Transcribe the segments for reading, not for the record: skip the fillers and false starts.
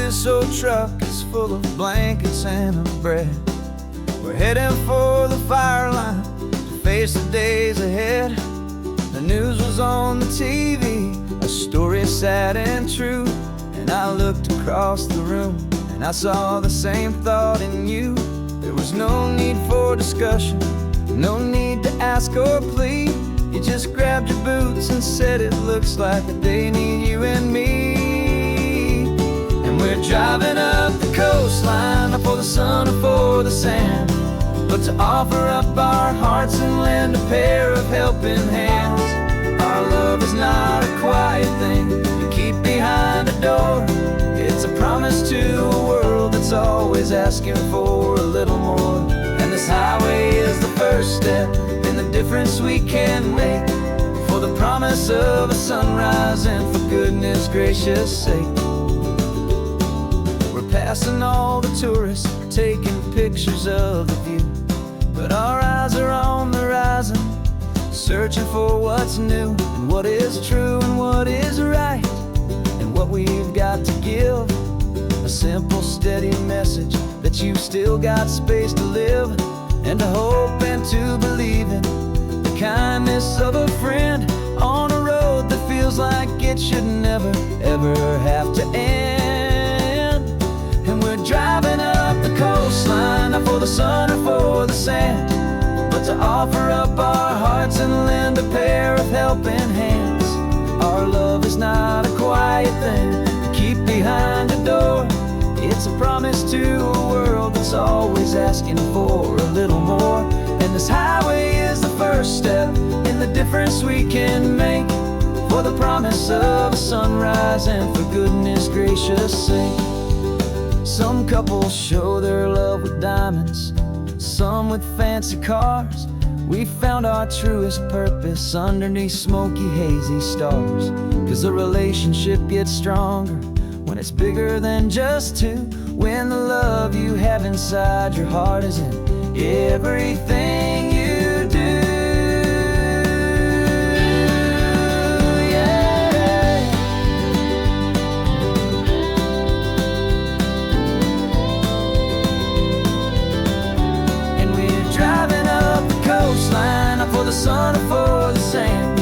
this old truck is full of blankets and of bread. We're heading for the fire line to face the days ahead. The news was on the TV, a story sad and true. And I looked across the room and I saw the same thought in you. There was no need for discussion, no need to ask or plead. You just grabbed your boots and said it looks like that they need you and me. And we're driving up the coastline, not for the sun or for the sand, but to offer up our hearts and lend a pair of helping hands. Our love is not a quiet thing you keep behind a door. It's a promise to a world that's always asking for a little more. And this highway is the first step in the difference we can make, for the promise of a sunrise and for goodness gracious sake. We're passing all the tourists, taking pictures of the view, but our eyes are on the horizon, searching for what's new and what is true and what is right, and what we've got to give. A simple, steady message that you've still got space to live, and to hope and to believe in the kindness of a friend on a road that feels like it should never, ever have to end. And we're driving up the coastline, not for the sun or for the sand, but to offer up our hearts and lend a pair of helping hands. Our love is not a quiet thing to keep behind a door. It's a promise to a world that's always asking for a little more. And this highway is the first step in the difference we can make, for the promise of a sunrise and for goodness gracious sake. Some couples show their love with diamonds, some with fancy cars. We found our truest purpose underneath smoky, hazy stars. 'Cause a relationship gets stronger when it's bigger than just two, when the love you have inside your heart is in everything you do. Yeah. And we're driving up the coastline, not for the sun or for the sand,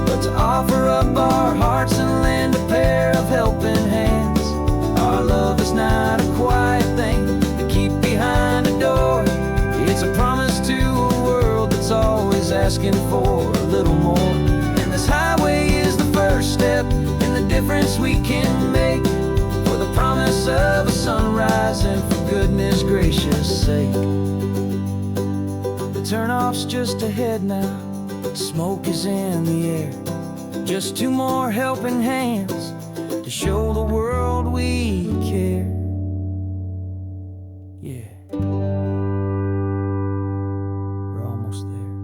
but to offer up our hearts and lend a pair of helping hands. Our love is not a quiet thing to keep behind a door. It's a promise to a world that's always asking for a little more. And this highway is the first step in the difference we can make, for the promise of a sunrise and for goodness gracious sake. The turnoff's just ahead now, smoke is in the air. Just two more helping hands to show the world we care. Yeah. We're almost there.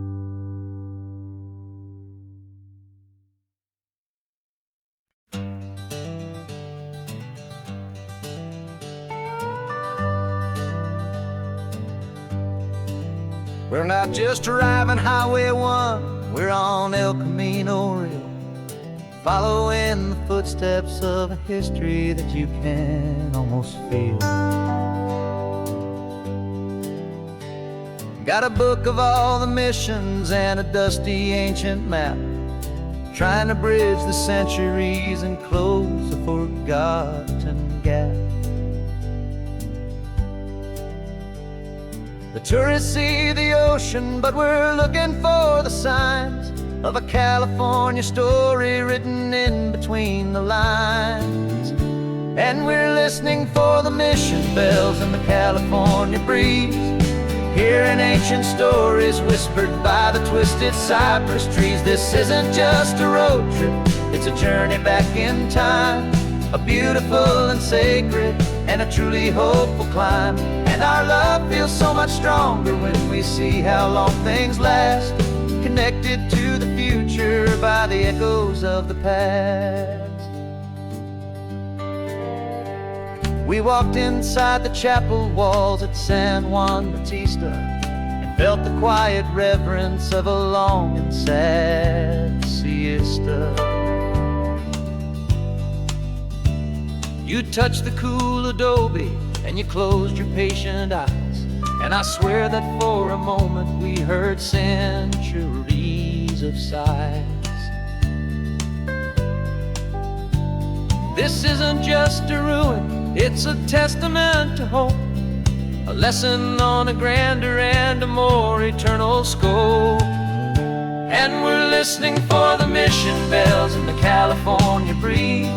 We're not just driving Highway 1, we're on El Camino Real, following the footsteps of a history that you can almost feel. Got a book of all the missions and a dusty ancient map, trying to bridge the centuries and close a forgotten gap. The tourists see the ocean, but we're looking for the signs of a California story written in between the lines. And we're listening for the mission bells in the California breeze, hearing ancient stories whispered by the twisted cypress trees. This isn't just a road trip, it's a journey back in time, a beautiful and sacred and a truly hopeful climb. And our love feels so much stronger when we see how long things last, connected to the future by the echoes of the past. We walked inside the chapel walls at San Juan Bautista and felt the quiet reverence of a long and sad siesta. You touched the cool adobe and you closed your patient eyes, and I swear that for a moment we heard centuries of sighs. This isn't just a ruin, it's a testament to hope, a lesson on a grander and a more eternal scope. And we're listening for the mission bells in the California breeze,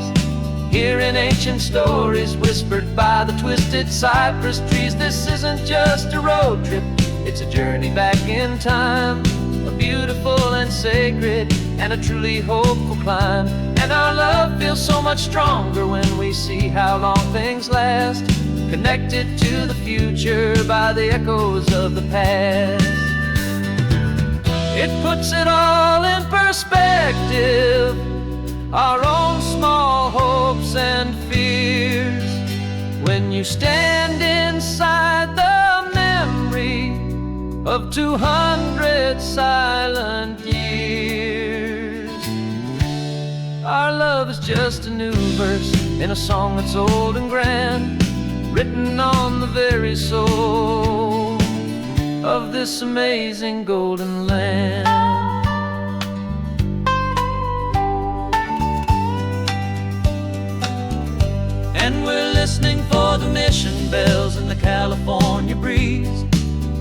hearing ancient stories whispered by the twisted cypress trees. This isn't just a road trip, it's a journey back in time, a beautiful and sacred and a truly hopeful climb. And our love feels so much stronger when we see how long things last, connected to the future by the echoes of the past. It puts it all in perspective, our own small hopes and fears, when you stand inside the memory of 200 silent years. Our love is just a new verse in a song that's old and grand, written on the very soul of this amazing golden land. And we're listening for the mission bells in the California breeze,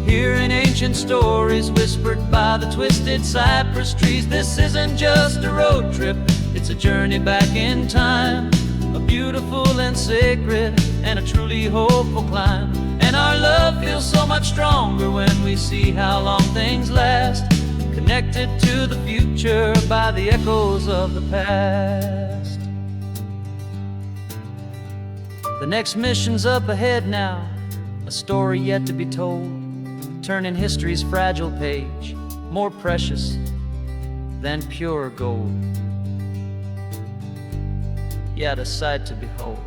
hearing ancient stories whispered by the twisted cypress trees. This isn't just a road trip, it's a journey back in time, a beautiful and sacred and a truly hopeful climb. And our love feels so much stronger when we see how long things last, connected to the future by the echoes of the past. The next mission's up ahead now, a story yet to be told, turning history's fragile page more precious than pure gold. Yet a sight to behold.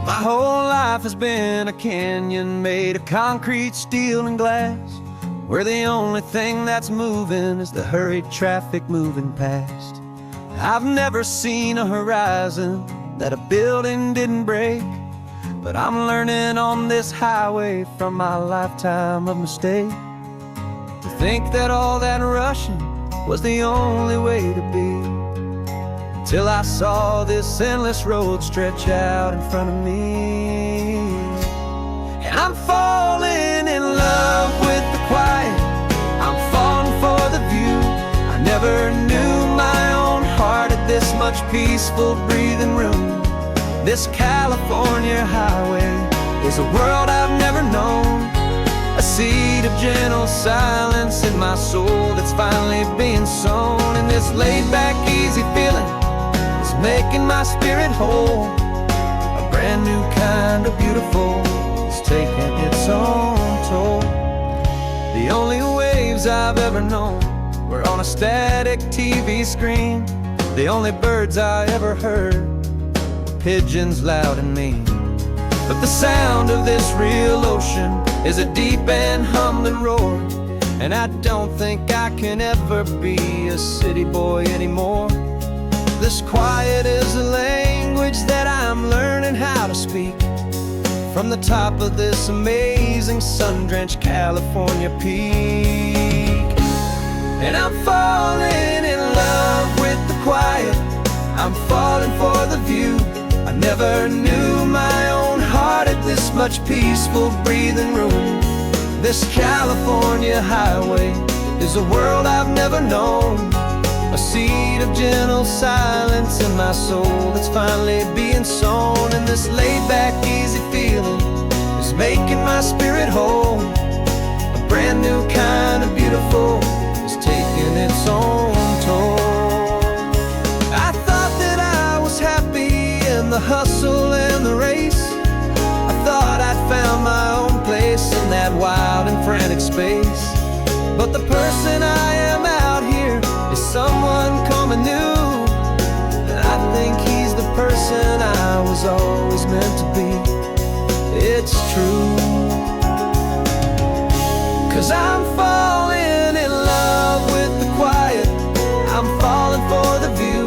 My whole life has been a canyon made of concrete, steel, and glass, where the only thing that's moving is the hurried traffic moving past. I've never seen a horizon that a building didn't break, but I'm learning on this highway from my lifetime of mistakes to think that all that rushing was the only way to be, till I saw this endless road stretch out in front of me. And I'm falling in love with the quiet, I'm falling for the view. I never knew my own heart had this much peaceful breathing room. This California highway is a world I've never known, a seed of gentle silence in my soul that's finally being sown. And this laid-back, easy feeling is making my spirit whole, a brand new kind of beautiful is taking its own toll. The only waves I've ever known were on a static TV screen. The only birds I ever heard were pigeons loud and mean. But the sound of this real ocean is a deep and humbling roar, and I don't think I can ever be a city boy anymore. This quiet is a language that I'm learning how to speak from the top of this amazing sun-drenched California peak. And I'm falling in love with the quiet, I'm falling for the view. I never knew my own heart had this much peaceful breathing room. This California highway is a world I've never known, a seed of gentle silence in my soul that's finally being sown. And this laid-back, easy feeling is making my spirit whole, a brand new kind of beautiful is taking its own toll. I thought that I was happy in the hustle and the race, I thought I'd found my own place in that wild and frantic space. But the person I am out here is someone coming new, and I think he's the person was always meant to be. It's true, 'cause I'm falling in love with the quiet. I'm falling for the view.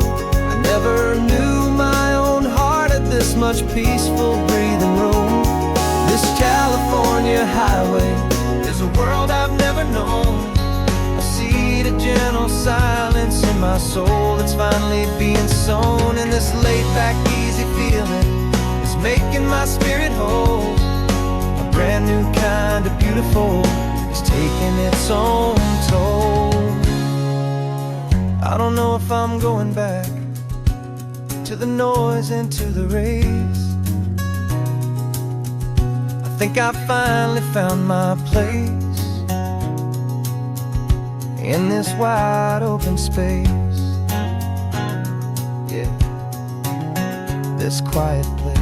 I never knew my own heart had this much peaceful breathing room. This California highway is a world I've never known. I see the gentle silence in my soul that's finally being sown. And this laid-back, easy feeling is making my spirit whole. A brand new kind of beautiful is taking its own toll. I don't know if I'm going back to the noise and to the race. I think I finally found my place in this wide open space. Yeah, this quiet place.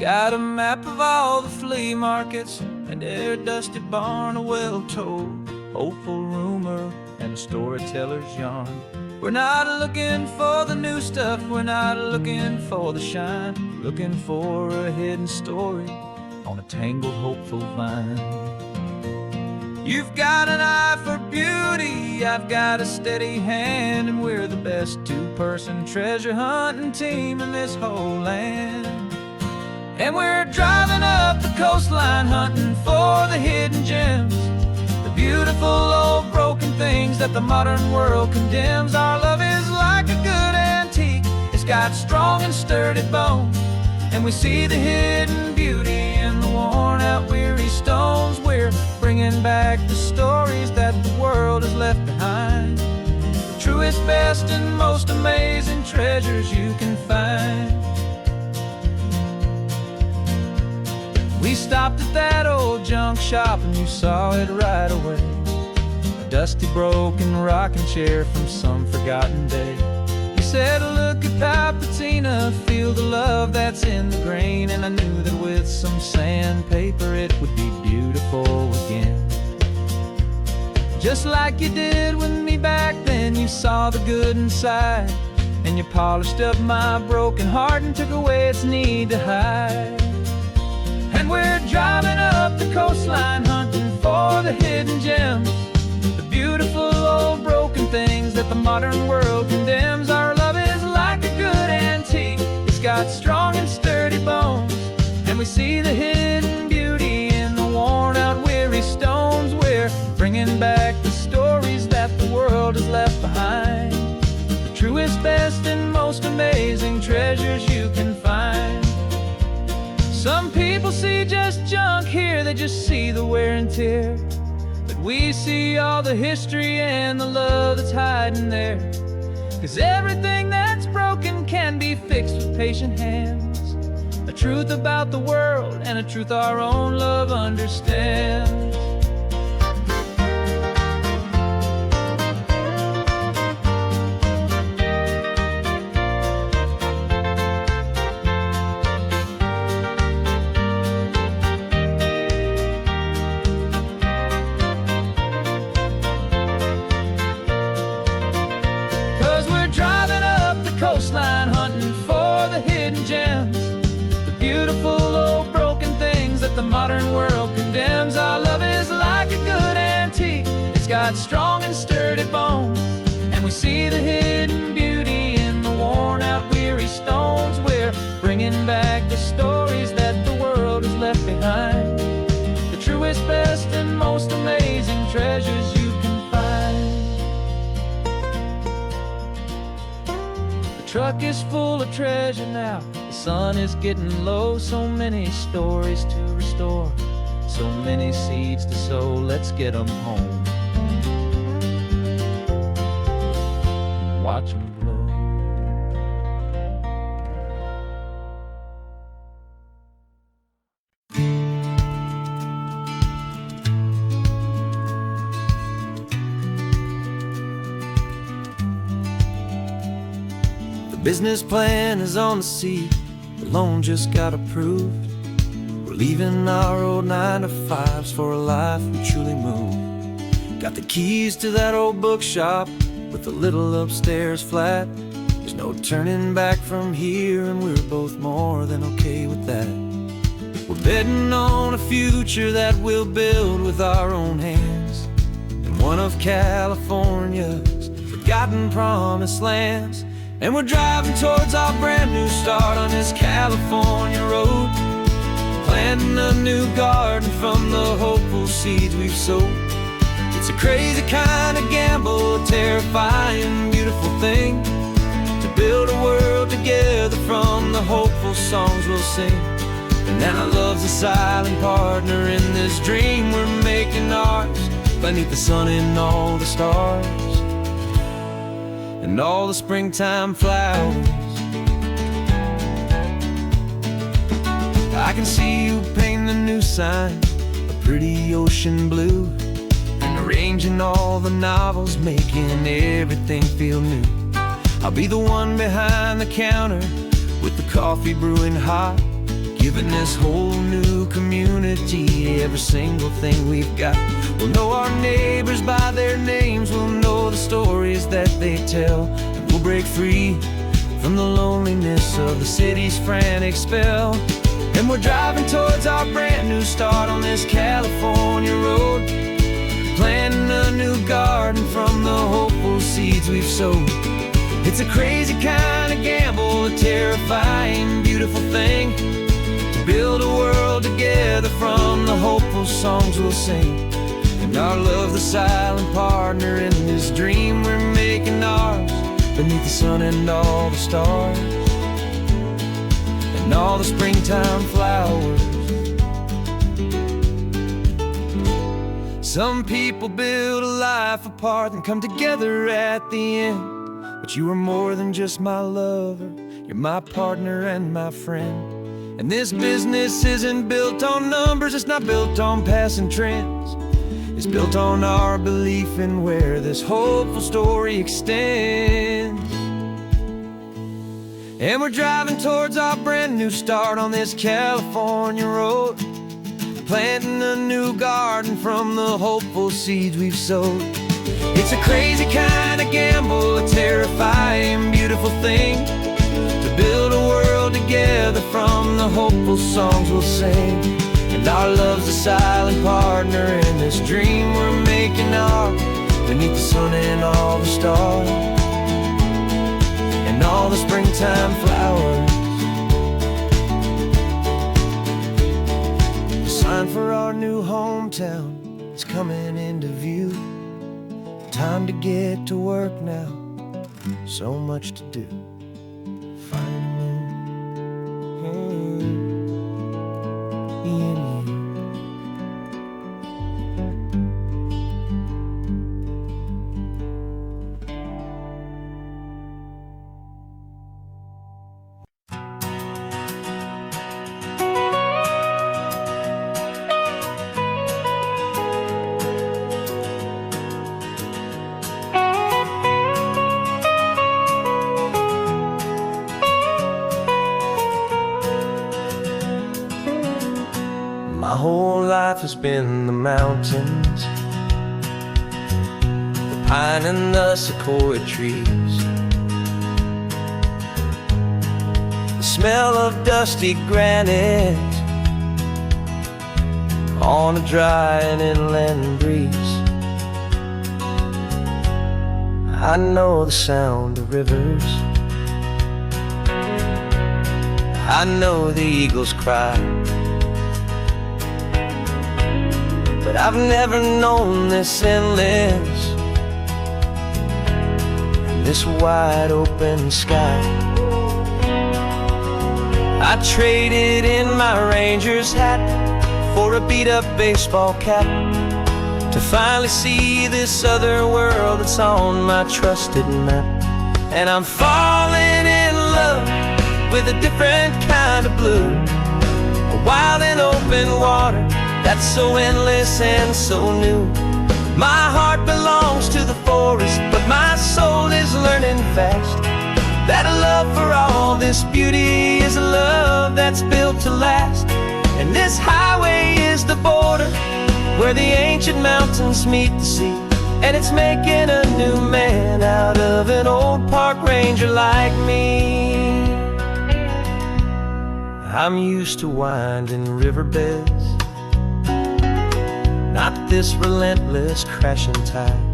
Got a map of all the flea markets and their dusty barn, a well-told, hopeful rumor, and a storyteller's yarn. We're not looking for the new stuff, we're not looking for the shine, looking for a hidden story on a tangled, hopeful vine. You've got an eye for beauty, I've got a steady hand, and we're the best two-person treasure hunting team in this whole land. And we're driving up the coastline hunting for the hidden gems, the beautiful old broken things that the modern world condemns. Our love is like a good antique, it's got strong and sturdy bones, and we see the hidden beauty in the worn out weary stones. We're bringing back the stories that the world has left behind, the truest, best, and most amazing treasures you can find. We stopped at that old junk shop and you saw it right away, a dusty, broken rocking chair from some forgotten day. You said, look at that patina, feel the love that's in the grain, and I knew that with some sandpaper it would be beautiful again. Just like you did with me back then, you saw the good inside, and you polished up my broken heart and took away its need to hide. And we're driving up the coastline hunting for the hidden gems, the beautiful old broken things that the modern world condemns. Our love is like a good antique, it's got strong and sturdy bones, and we see the hidden beauty in the worn out weary stones. We're bringing back the stories that the world has left behind, the truest, best, and most amazing treasures you can find. Some people see just junk here, they just see the wear and tear, but we see all the history and the love that's hiding there. 'Cause everything that's broken can be fixed with patient hands, a truth about the world and a truth our own love understands. Coastline hunting for the hidden gems, the beautiful old broken things that the modern world condemns. Our love is like a good antique, it's got strong and sturdy bones, and we see the hidden beauty in the worn out weary stones. We're bringing back the stories that the world has left behind, the truest, best, and most amazing treasures you can find. Truck is full of treasure now, the sun is getting low, so many stories to restore, so many seeds to sow. Let's get them home, watch them blow. Business plan is on the seat, the loan just got approved. We're leaving our old 9-to-5s for a life we truly moved. Got the keys to that old bookshop with the little upstairs flat. There's no turning back from here, and we're both more than okay with that. We're betting on a future that we'll build with our own hands in one of California's forgotten promised lands. And we're driving towards our brand new start on this California road, planting a new garden from the hopeful seeds we've sowed. It's a crazy kind of gamble, a terrifying, beautiful thing, to build a world together from the hopeful songs we'll sing. And now love's a silent partner in this dream we're making ours, beneath the sun and all the stars and all the springtime flowers. I can see you painting a new sign, a pretty ocean blue, and arranging all the novels, making everything feel new. I'll be the one behind the counter with the coffee brewing hot, giving this whole new community every single thing we've got. We'll know our neighbors by their names, we'll know the stories that they tell, and we'll break free from the loneliness of the city's frantic spell. And we're driving towards our brand new start on this California road, planting a new garden from the hopeful seeds we've sowed. It's a crazy kind of gamble, a terrifying, beautiful thing, to build a world together from the hopeful songs we'll sing. And our love, the silent partner in this dream we're making ours, beneath the sun and all the stars and all the springtime flowers. Some people build a life apart and come together at the end, but you are more than just my lover, you're my partner and my friend. And this business isn't built on numbers, it's not built on passing trends. It's built on our belief in where this hopeful story extends. And we're driving towards our brand new start on this California road, planting a new garden from the hopeful seeds we've sowed. It's a crazy kind of gamble, a terrifying, beautiful thing, to build a world together from the hopeful songs we'll sing. And our love's a silent partner in this dream we're making ours, beneath the sun and all the stars and all the springtime flowers. The sign for our new hometown is coming into view. Time to get to work now, so much to do. My whole life has been the mountains, the pine and the sequoia trees, the smell of dusty granite on a dry and inland breeze. I know the sound of rivers, I know the eagles cry, but I've never known this endless and this wide open sky. I traded in my Ranger's hat for a beat-up baseball cap to finally see this other world that's on my trusted map. And I'm falling in love with a different kind of blue, a wild and open water that's so endless and so new. My heart belongs to the forest, but my soul is learning fast that a love for this beauty is a love that's built to last. And this highway is the border where the ancient mountains meet the sea. And it's making a new man out of an old park ranger like me. I'm used to winding riverbeds, not this relentless crashing tide.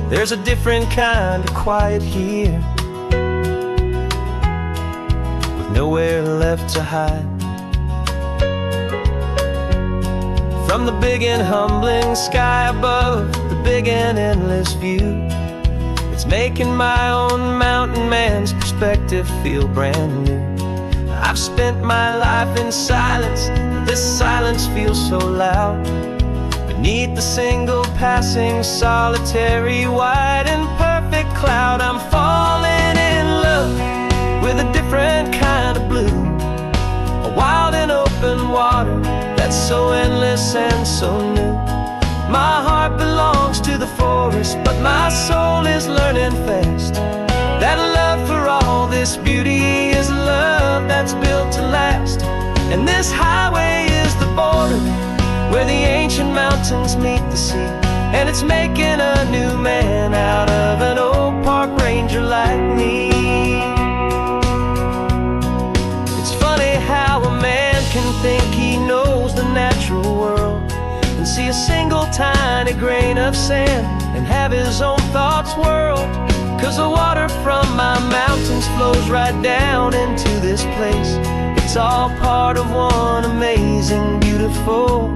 There's a different kind of quiet here, with nowhere left to hide. From the big and humbling sky above, the big and endless view, it's making my own mountain man's perspective feel brand new. I've spent my life in silence, this silence feels so loud. Beneath the single passing solitary white and perfect cloud, I'm falling in love with a different kind of blue, a wild and open water that's so endless and so new. My heart belongs to the forest, but my soul is learning fast that love for all this beauty is love that's built to last. And this highway is the border where the ancient mountains meet the sea. And it's making a new man out of an old park ranger like me. It's funny how a man can think he knows the natural world and see a single tiny grain of sand and have his own thoughts whirl. 'Cause the water from my mountains flows right down into this place. It's all part of one amazing, beautiful,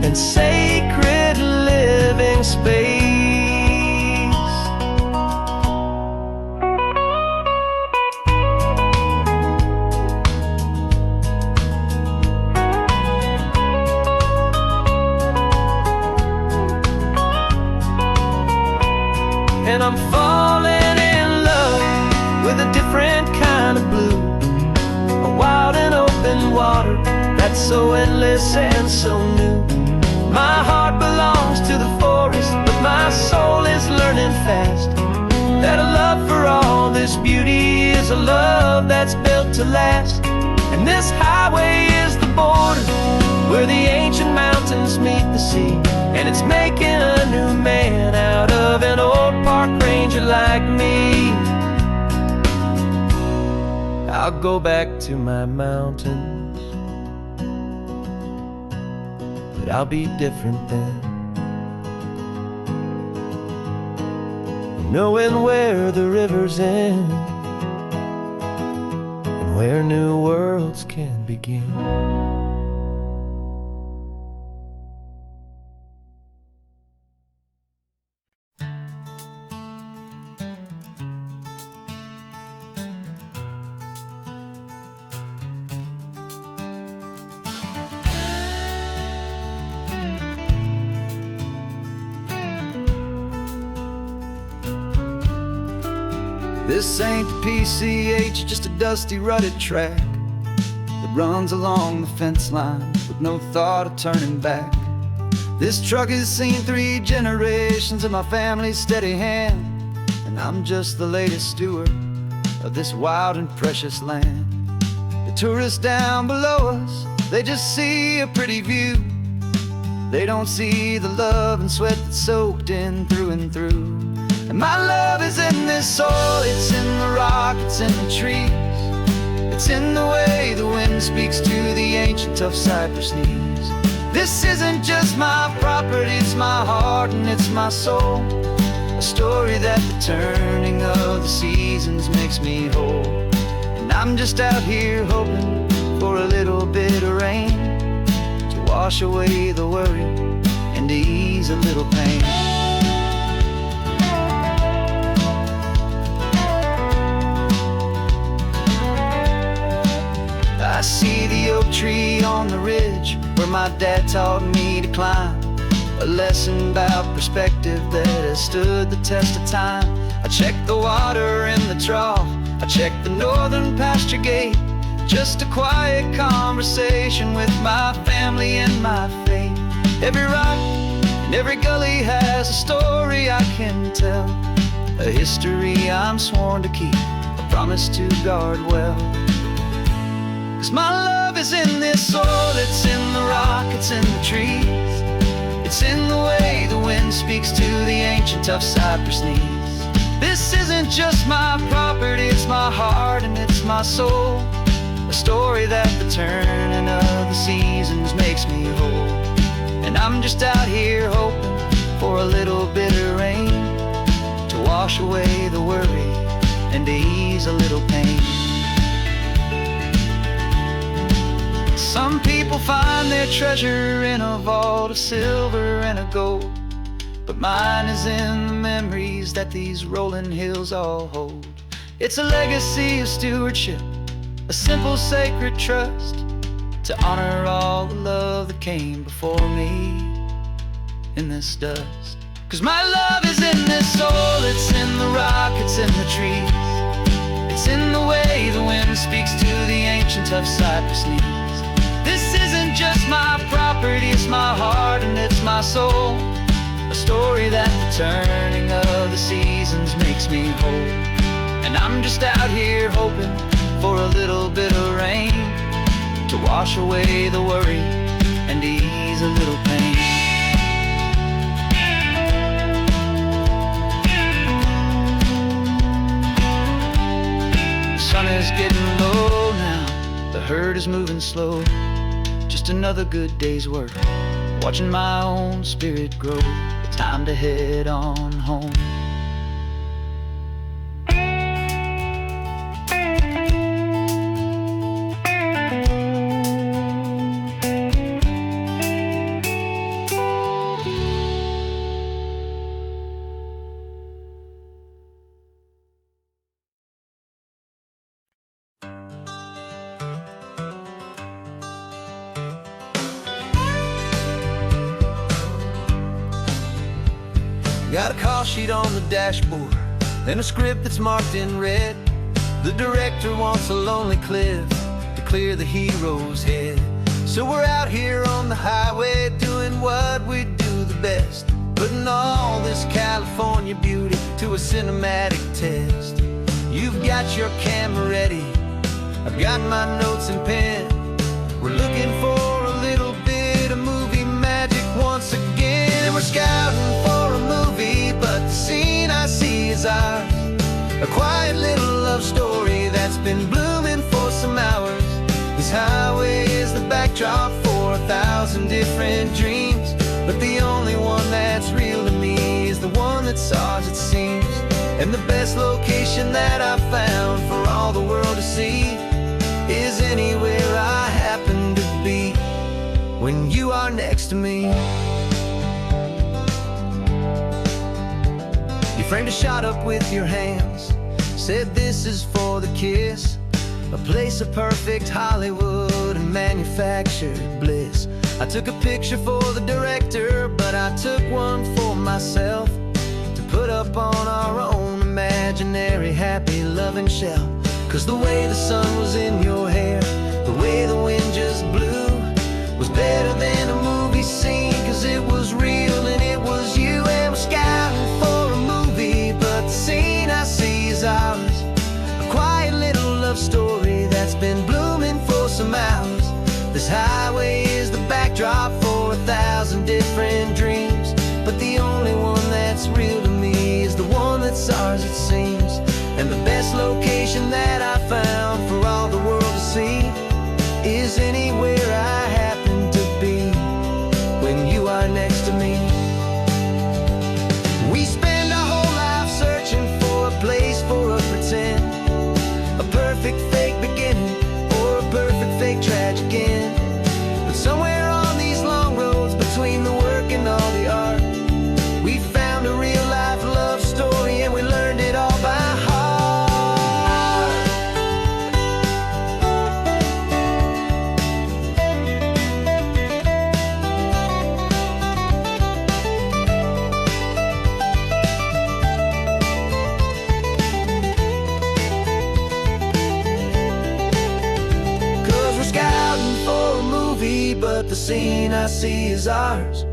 and sacred living space. And I'm falling in love with a different kind of blue, a wild and open water that's so endless and so new. My heart belongs to the forest, but my soul is learning fast that a love for all this beauty is a love that's built to last. And this highway is the border where the ancient mountains meet the sea. And it's making a new man out of an old park ranger like me. I'll go back to my mountains, but I'll be different then, knowing where the rivers end and where new worlds can begin. This ain't the PCH, just a dusty rutted track that runs along the fence line with no thought of turning back. This truck has seen 3 generations of my family's steady hand, and I'm just the latest steward of this wild and precious land. The tourists down below us, they just see a pretty view. They don't see the love and sweat that's soaked in through and through. And my love is in this soil, it's in the rock, it's in the trees. It's in the way the wind speaks to the ancient tough cypress knees. This isn't just my property, it's my heart and it's my soul. A story that the turning of the seasons makes me whole. And I'm just out here hoping for a little bit of rain to wash away the worry and to ease a little pain. I see the oak tree on the ridge where my dad taught me to climb, a lesson about perspective that has stood the test of time. I check the water in the trough, I check the northern pasture gate, just a quiet conversation with my family and my faith. Every rock and every gully has a story I can tell, a history I'm sworn to keep, a promise to guard well. 'Cause my love is in this soil, it's in the rock, it's in the trees. It's in the way the wind speaks to the ancient tough cypress knees. This isn't just my property, it's my heart and it's my soul. A story that the turning of the seasons makes me whole. And I'm just out here hoping for a little bit of rain to wash away the worry and to ease a little pain. Some people find their treasure in a vault of silver and a gold, but mine is in the memories that these rolling hills all hold. It's a legacy of stewardship, a simple sacred trust, to honor all the love that came before me in this dust. 'Cause my love is in this soul, it's in the rock, it's in the trees. It's in the way the wind speaks to the ancient tough cypress knees. This isn't just my property, it's my heart and it's my soul. A story that the turning of the seasons makes me whole. And I'm just out here hoping for a little bit of rain to wash away the worry and ease a little pain. The sun is getting low now, the herd is moving slow. Just another good day's work, watching my own spirit grow. Time to head on home. Got a call sheet on the dashboard and a script that's marked in red. The director wants a lonely cliff to clear the hero's head. So we're out here on the highway doing what we do the best, putting all this California beauty to a cinematic test. You've got your camera ready, I've got my notes and pen. We're looking for a little bit of movie magic once again. And we're scouting for a movie, but the scene I see is ours. A quiet little love story that's been blooming for some hours. This highway is the backdrop for 1,000 different dreams, but the only one that's real to me is the one that's ours, it seems. And the best location that I've found for all the world to see is anywhere I happen to be when you are next to me. You framed a shot up with your hands, said this is for the kiss, a place of perfect Hollywood and manufactured bliss. I took a picture for the director, but I took one for myself to put up on our own imaginary happy loving shelf. 'Cause the way the sun was in your hair, the way the wind just blew, was better than a movie scene. 'Cause it was real and it was you. And we're scouting for a movie, but the scene I see is ours. A quiet little love story that's been blooming for some hours. This highway is the backdrop for 1,000 different dreams, but the only one that's real to me is the one that's ours, it seems. And the best location that I found for all the world to see is anywhere I happen to be when you are next to me. We spend our whole life searching for a place for a pretend, a perfect fake beginning or a perfect fake tragic end. But somewhere on these long roads between the work and all the art, we found a real life love story and we learned it all by heart. But the scene I see is ours.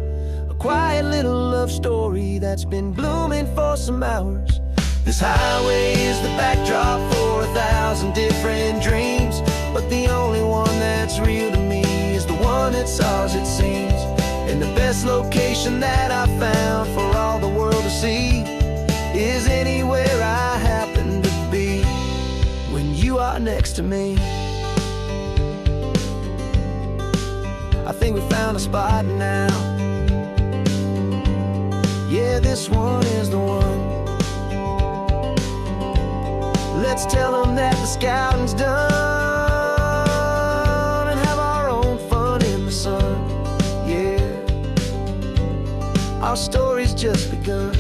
A quiet little love story that's been blooming for some hours. This highway is the backdrop for 1,000 different dreams, but the only one that's real to me is the one that's ours, it seems. And the best location that I found for all the world to see is anywhere I happen to be when you are next to me. I think we found a spot now. Yeah, this one is the one. Let's tell them that the scouting's done and have our own fun in the sun. Yeah, our story's just begun.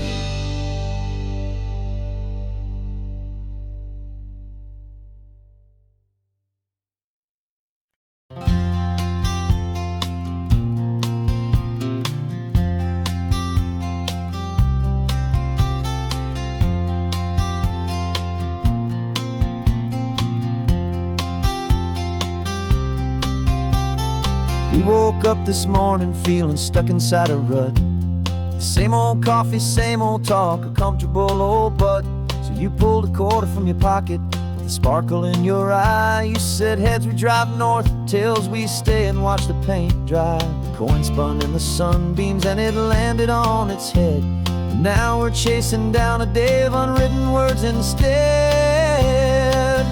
We woke up this morning feeling stuck inside a rut. Same old coffee, same old talk, a comfortable old butt. So you pulled a quarter from your pocket with a sparkle in your eye. You said heads we drive north, tails we stay and watch the paint dry. The coin spun in the sunbeams and it landed on its head. And now we're chasing down a day of unwritten words instead.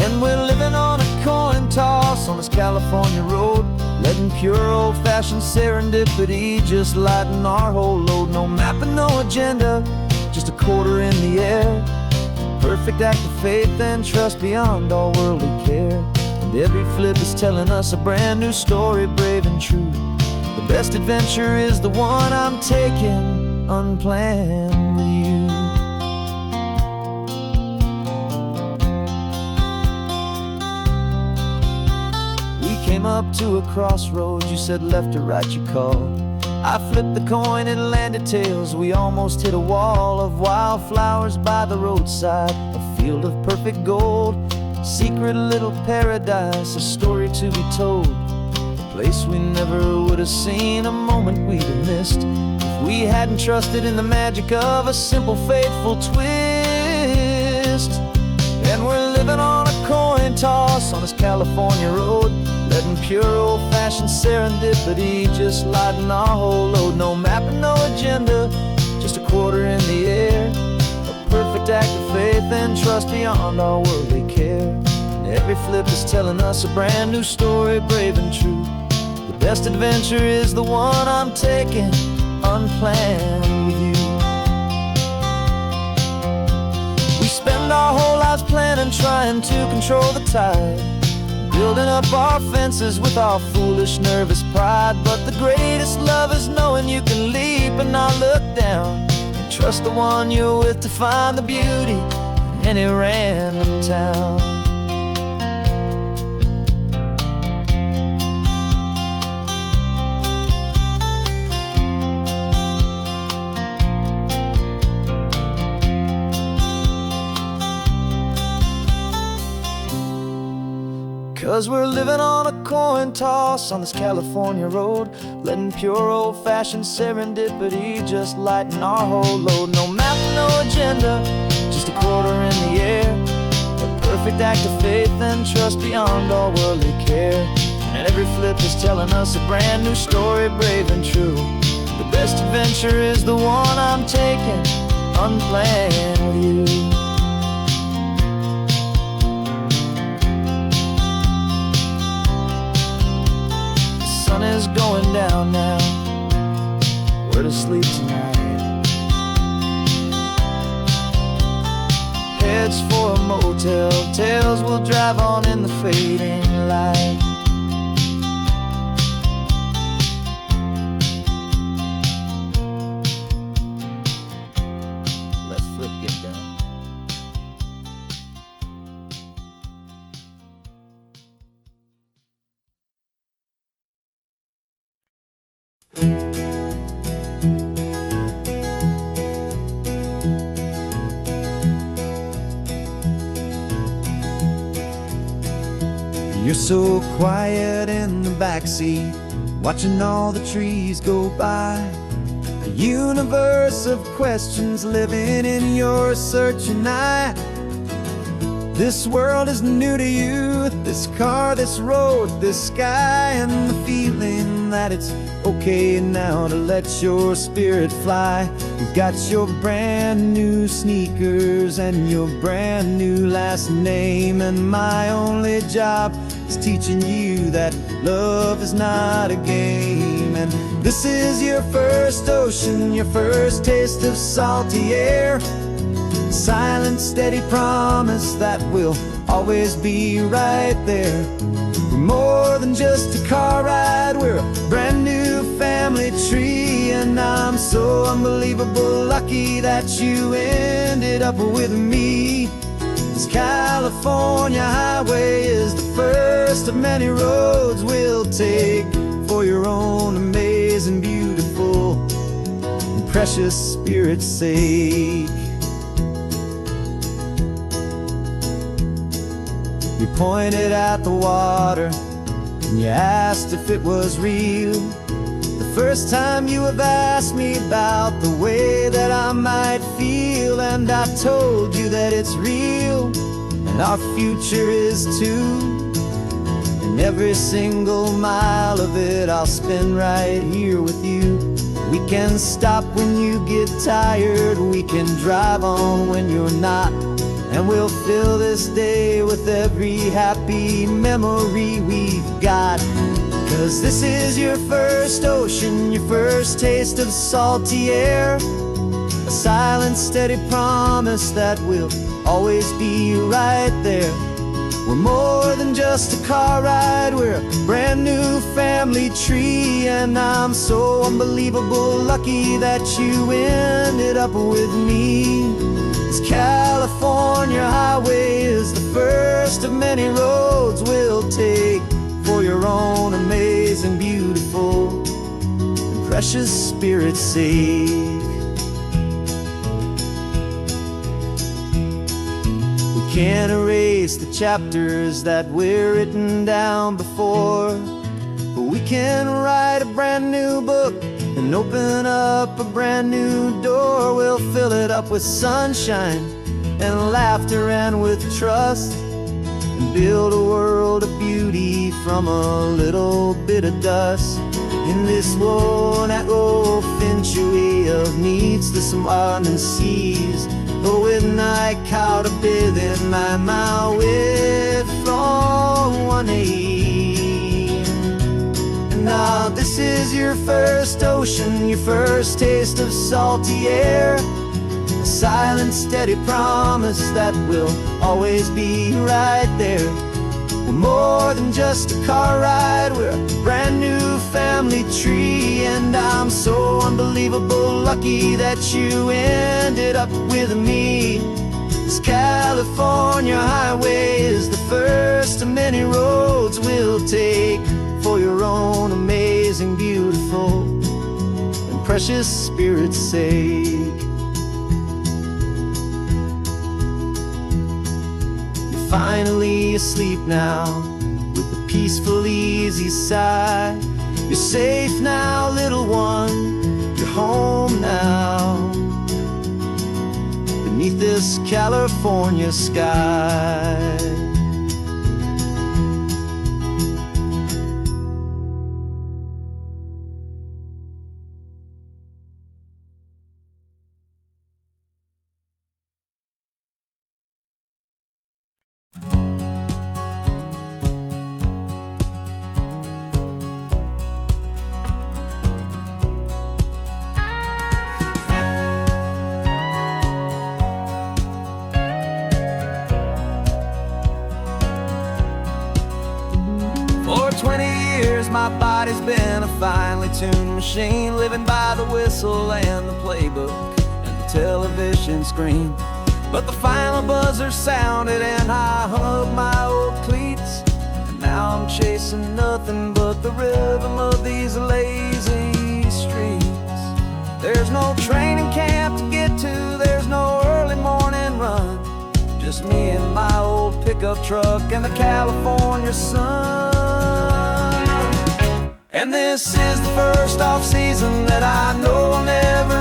And we're living on a coin toss on this California road, letting pure old-fashioned serendipity just lighten our whole load. No map and no agenda, just a quarter in the air. Perfect act of faith and trust beyond all worldly care. And every flip is telling us a brand new story, brave and true. The best adventure is the one I'm taking, unplanned with you. Came up to a crossroads, you said left or right you called. I flipped the coin, it landed tails. We almost hit a wall of wildflowers by the roadside, a field of perfect gold, secret little paradise, a story to be told. A place we never would have seen, a moment we'd have missed if we hadn't trusted in the magic of a simple faithful twist. And we're living on a coin toss on this California road, letting pure old-fashioned serendipity just lighten our whole load. No map and no agenda, just a quarter in the air. A perfect act of faith and trust beyond all worldly care. And every flip is telling us a brand new story, brave and true. The best adventure is the one I'm taking, unplanned with you. We spend our whole lives planning, trying to control the tide, building up our fences with our foolish, nervous pride. But the greatest love is knowing you can leap and not look down, and trust the one you're with to find the beauty in any random town. 'Cause we're living on a coin toss on this California road, letting pure old-fashioned serendipity just lighten our whole load. No map, no agenda, just a quarter in the air. A perfect act of faith and trust beyond all worldly care. And every flip is telling us a brand new story, brave and true. The best adventure is the one I'm taking, unplanned with you. The sun is going down now, we're to sleep tonight. Heads for a motel, tails will drive on in the fading light. Let's flip get down. You're so quiet in the backseat, watching all the trees go by. universe of questions living in your searching eye. This world is new to you, this car, this road, this sky, and the feeling that it's okay now to let your spirit fly. You've got your brand new sneakers and your brand new last name, and my only job is teaching you that love is not a game. And this is your first ocean, your first taste of salty air, silent, steady promise that we'll always be right there. We're more than just a car ride, we're a brand new family tree, and I'm so unbelievable lucky that you ended up with me. This California highway is the first of many roads we'll take for your own amazing, beautiful, and precious spirit's sake. You pointed at the water and you asked if it was real. The first time you have asked me about the way that I might feel, and I told you that it's real and our future is too. And every single mile of it I'll spend right here with you. We can stop when you get tired, we can drive on when you're not, and we'll fill this day with every happy memory we've got. 'Cause this is your first ocean, your first taste of salty air, a silent, steady promise that we'll always be right there. We're more than just a car ride, we're a brand new family tree, and I'm so unbelievable lucky that you ended up with me. This California highway is the first of many roads we'll take for your own amazing, beautiful, and precious spirit's sake. We can't erase the chapters that we're written down before, but we can write a brand new book and open up a brand new door. We'll fill it up with sunshine and laughter and with trust, and build a world of beauty from a little bit of dust. In this world that finchue of needs the smiling seas, but with night caught a bit in my mouth with from one aim. And now this is your first ocean, your first taste of salty air, a silent, steady promise that we'll always be right there. We're more than just a car ride, we're a brand new family tree, and I'm so unbelievable lucky that you ended up with me. This California highway is the first of many roads we'll take for your own amazing, beautiful, and precious spirit's sake. Finally asleep now with a peaceful, easy sigh. You're safe now, little one, you're home now, beneath this California sky. My body's been a finely tuned machine, living by the whistle and the playbook and the television screen. But the final buzzer sounded and I hung up my old cleats, and now I'm chasing nothing but the rhythm of these lazy streets. There's no training camp to get to, there's no early morning run, just me and my old pickup truck and the California sun. And this is the first off-season that I know I'll never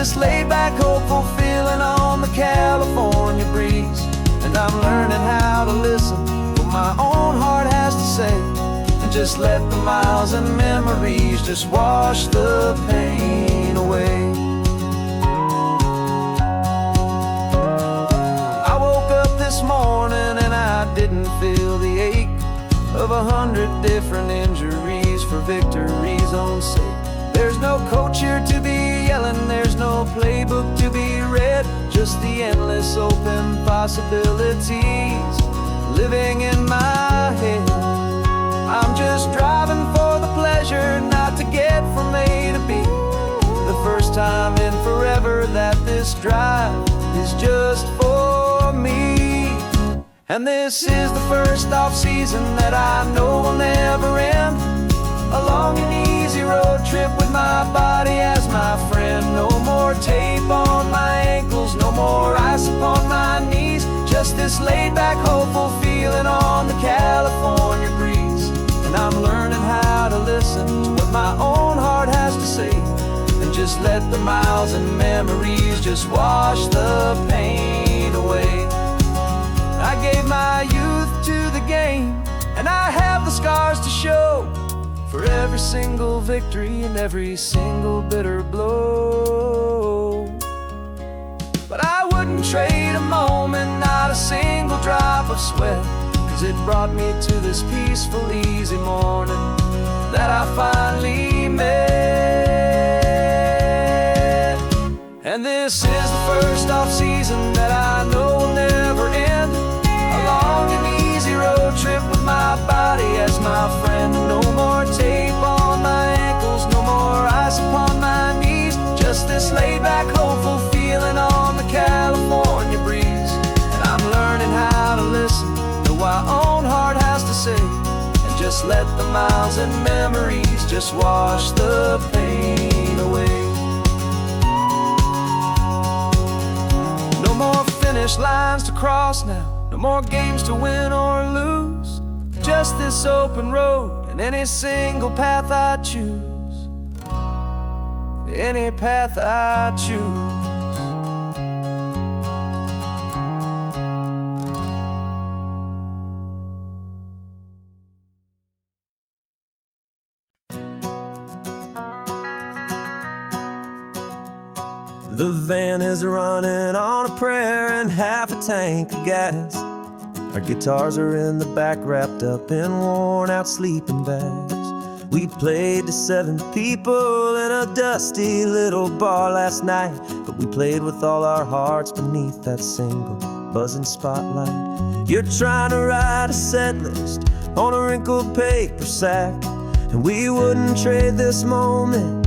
this laid-back, hopeful feeling on the California breeze. And I'm learning how to listen what my own heart has to say, and just let the miles and memories just wash the pain away. I woke up this morning and I didn't feel the ache of 100 different injuries for victory's own sake. There's no coach here to be yelling, there's no playbook to be read, just the endless open possibilities living in my head. I'm just driving for the pleasure, not to get from A to B. The first time in forever that this drive is just for me. And this is the first off-season that I know will never end. A long and easy road trip with my body as my friend. No more tape on my ankles, no more ice upon my knees. Just this laid-back, hopeful feeling on the California breeze. And I'm learning how to listen to what my own heart has to say, and just let the miles and memories just wash the pain away. I gave my youth to the game, and I have the scars to show for every single victory and every single bitter blow. But I wouldn't trade a moment, not a single drop of sweat, 'cause it brought me to this peaceful, easy morning that I finally met. And this is the first off-season that I know will never end. A long and easy road trip with my body as my friend. No more tape on my ankles, no more ice upon my knees. Just this laid-back, hopeful feeling on the California breeze. And I'm learning how to listen to what my own heart has to say, and just let the miles and memories just wash the pain away. No more finish lines to cross now, no more games to win or lose. Just this open road and any single path I choose. Any path I choose. The van is running on a prayer and half a tank of gas. Our guitars are in the back, wrapped up in worn-out sleeping bags. We played to 7 people in a dusty little bar last night, but we played with all our hearts beneath that single buzzing spotlight. You're trying to write a set list on a wrinkled paper sack, and we wouldn't trade this moment.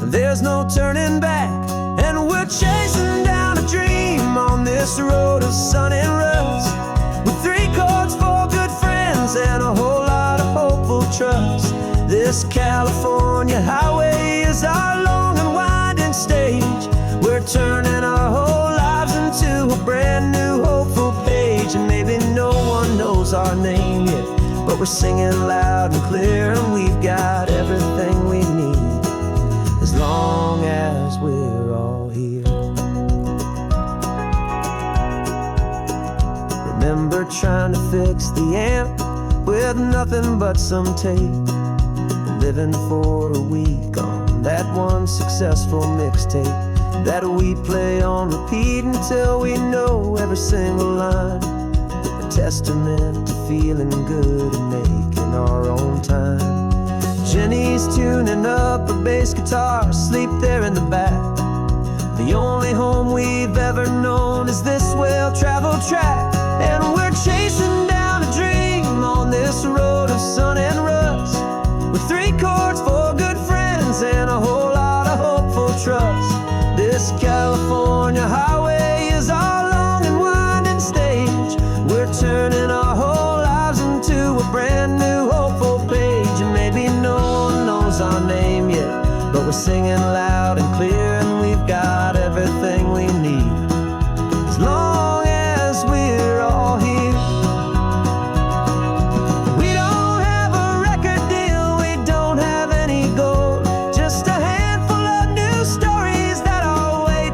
There's no turning back, and we're chasing down a dream on this road of sun and rust, with 3 chords, 4 good friends, and a whole lot of hopeful trust. This California highway is our long and winding stage. We're turning our whole lives into a brand new hopeful page. And maybe no one knows our name yet, but we're singing loud and clear, and we've got everything we need as long as we're all here. Remember trying to fix the amp with nothing but some tape, living for a week on that one successful mixtape that we play on repeat until we know every single line. A testament to feeling good and making our own time. Jenny's tuning up a bass guitar, asleep there in the back. The only home we've ever known is this well-traveled track, and we're chasing down a dream on this road of sun and rust, with 3 chords, 4 good friends, and a whole lot of hopeful trust. This California highway is our long and winding stage. We're turning our whole lives into a brand new hopeful page. And maybe no one knows our name yet, but we're singing loud and clear, and we've got everything we need as long as we're all here. We don't have a record deal, we don't have any gold, just a handful of new stories that are waiting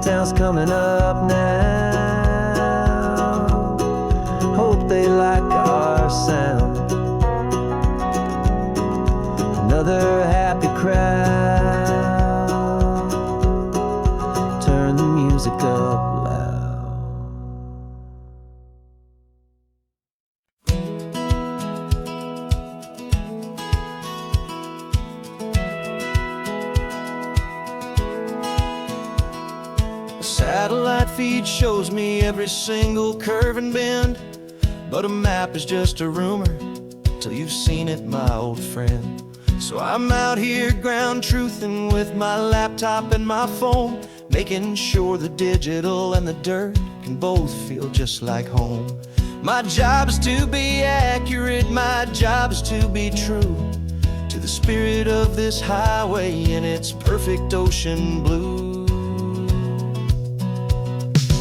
town's coming up now. Hope they like our sound. Another happy crowd. Turn the music up loud. Satellite feed shows me every single curve and bend, but a map is just a rumor till you've seen it, my old friend. So I'm out here ground truthing with my laptop and my phone, making sure the digital and the dirt can both feel just like home. My job is to be accurate, my job is to be true to the spirit of this highway in its perfect ocean blue.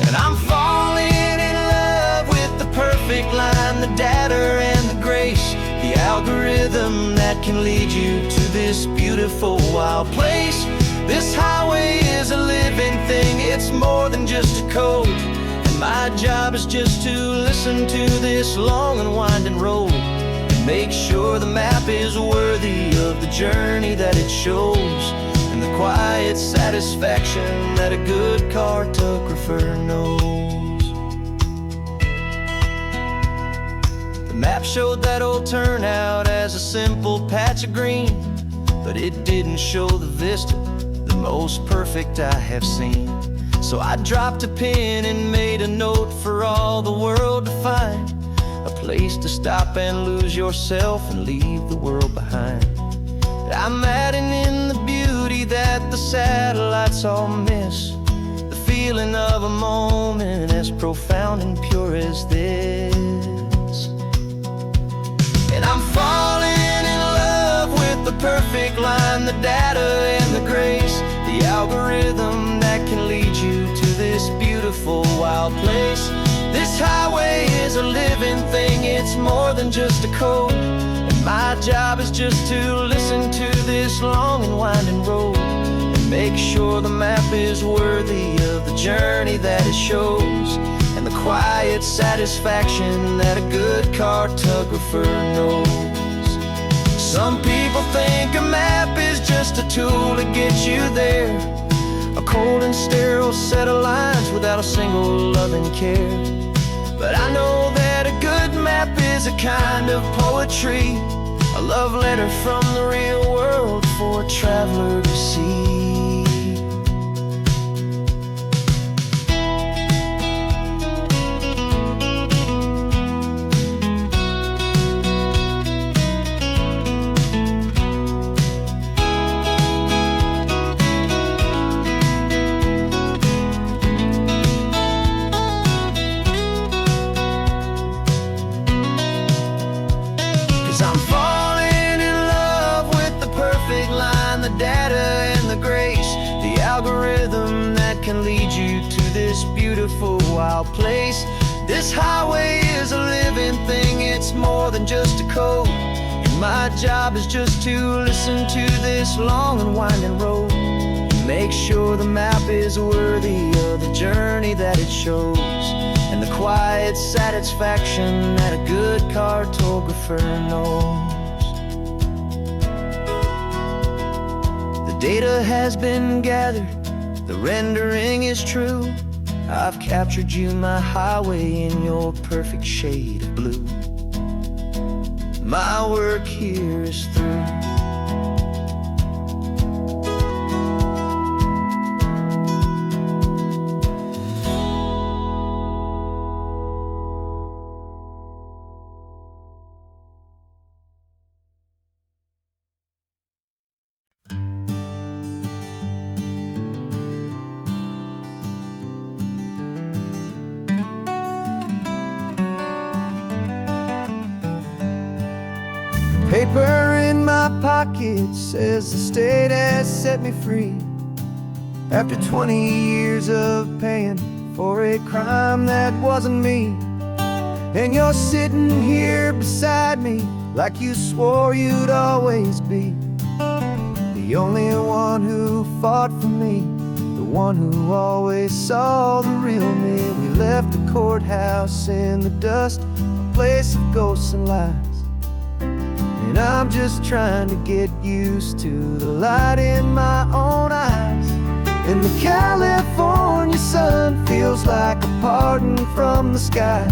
And I'm falling in love with the perfect line, the data and the grace, the algorithm that can lead you to this beautiful wild place. This highway is a living thing, it's more than just a code. And my job is just to listen to this long and winding road and make sure the map is worthy of the journey that it shows, and the quiet satisfaction that a good cartographer knows. The map showed that old turnout as a simple patch of green, but it didn't show the vista, the most perfect I have seen. So I dropped a pin and made a note for all the world to find, a place to stop and lose yourself and leave the world behind. I'm adding in the beauty that the satellites all miss, the feeling of a moment as profound and pure as this. And I'm falling in love with the perfect line, the data and the grace, the algorithm that can lead you to this beautiful wild place. This highway is a living thing, it's more than just a code. And my job is just to listen to this long and winding road and make sure the map is worthy of the journey that it shows, and the quiet satisfaction that a good cartographer knows. Some people think a map is just a tool to get you there, a cold and sterile set of lines without a single loving care. But I know that a good map is a kind of poetry, a love letter from the real world for a traveler to see. 'Cause I'm falling in love with the perfect line, the data and the grace, the algorithm that can lead you to this beautiful wild place. This highway is a living thing, it's more than just a code. And my job is just to listen to this long and winding road and make sure the map is worthy of the journey that it shows, and the quiet satisfaction that a good cartographer knows. The data has been gathered, the rendering is true. I've captured you, my highway, in your perfect shade of blue. My work here is through. Paper in my pocket says the state has set me free after 20 years of paying for a crime that wasn't me. And you're sitting here beside me like you swore you'd always be the only one who fought for me, the one who always saw the real me. We left the courthouse in the dust, a place of ghosts and lies. And I'm just trying to get used to the light in my own eyes. And the California sun feels like a pardon from the sky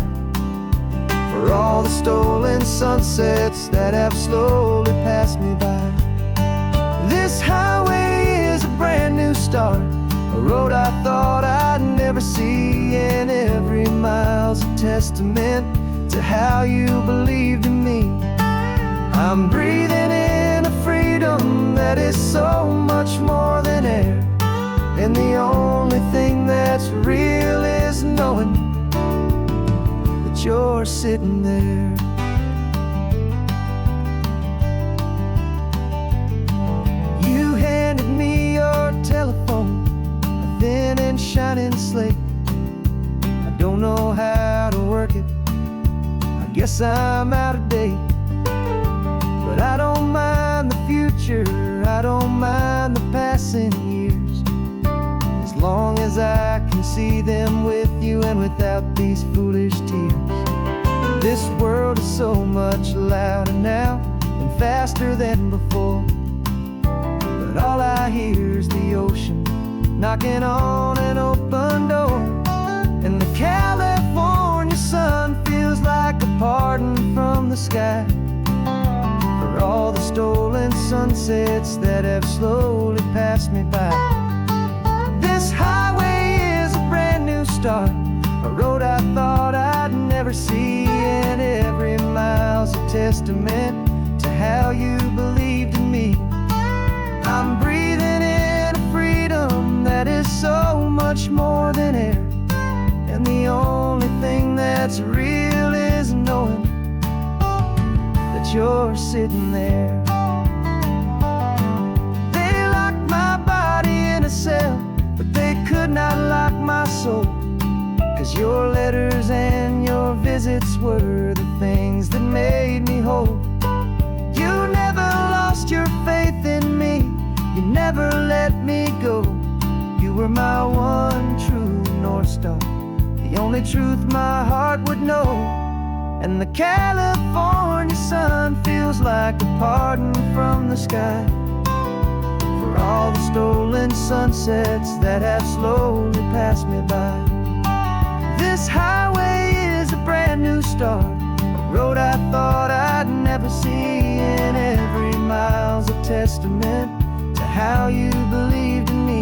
for all the stolen sunsets that have slowly passed me by. This highway is a brand new start, a road I thought I'd never see, and every mile's a testament to how you believed in me. I'm breathing in a freedom that is so much more than air, and the only thing that's real is knowing that you're sitting there. You handed me your telephone, a thin and shining slate. I don't know how to work it, I guess I'm out of date. But I don't mind the future, I don't mind the passing years, as long as I can see them with you and without these foolish tears. This world is so much louder now and faster than before, but all I hear is the ocean knocking on an open door. And the California sun feels like a pardon from the sky for all the stolen sunsets that have slowly passed me by. This highway is a brand new start, a road I thought I'd never see, and every mile's a testament to how you believed in me. I'm breathing in a freedom that is so much more than air, and the only thing that's real is knowing that you're sitting there. They locked my body in a cell, but they could not lock my soul, 'cause your letters and your visits were the things that made me whole. You never lost your faith in me, you never let me go. You were my one true North Star, the only truth my heart would know. And the California sun feels like a pardon from the sky for all the stolen sunsets that have slowly passed me by. This highway is a brand new start, a road I thought I'd never see, and every mile's a testament to how you believed in me.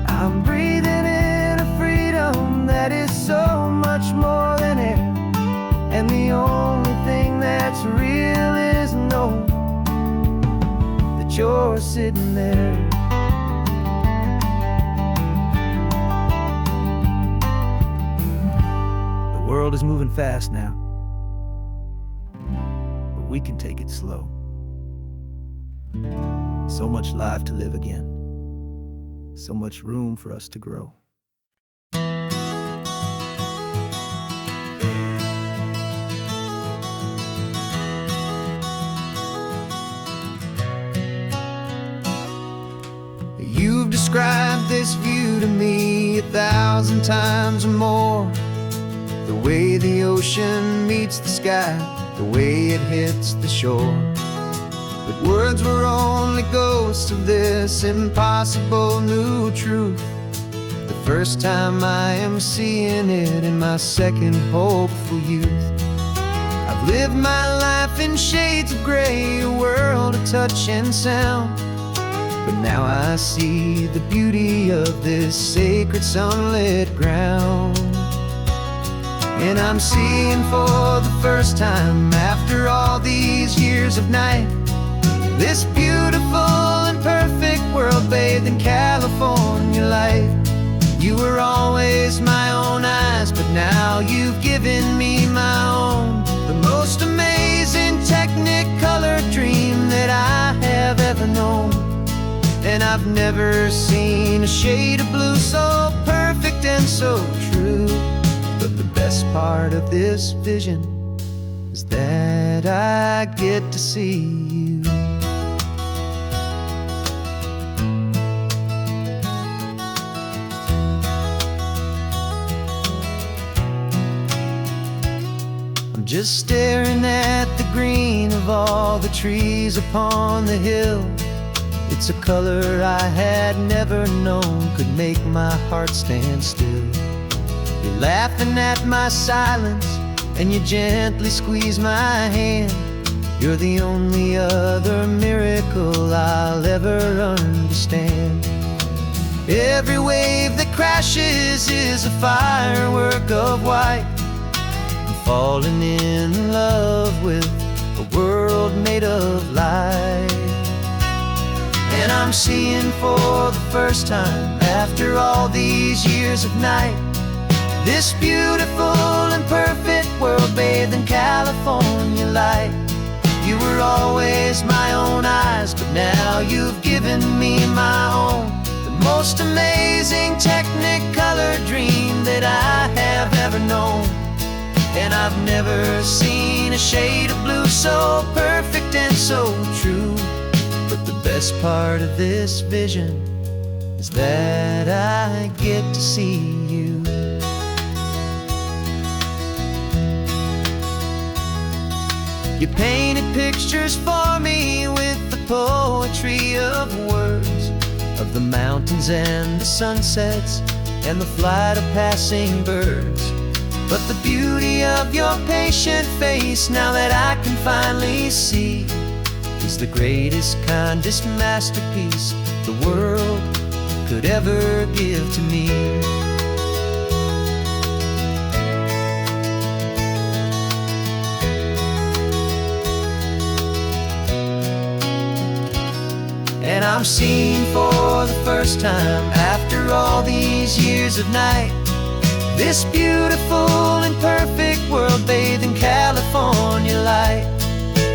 I'm breathing in a freedom that is so much more than air, and the only thing that's real is knowing that you're sitting there. The world is moving fast now, but we can take it slow. So much life to live again, so much room for us to grow. You've described this view to me 1,000 times or more, the way the ocean meets the sky, the way it hits the shore. But words were only ghosts of this impossible new truth. The first time I am seeing it in my second hopeful youth. I've lived my life in shades of gray, a world of touch and sound, but now I see the beauty of this sacred sunlit ground. And I'm seeing for the first time after all these years of night, this beautiful and perfect world bathed in California light. You were always my own eyes, but now you've given me my own, the most amazing technicolor dream that I have ever known. And I've never seen a shade of blue so perfect and so true. But the best part of this vision is that I get to see you. just staring at the green of all the trees upon the hill. It's a color I had never known could make my heart stand still. You're laughing at my silence, and you gently squeeze my hand. You're the only other miracle I'll ever understand. Every wave that crashes is a firework of white. I'm falling in love with a world made of light. And I'm seeing for the first time, after all these years of night, this beautiful and perfect world bathed in California light. You were always my own eyes, but now you've given me my own. The most amazing technicolor dream that I have ever known. And I've never seen a shade of blue so perfect and so true. But the best part of this vision is that I get to see you. You painted pictures for me with the poetry of words, of the mountains and the sunsets and the flight of passing birds. But the beauty of your patient face, now that I can finally see, is the greatest, kindest masterpiece the world could ever give to me. And I'm seeing for the first time, after all these years of night, this beautiful and perfect world bathed in California light.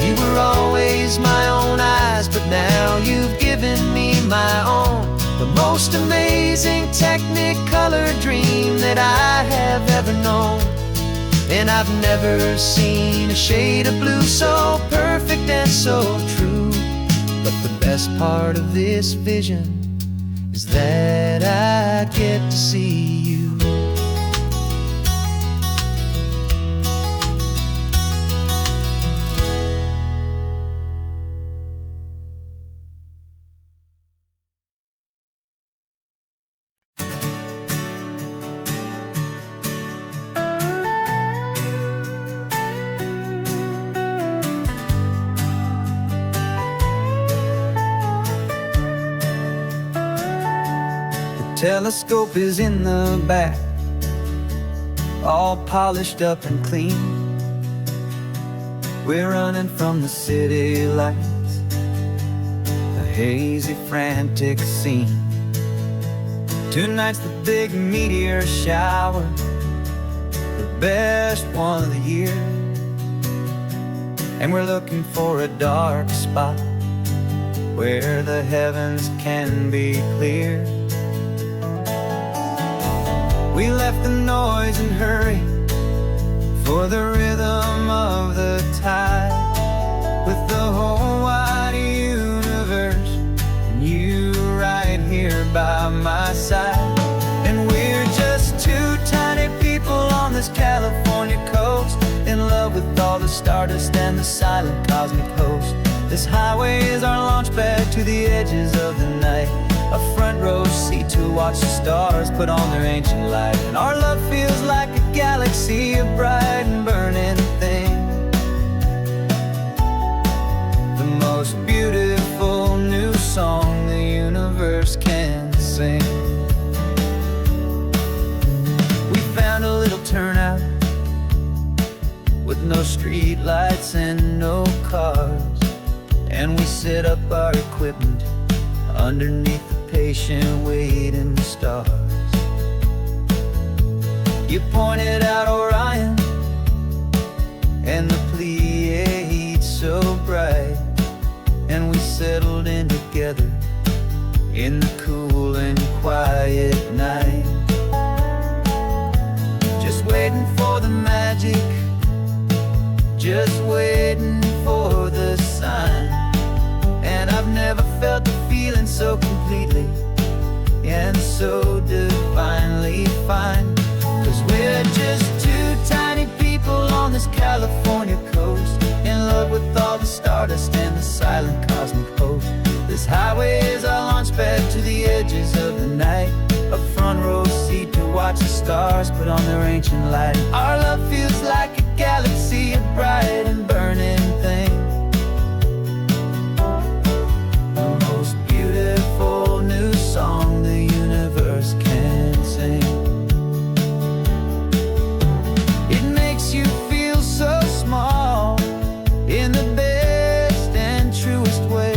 You were always my own eyes, but now you've given me my own. The most amazing technicolor dream that I have ever known. And I've never seen a shade of blue so perfect and so true. But the best part of this vision is that I get to see you. Telescope is in the back, all polished up and clean. We're running from the city lights, a hazy, frantic scene. Tonight's the big meteor shower, the best one of the year. And we're looking for a dark spot where the heavens can be clear. We left the noise and hurry for the rhythm of the tide, with the whole wide universe and you right here by my side. And we're just two tiny people on this California coast, in love with all the stardust and the silent cosmic host. This highway is our launch pad to the edges of the night, a front row seat to watch the stars put on their ancient light. And our love feels like a galaxy, a bright and burning thing, the most beautiful new song the universe can sing. We found a little turnout with no street lights and no cars, and we set up our equipment underneath the patient waiting stars. You pointed out Orion and the Pleiades so bright, and we settled in together in the cool and quiet night, just waiting for the magic, just waiting for the sign. And I've never felt the feeling so completely and so divinely fine, 'cause we're just two tiny people on this California stardust and the silent cosmic host. This highway is our launch pad to the edges of the night, a front row seat to watch the stars put on their ancient light. Our love feels like a galaxy, a bright and burning thing, the most beautiful new song the universe can sing. It makes you feel so small in the best and truest way,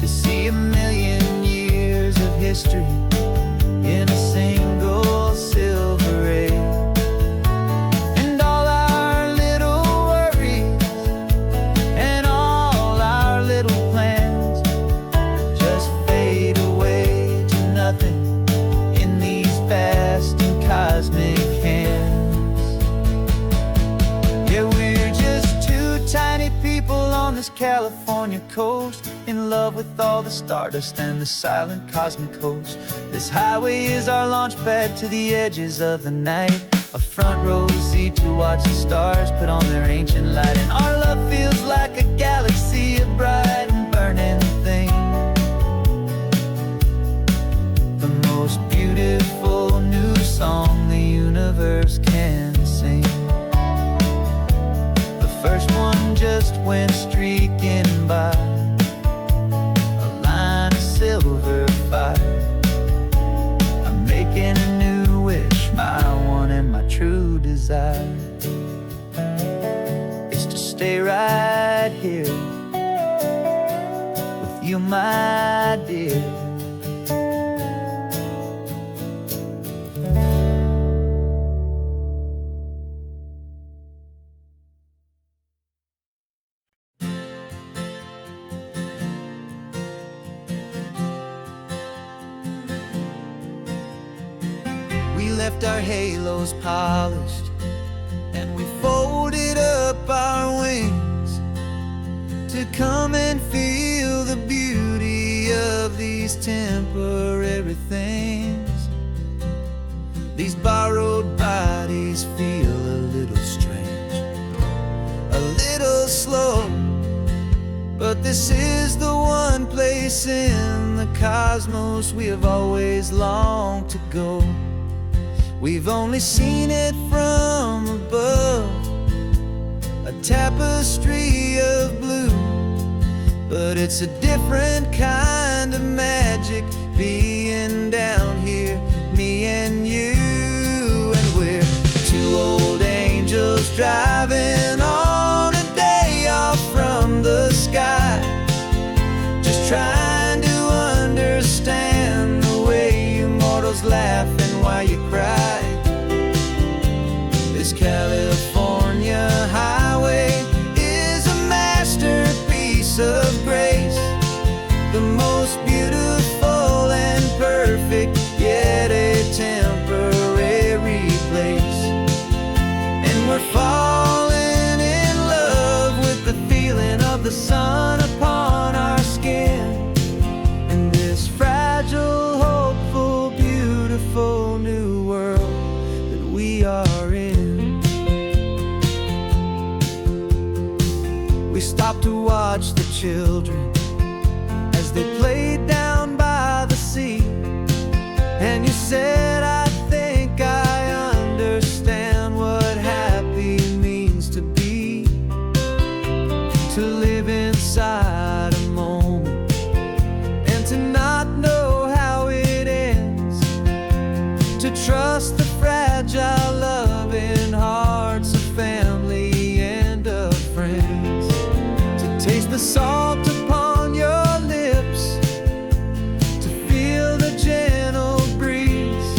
to see 1,000,000 years of history in a single silver ray. And all our little worries and all our little plans just fade away to nothing in these vast and cosmic hands. Yeah, we're just two tiny people on this California coast, in love with all the stardust and the silent cosmic host. This highway is our launch pad to the edges of the night, a front row seat to watch the stars put on their ancient light. And our love feels like a galaxy, a bright and burning thing, the most beautiful new song the universe can sing. The first one just went streaking by, a line of silver fire. I'm making a new wish, my one and my true desire is to stay right here with you, my dear. We left our halos polished and we folded up our wings to come and feel the beauty of these temporary things. These borrowed bodies feel a little strange, a little slow, but this is the one place in the cosmos we have always longed to go. We've only seen it from above, a tapestry of blue, but it's a different kind of magic being down here, me and you. And we're two old angels driving on a day off from the sky, just trying to understand the way you mortals laugh and why you cry. This California highway is a masterpiece of grace, the most beautiful and perfect, yet a temporary place. And we're falling in love with the feeling of the sun upon our skin, and this fragile, hopeful, beautiful new world that we are in. We stopped to watch the children as they played down by the sea, and you said, I think I understand what happy means to be, to live inside a moment and to not know how it ends, to trust the fragile loving hearts of family and of friends, to taste the salt upon your lips, to feel the gentle breeze,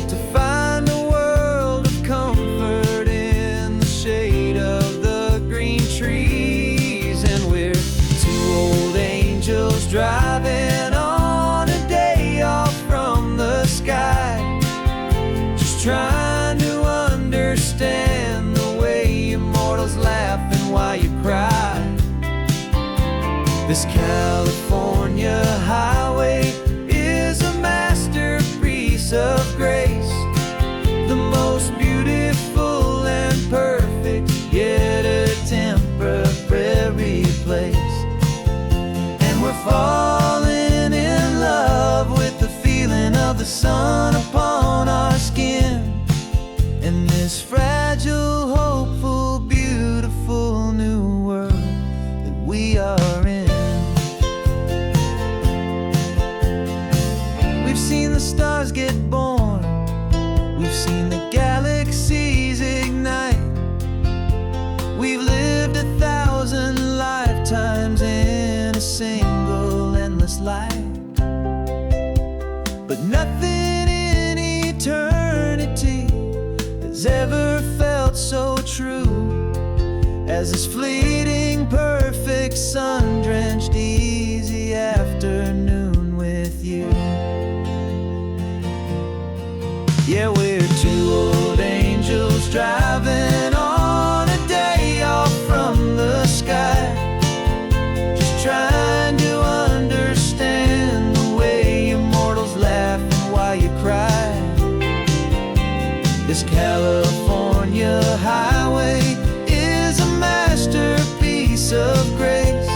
to find a world of comfort in the shade of the green trees. And we're two old angels driving on a day off from the sky, just trying to understand the way you mortals laugh and why you cry. This California highway is a masterpiece of grace, the most beautiful and perfect, yet a temporary stars get born. We've seen the galaxies ignite. We've lived 1,000 lifetimes in a single endless life. But nothing in eternity has ever felt so true as this fleeting, perfect, sun-drenched, easy afternoon with you. Yeah, we're two old angels driving on a day off from the sky, just trying to understand the way immortals laugh and why you cry. This California highway is a masterpiece of grace,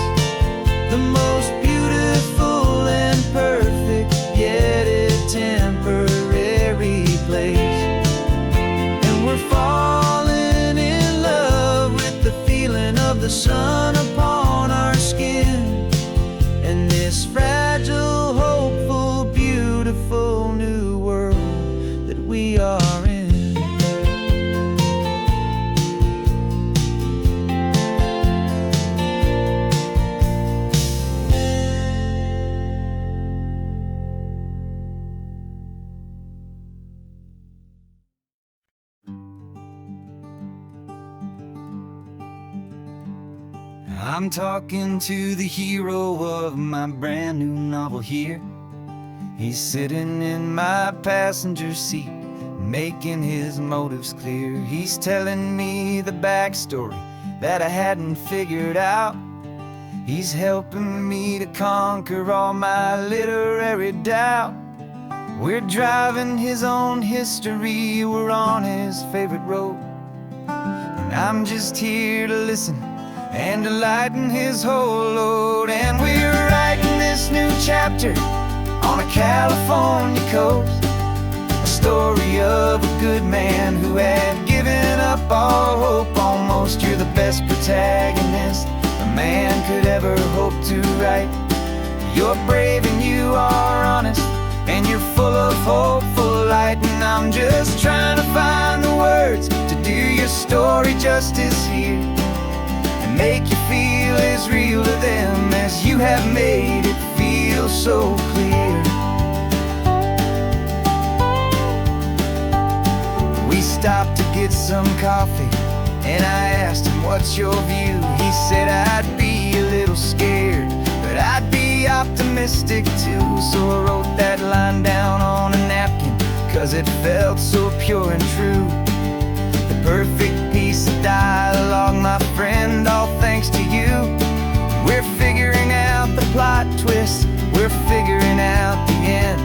the most beautiful and perfect, yet a temporary place. And we're falling in love with the feeling of the sun upon our skin, and this fragile, hopeful, beautiful new world that we are in. I'm talking to the hero of my brand new novel here. He's sitting in my passenger seat, making his motives clear. He's telling me the backstory that I hadn't figured out. He's helping me to conquer all my literary doubt. We're driving his own history, we're on his favorite road, and I'm just here to listen and to lighten his whole load. And we're writing this new chapter on a California coast, a story of a good man who had given up all hope almost. You're the best protagonist a man could ever hope to write. You're brave and you are honest, and you're full of hopeful light. And I'm just trying to find the words to do your story justice here, make you feel as real to them as you have made it feel so clear. We stopped to get some coffee, and I asked him, what's your view? He said, I'd be a little scared, but I'd be optimistic too. So I wrote that line down on a napkin, 'cause it felt so pure and true. The perfect piece of dialogue, my friend, all thanks to you. We're figuring out the plot twist, we're figuring out the end.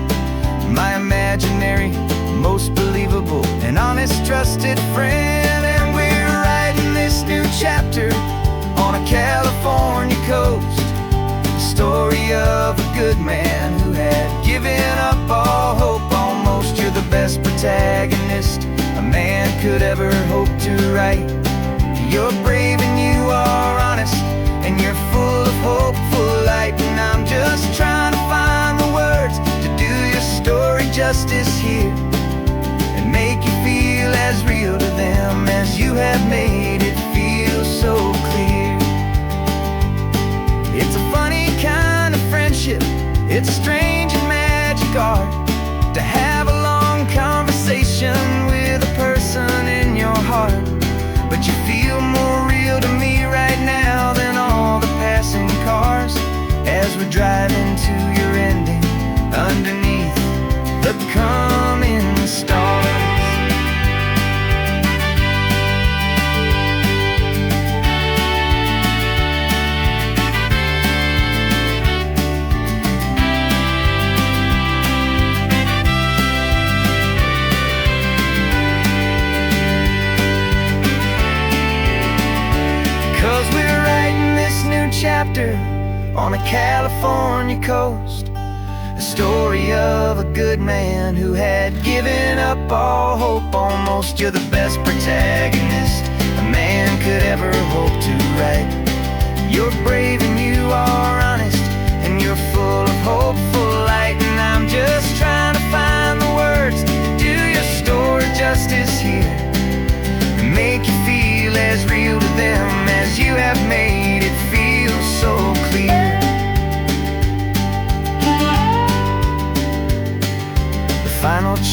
My imaginary, most believable and honest trusted friend. And we're writing this new chapter on a California coast, the story of a good man who had given up all hope almost. You're the best protagonist a man could ever hope to write. You're brave and you are honest, and you're full of hopeful light. And I'm just trying to find the words to do your story justice here, and make you feel as real to them as you have made it feel so clear. It's a funny kind of friendship, it's a strange and magic art to have a long conversation with a person in your heart. But you feel more real to me right now than all the passing cars, as we're driving to your ending underneath the coming stars. 'Cause we're writing this new chapter on a California coast, a story of a good man who had given up all hope almost. You're the best protagonist a man could ever hope to write. You're brave and you are honest, and you're full of hopeful light. And I'm just trying to find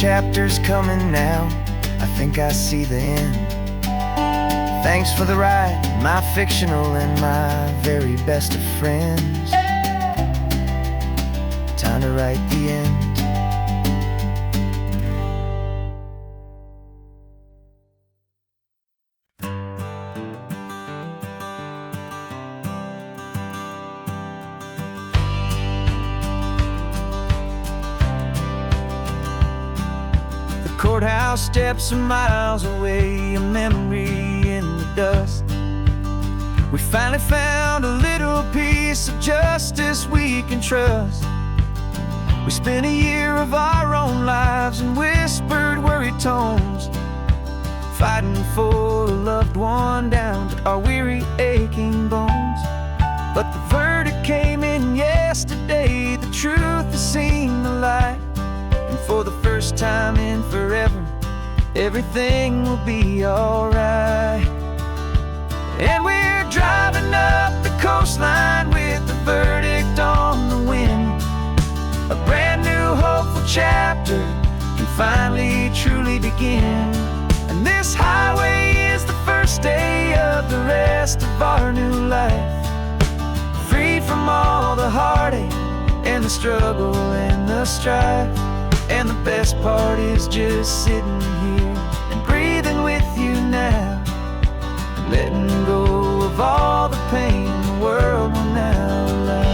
chapter's coming now, I think I see the end. Thanks for the ride, my fictional and my very best of friends. Time to write the end. Courthouse steps are miles away, a memory in the dust. We finally found a little piece of justice we can trust. We spent a year of our own lives in whispered, worried tones, fighting for a loved one down to our weary, aching bones. But the verdict came in yesterday, the truth has seen the light. And for the first time in forever, everything will be alright. And we're driving up the coastline with the verdict on the wind. A brand new hopeful chapter can finally truly begin. And this highway is the first day of the rest of our new life, freed from all the heartache and the struggle and the strife. And the best part is just sitting here and breathing with you now, letting go of all the pain the world will now allow.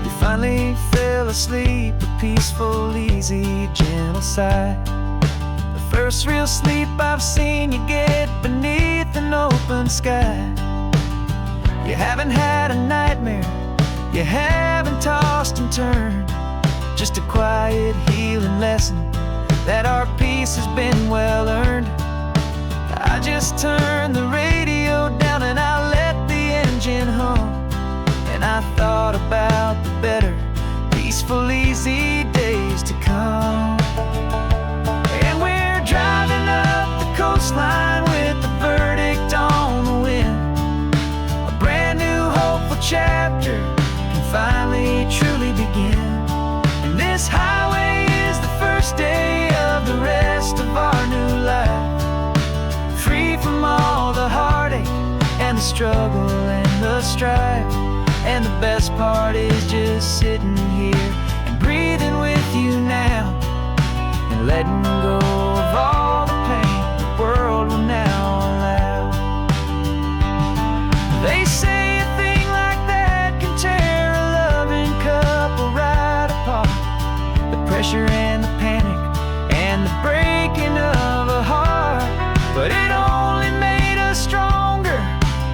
You finally fell asleep, a peaceful, easy, gentle sigh. The first real sleep I've seen you get beneath an open sky. You haven't had a nightmare, you haven't tossed and turned, just a quiet healing lesson that our peace has been well earned. I just turned the radio down and I let the engine hum, and I thought about the better, peaceful, easy days to come. And we're driving up the coastline with the verdict on the wind. A brand new hopeful chapter finally truly begin. And this highway is the first day of the rest of our new life, free from all the heartache and the struggle and the strife. And the best part is just sitting here and breathing with you now, and letting go of all the pain the world will now allow. They say a thing like that can tear pressure and the panic and the breaking of a heart. But it only made us stronger,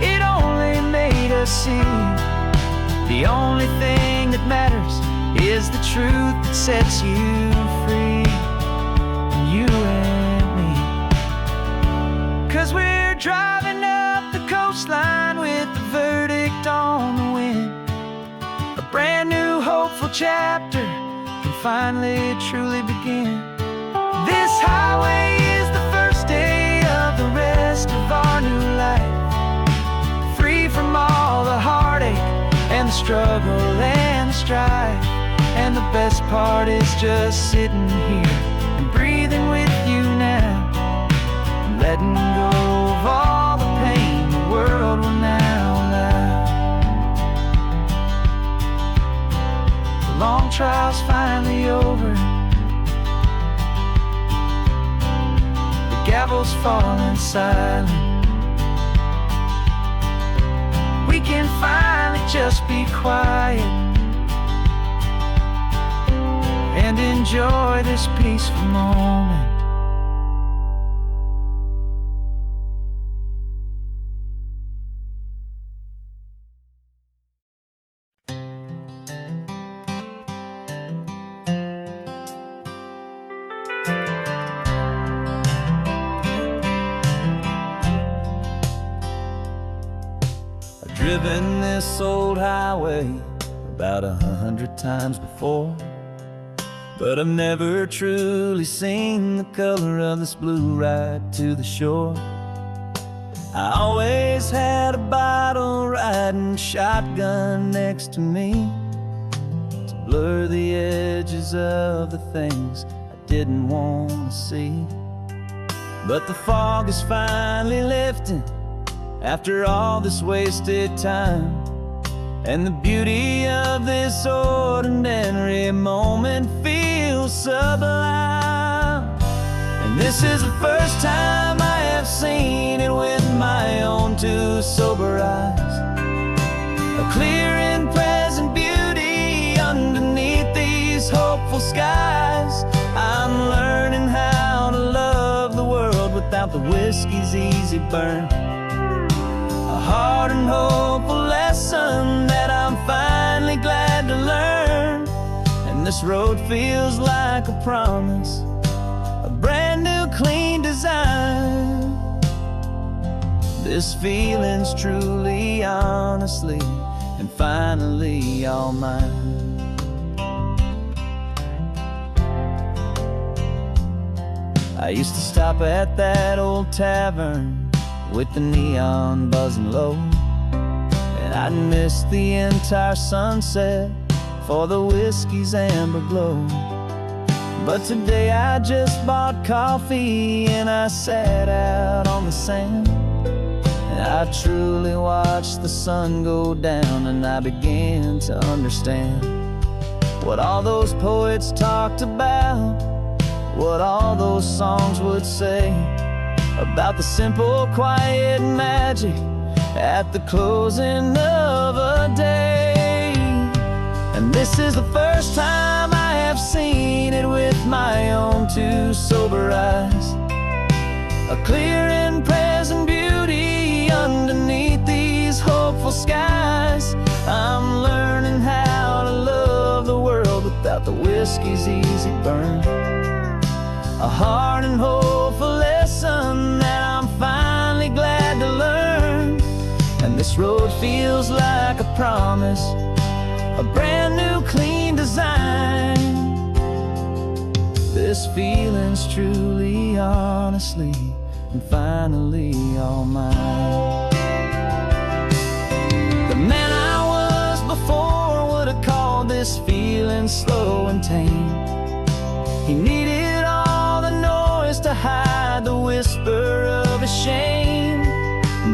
it only made us see the only thing that matters is the truth that sets you free, you and me. 'Cause we're driving up the coastline with the verdict on the wind. A brand new hopeful chapter can finally truly begin. This highway is the first day of the rest of our new life, free from all the heartache and the struggle and the strife. And the best part is just sitting here and breathing with you now, and letting go of all the pain the world will now allow. The long trial's finally over, the gavel's falling silent. We can finally just be quiet and enjoy this peaceful moment. Driven this old highway about 100 times before, but I've never truly seen the color of this blue right to the shore. I always had a bottle riding shotgun next to me, blur the edges of the things I didn't want to see. But the fog is finally lifting after all this wasted time, and the beauty of this ordinary moment feels sublime. And this is the first time I have seen it with my own two sober eyes. A clear and present beauty underneath these hopeful skies. I'm learning how to love the world without the whiskey's easy burn. A hard and hopeful lesson that I'm finally glad to learn. And this road feels like a promise, a brand new clean design. This feeling's truly, honestly, and finally all mine. I used to stop at that old tavern with the neon buzzing low, and I'd miss the entire sunset for the whiskey's amber glow. But today I just bought coffee and I sat out on the sand, and I truly watched the sun go down, and I began to understand what all those poets talked about, what all those songs would say about the simple, quiet magic at the closing of a day. And this is the first time I have seen it with my own two sober eyes. A clear and present beauty underneath these hopeful skies. I'm learning how to love the world without the whiskey's easy burn. A hard and hopeful lesson that I'm finally glad to learn. And this road feels like a promise, a brand new clean design. This feeling's truly, honestly, and finally all mine. The man I was before would have called this feeling slow and tame. He needed all the noise to hide the whisper of his shame.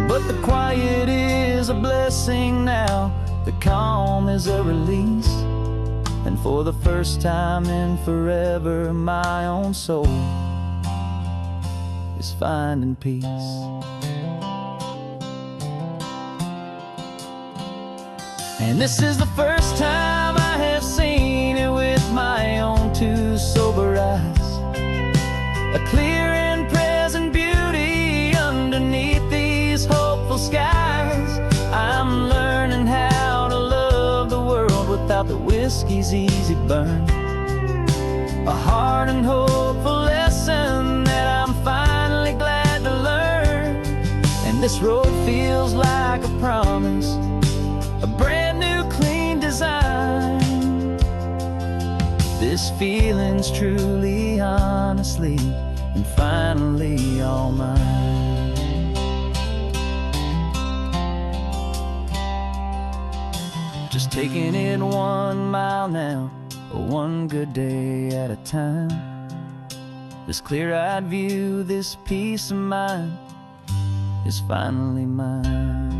But the quiet is a blessing now, the calm is a release. And for the first time in forever, my own soul is finding peace. And this is the first time I have seen it with my own two sober eyes. A clear and present beauty underneath these hopeful skies. I'm learning how to love the world without the whiskey's easy burn. A hard and hopeful lesson that I'm finally glad to learn. And this road feels like a promise, a brand new clean design. This feeling's truly, honestly, and finally all mine. Just taking it 1 mile now, one good day at a time. This clear-eyed view, this peace of mind is finally mine.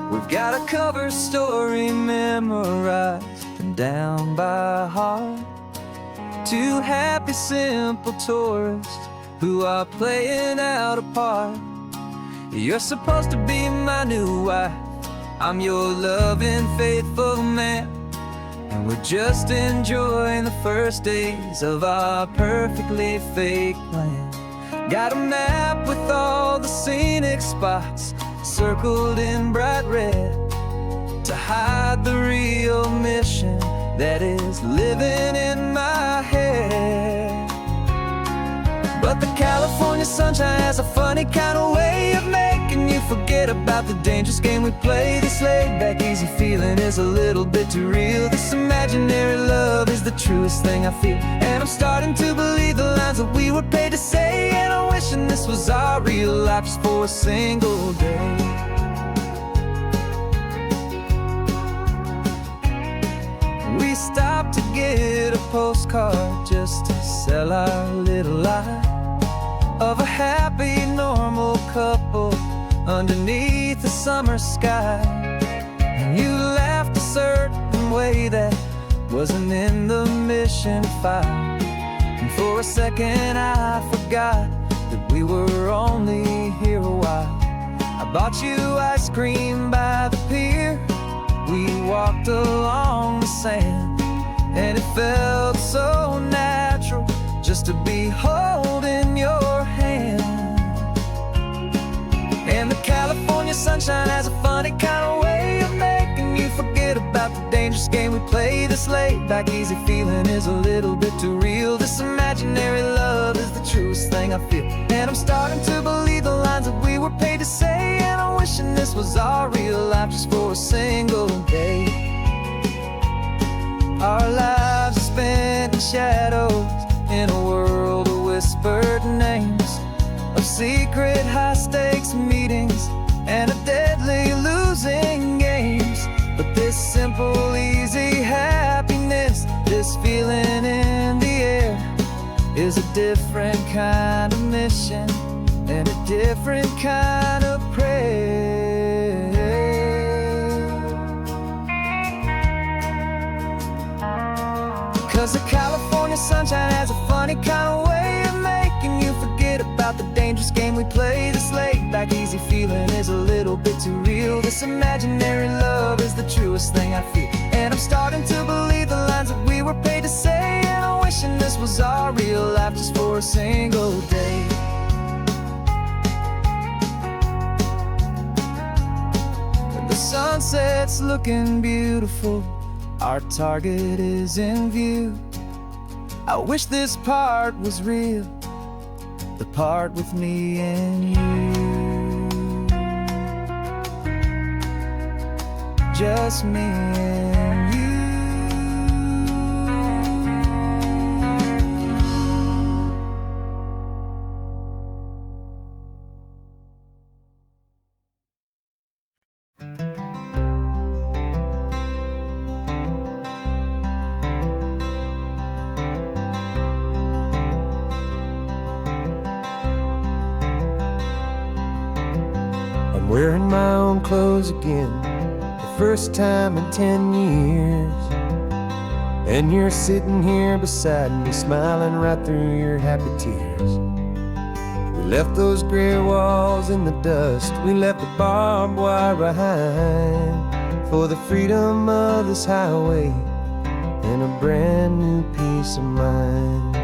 We've got a cover story memorized and down by heart. Two happy, simple tourists who are playing out a part. You're supposed to be my new wife, I'm your loving, faithful man, and we're just enjoying the first days of our perfectly fake plan. Got a map with all the scenic spots circled in bright red to hide the real mission that is living in my head. But the California sunshine has a funny kind of way of making you forget about about the dangerous game we play. This laid back easy feeling is a little bit too real. This imaginary love is the truest thing I feel. And I'm starting to believe the lines that we were paid to say. And I'm wishing this was our real life just for a single day. We stopped to get a postcard just to sell our little lie of a happy, normal couple underneath the summer sky. And you laughed a certain way that wasn't in the mission file. And for a second I forgot that we were only here a while. I bought you ice cream by the pier. We walked along the sand, and it felt so natural just to be holding your hand. And the California sunshine has a funny kind of way of making you forget about the dangerous game we play. This laid back easy feeling is a little bit too real. This imaginary love is the truest thing I feel. And I'm starting to believe the lines that we were paid to say. And I'm wishing this was our real life just for a single day. Our lives are spent in shadows, in a world of whispered names, of secret high-stakes meetings and of deadly losing games. But this simple, easy happiness, this feeling in the air, is a different kind of mission and a different kind of prayer. 'Cause the California sunshine has a funny kind of way of making you forget about the dangerous game we play. This laid back easy feeling is a little bit too real. This imaginary love is the truest thing I feel. And I'm starting to believe the lines that we were paid to say. And I'm wishing this was our real life just for a single day. The sunset's looking beautiful, our target is in view. I wish this part was real, the part with me and you. Just me and you. I'm wearing my own clothes again, the first time in 10 years. And you're sitting here beside me, smiling right through your happy tears. We left those gray walls in the dust, we left the barbed wire behind, for the freedom of this highway and a brand new peace of mind.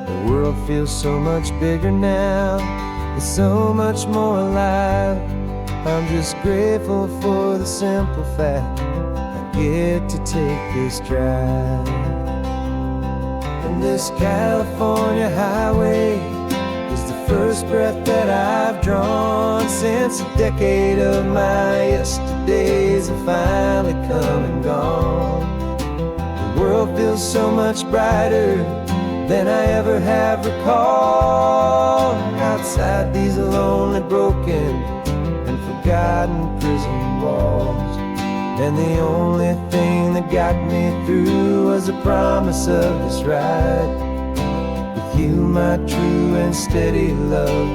The world feels so much bigger now, it's so much more alive. I'm just grateful for the simple fact I get to take this drive. And this California highway is the first breath that I've drawn since a decade of my yesterdays have finally come and gone. The world feels so much brighter than I ever have recalled. Outside these lonely, broken, and forgotten prison walls. And the only thing that got me through was the promise of this ride with you, my true and steady love,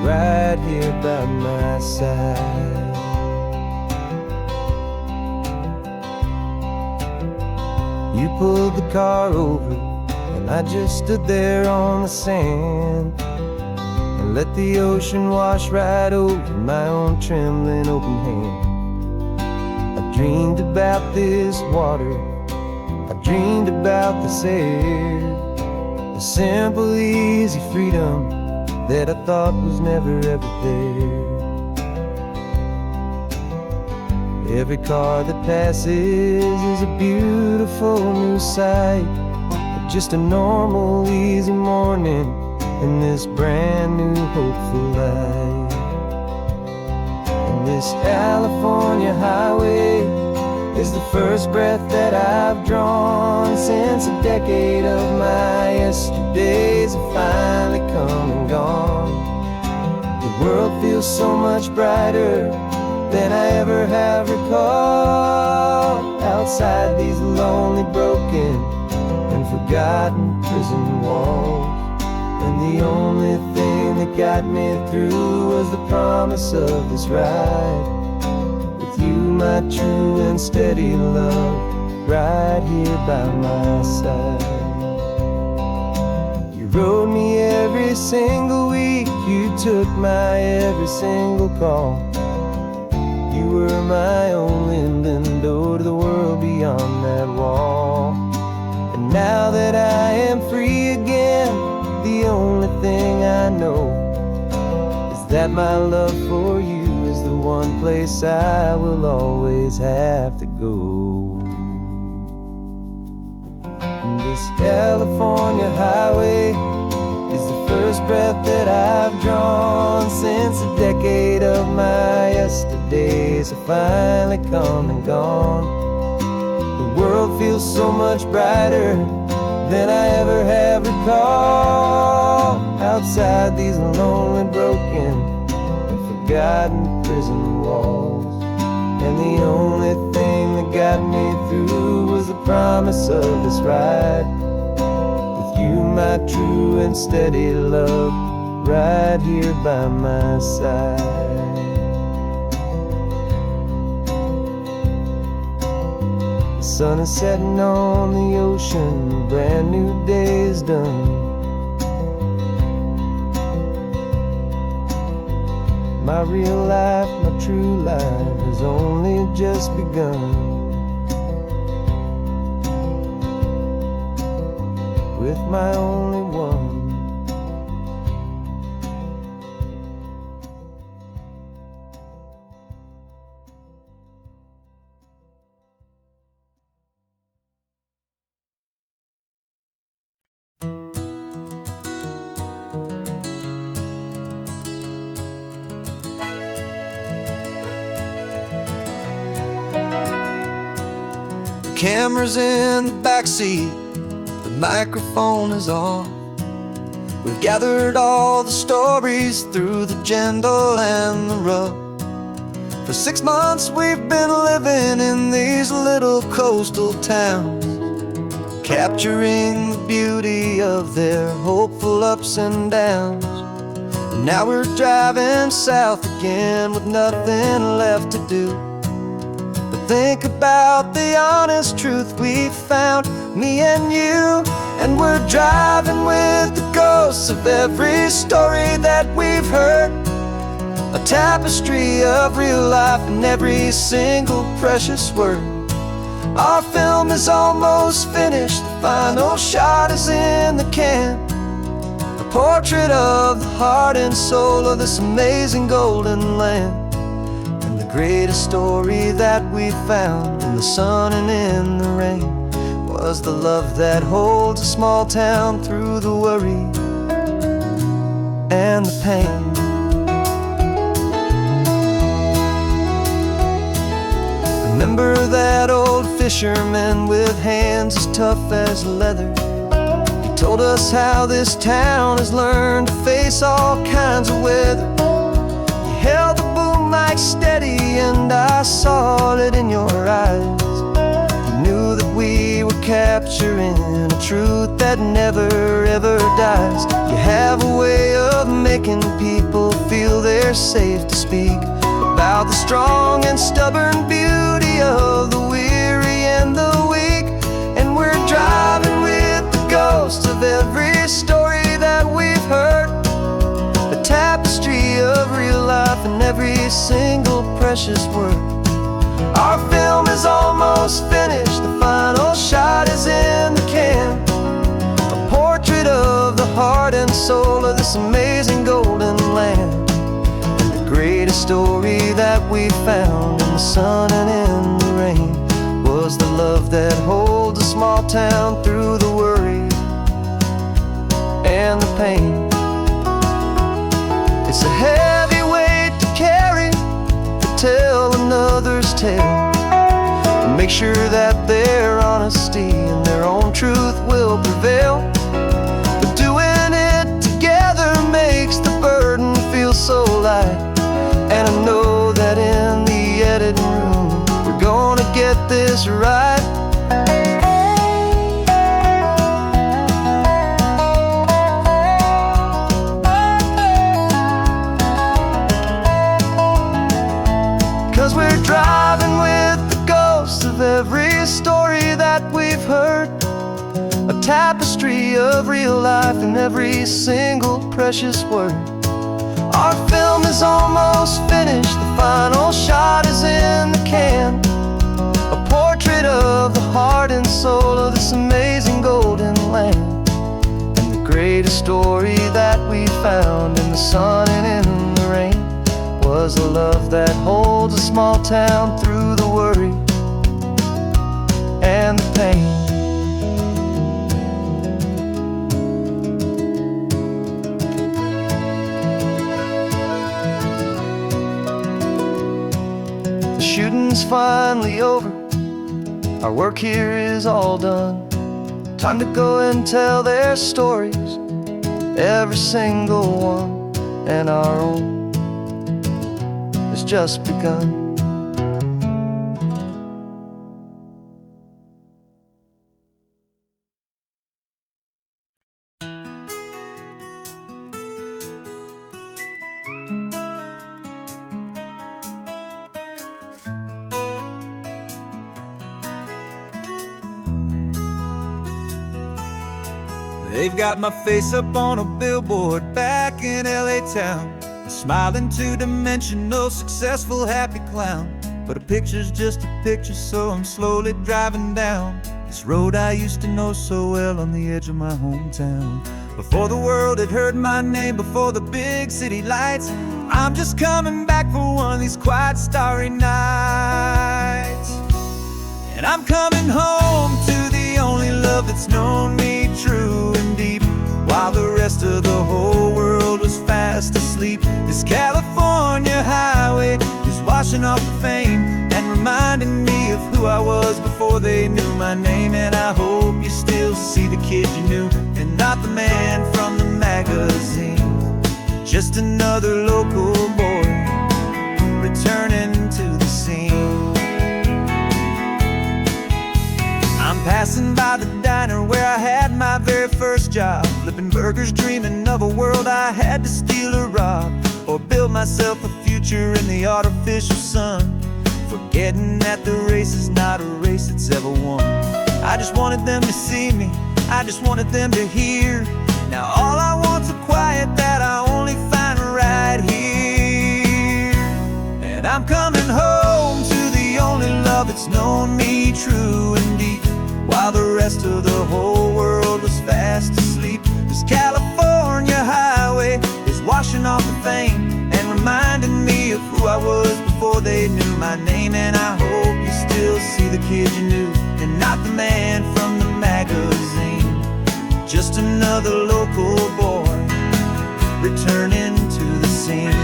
right here by my side. You pulled the car over, and I just stood there on the sand and let the ocean wash right over my own trembling open hand. I dreamed about this water, I dreamed about this air, the simple, easy freedom that I thought was never ever there. Every car that passes is a beautiful new sight, just a normal, easy morning in this brand new, hopeful life. This California highway is the first breath that I've drawn since a decade of my yesterdays have finally come and gone. The world feels so much brighter than I ever have recalled. Outside these lonely, broken, and forgotten prison walls. And the only thing that got me through was the promise of this ride. With you, my true and steady love, right here by my side. You rode me every single week, you took my every single call. You were my only window to the world beyond that wall. And now that I am free again, the only thing I know is that my love for you is the one place I will always have to go. And this California highway is the first breath that I've drawn since a decade of my yesterdays have finally come and gone. The world feels so much brighter than I ever have recalled. Outside these lonely, broken, and forgotten prison walls. And the only thing that got me through was the promise of this ride. With you, my true and steady love, right here by my side. The sun is setting on the ocean, a brand new day is done. My real life, my true life has only just begun. With my only one. The camera's in the backseat, the microphone is on. We've gathered all the stories through the gentle and the rough. For 6 months we've been living in these little coastal towns, capturing the beauty of their hopeful ups and downs. And now we're driving south again with nothing left to do. Think about the honest truth we found, me and you. And we're driving with the ghosts of every story that we've heard, a tapestry of real life in every single precious word. Our film is almost finished, the final shot is in the can, a portrait of the heart and soul of this amazing golden land. Greatest story that we found in the sun and in the rain was the love that holds a small town through the worry and the pain. Remember that old fisherman with hands as tough as leather? He told us how this town has learned to face all kinds of weather. You held the boom mic steady and I saw it in your eyes. You knew that we were capturing a truth that never ever dies. You have a way of making people feel they're safe to speak about the strong and stubborn beauty of the weary and the weak. And we're driving with the ghosts of every story that we've heard, a tapestry of real life in every single precious word. Our film is almost finished, the final shot is in the can, a portrait of the heart and soul of this amazing golden land. And the greatest story that we found in the sun and in the rain was the love that holds a small town through the worry and the pain. It's a heavy weight to carry, to storyteller's tale. Make sure that their honesty and their own truth will prevail. But doing it together makes the burden feel so light. And I know that in the editing room we're gonna get this right. 'Cause we're driving with the ghosts of every story that we've heard, a tapestry of real life in every single precious word. Our film is almost finished, the final shot is in the can, a portrait of the heart and soul of this amazing golden land. And the greatest story that we found in the sun and in the rain was a love that holds a small town through the worry and the pain. The shooting's finally over, our work here is all done. Time to go and tell their stories, every single one, and our own has just begun. They've got my face up on a billboard back in LA town, a smiling two-dimensional, successful, happy clown. But a picture's just a picture, so I'm slowly driving down this road I used to know so well on the edge of my hometown. Before the world had heard my name, before the big city lights, I'm just coming back for one of these quiet, starry nights. And I'm coming home to the only love that's known me true and deep, while the rest of the whole world was fast asleep. This California highway is washing off the fame and reminding me of who I was before they knew my name. And I hope you still see the kid you knew, and not the man from the magazine. Just another local boy returning to the scene. I'm passing by the diner where I had my very first job, flipping burgers, dreaming of a world I had to steal or rob, or build myself a future in the artificial sun, forgetting that the race is not a race that's ever won. I just wanted them to see me, I just wanted them to hear. Now all I want's a quiet that I only find right here. And I'm coming home to the only love that's known me true and deep, while the rest of the whole world was fast asleep. This California highway is washing off the fame and reminding me of who I was before they knew my name. And I hope you still see the kid you knew, and not the man from the magazine. Just another local boy returning to the scene.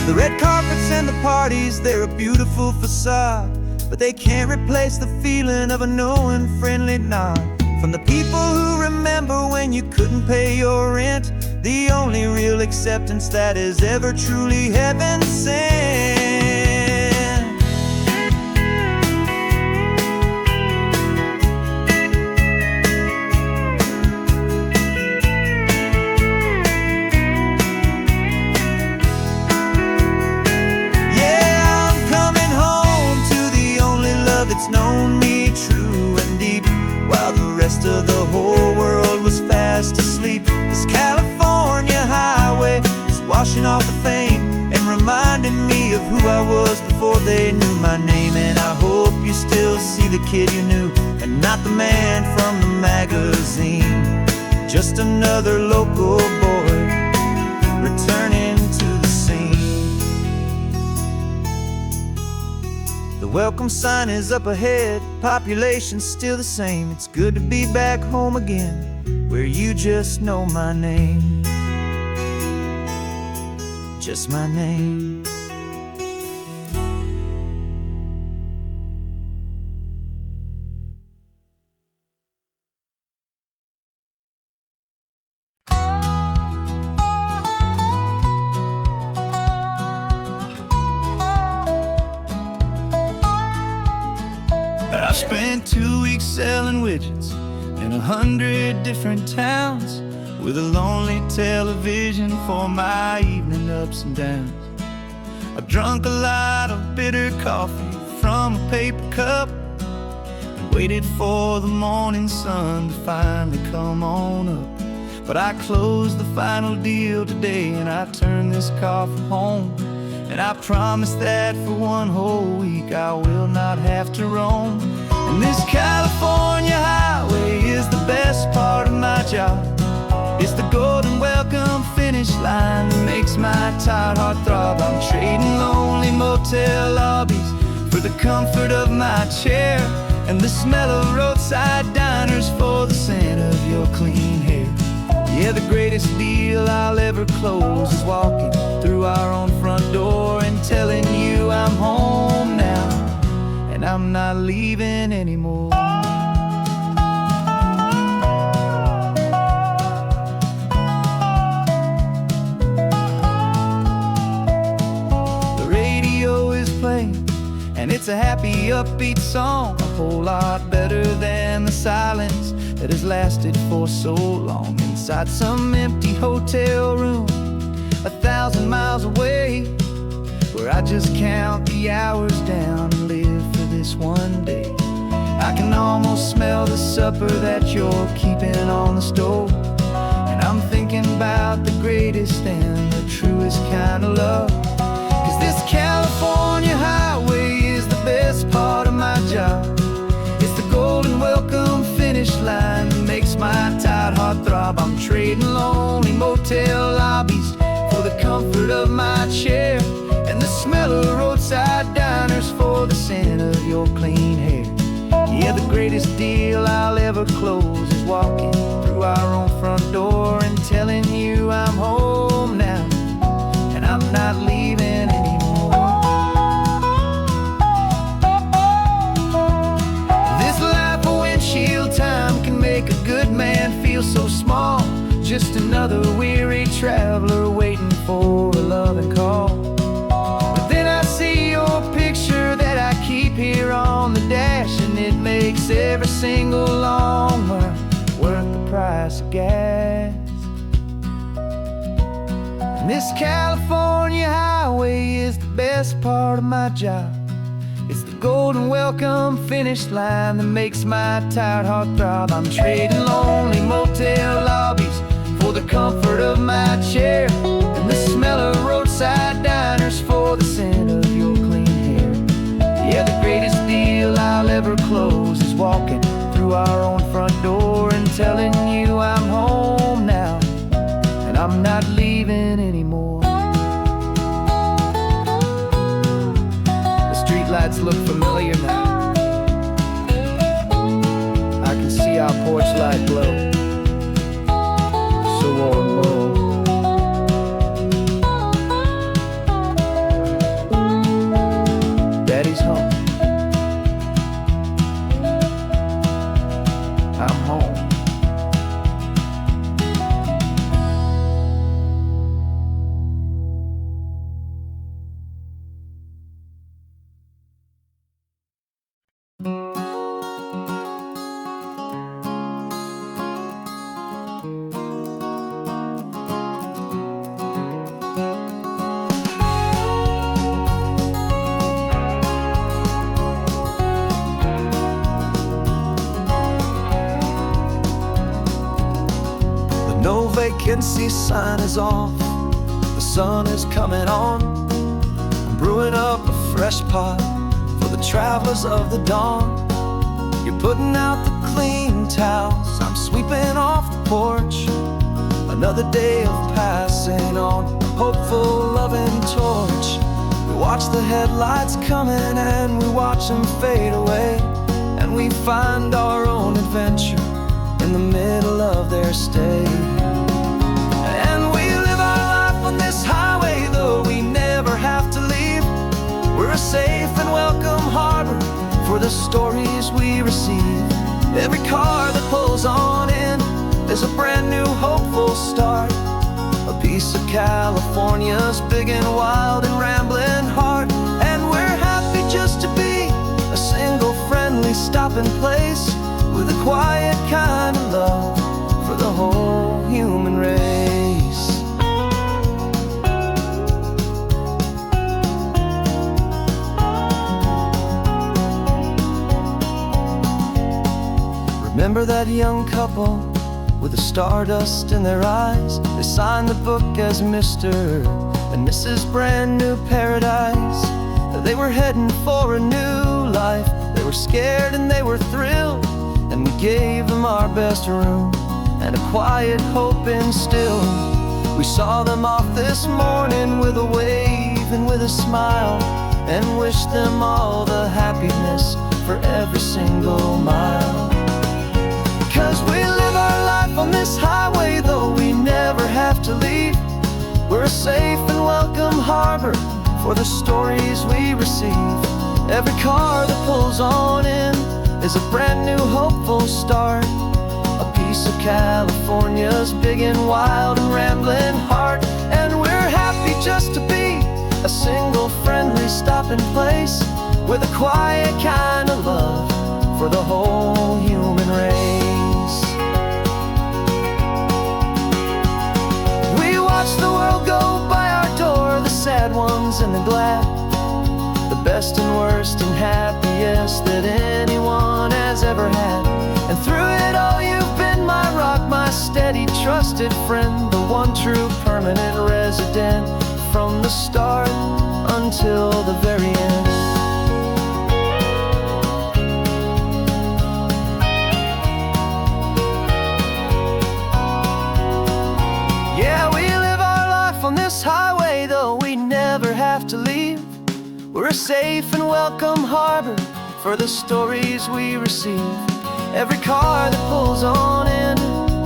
The red carpets and the parties, they're a beautiful facade, but they can't replace the feeling of a knowing, friendly nod from the people who remember when you couldn't pay your rent, the only real acceptance that is ever truly heaven sent. It's known me true and deep, while the rest of the whole world was fast asleep. This California highway is washing off the fame and reminding me of who I was before they knew my name. And I hope you still see the kid you knew, and not the man from the magazine. Just another local boy returning to the scene. The welcome sign is up ahead, population's still the same. It's good to be back home again, where you just know my name. Just my name. spent 2 weeks selling widgets in 100 different towns, with a lonely television for my evening ups and downs. I've drunk a lot of bitter coffee from a paper cup, and waited for the morning sun to finally come on up. But I closed the final deal today, and I turned this car from home. And I promise that for 1 whole week I will not have to roam. And this California highway is the best part of my job. It's the golden welcome finish line that makes my tired heart throb. I'm trading lonely motel lobbies for the comfort of my chair, and the smell of roadside diners for the scent of your clean hair. Yeah, the greatest deal I'll ever close is walking through our own front door and telling you I'm home now, and I'm not leaving anymore. The radio is playing, and it's a happy, upbeat song, a whole lot better than the silence that has lasted for so long. Inside some empty hotel room 1,000 miles away, where I just count the hours down and live for this one day. I can almost smell the supper that you're keeping on the stove, and I'm thinking about the greatest and the truest kind of love. 'Cause this California highway is the best part of my job. It's the golden welcome finish line that makes my tired heart throb. I'm trading lonely motel lobbies for the comfort of my chair, and the smell of roadside diners for the scent of your clean hair. Yeah, the greatest deal I'll ever close is walking through our own front door and telling you I'm home now, and I'm not leaving anymore. This life of windshield time can make a good man feel so small, just another weary traveler waiting for a loving call. But then I see your picture that I keep here on the dash, and it makes every single long mile worth the price of gas. And this California highway is the best part of my job. It's the golden welcome finish line that makes my tired heart throb. I'm trading lonely motel lobbies for the comfort of my chair, and the smell of roadside diners for the scent of your clean hair. Yeah, the greatest deal I'll ever close is walking through our own front door and telling you I'm home now, and I'm not leaving anymore. The streetlights look familiar now. I can see our porch light glow, so warm, low. Daddy's home. I'm home. No vacancy sign is off, the sun is coming on. I'm brewing up a fresh pot for the travelers of the dawn. You're putting out the clean towels, I'm sweeping off the porch. Another day of passing on a hopeful loving torch. We watch the headlights coming and we watch them fade away, and we find our own adventure in the middle of their stay. And we live our life on this highway, though we never have to leave. We're a safe and welcome harbor for the stories we receive. Every car that pulls on in is a brand new hopeful start, a piece of California's big and wild and rambling heart. And we're happy just to be a single friendly stop quiet kind of love for the whole human race. Remember that young couple with the stardust in their eyes? They signed the book as Mr. and Mrs. Brand New Paradise. They were heading for a new life. They were scared and they were thrilled, and we gave them our best room and a quiet hope instilled. We saw them off this morning with a wave and with a smile, and wished them all the happiness for every single mile. 'Cause we live our life on this highway, though we never have to leave. We're a safe and welcome harbor for the stories we receive. Every car that pulls on in is a brand new hopeful start, a piece of California's big and wild and rambling heart. And we're happy just to be a single friendly stopping place with a quiet kind of love for the whole human race. We watch the world go by our door, the sad ones and the glad, the best and worst and happiest that anyone has ever had. And through it all you've been my rock, my steady trusted friend, the one true permanent resident from the start until the very end. Yeah, we live our life on this highway, though we never have to leave. We're a safe and welcome harbor for the stories we receive. Every car that pulls on in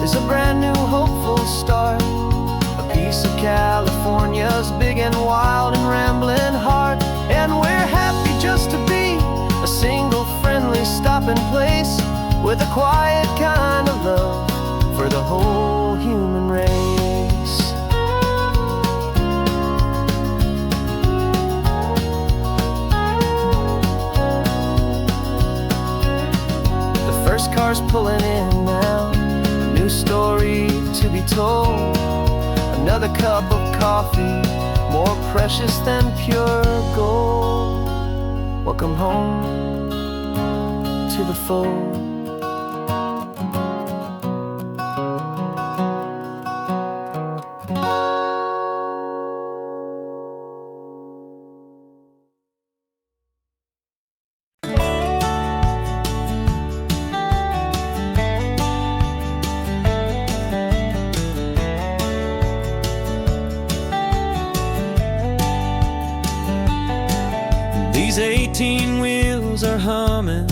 is a brand new hopeful start, a piece of California's big and wild and rambling heart. And we're happy just to be a single friendly stopping place with a quiet kind of love for the whole human race. First car's pulling in now, a new story to be told. Another cup of coffee, more precious than pure gold. Welcome home to the fold. These 18 wheels are humming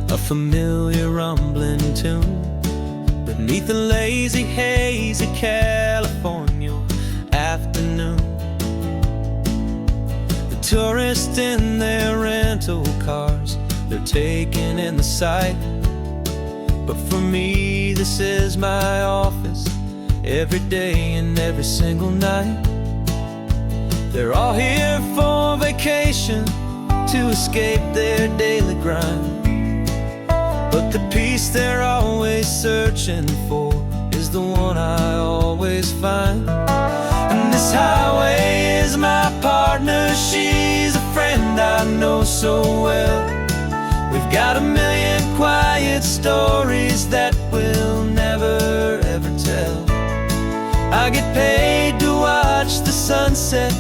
a familiar rumbling tune beneath the lazy haze of California afternoon. The tourists in their rental cars, they're taking in the sight. But for me, this is my office every day and every single night. They're all here for vacation to escape their daily grind, but the peace they're always searching for is the one I always find. And this highway is my partner, she's a friend I know so well. We've got a million quiet stories that we'll never ever tell. I get paid to watch the sunset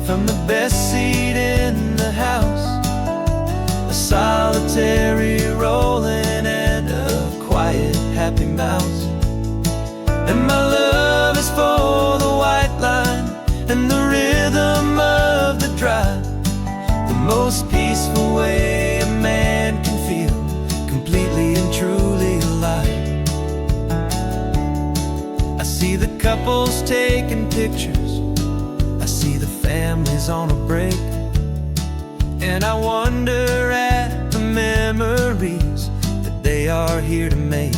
from the best seat in the house, a solitary rolling and a quiet happy mouse. And my love is for the white line and the rhythm of the drive, the most peaceful way a man can feel completely and truly alive. I see the couples taking pictures, I see the families on a break, and I wonder at the memories that they are here to make.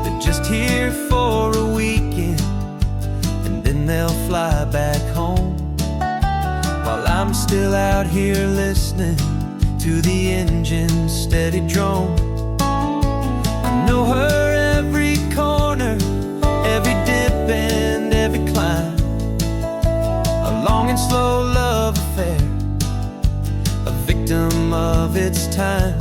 They're just here for a weekend, and then they'll fly back home, while I'm still out here listening to the engine's steady drone. her every corner, every dip and every climb. A long and slow love affair, a victim of its time.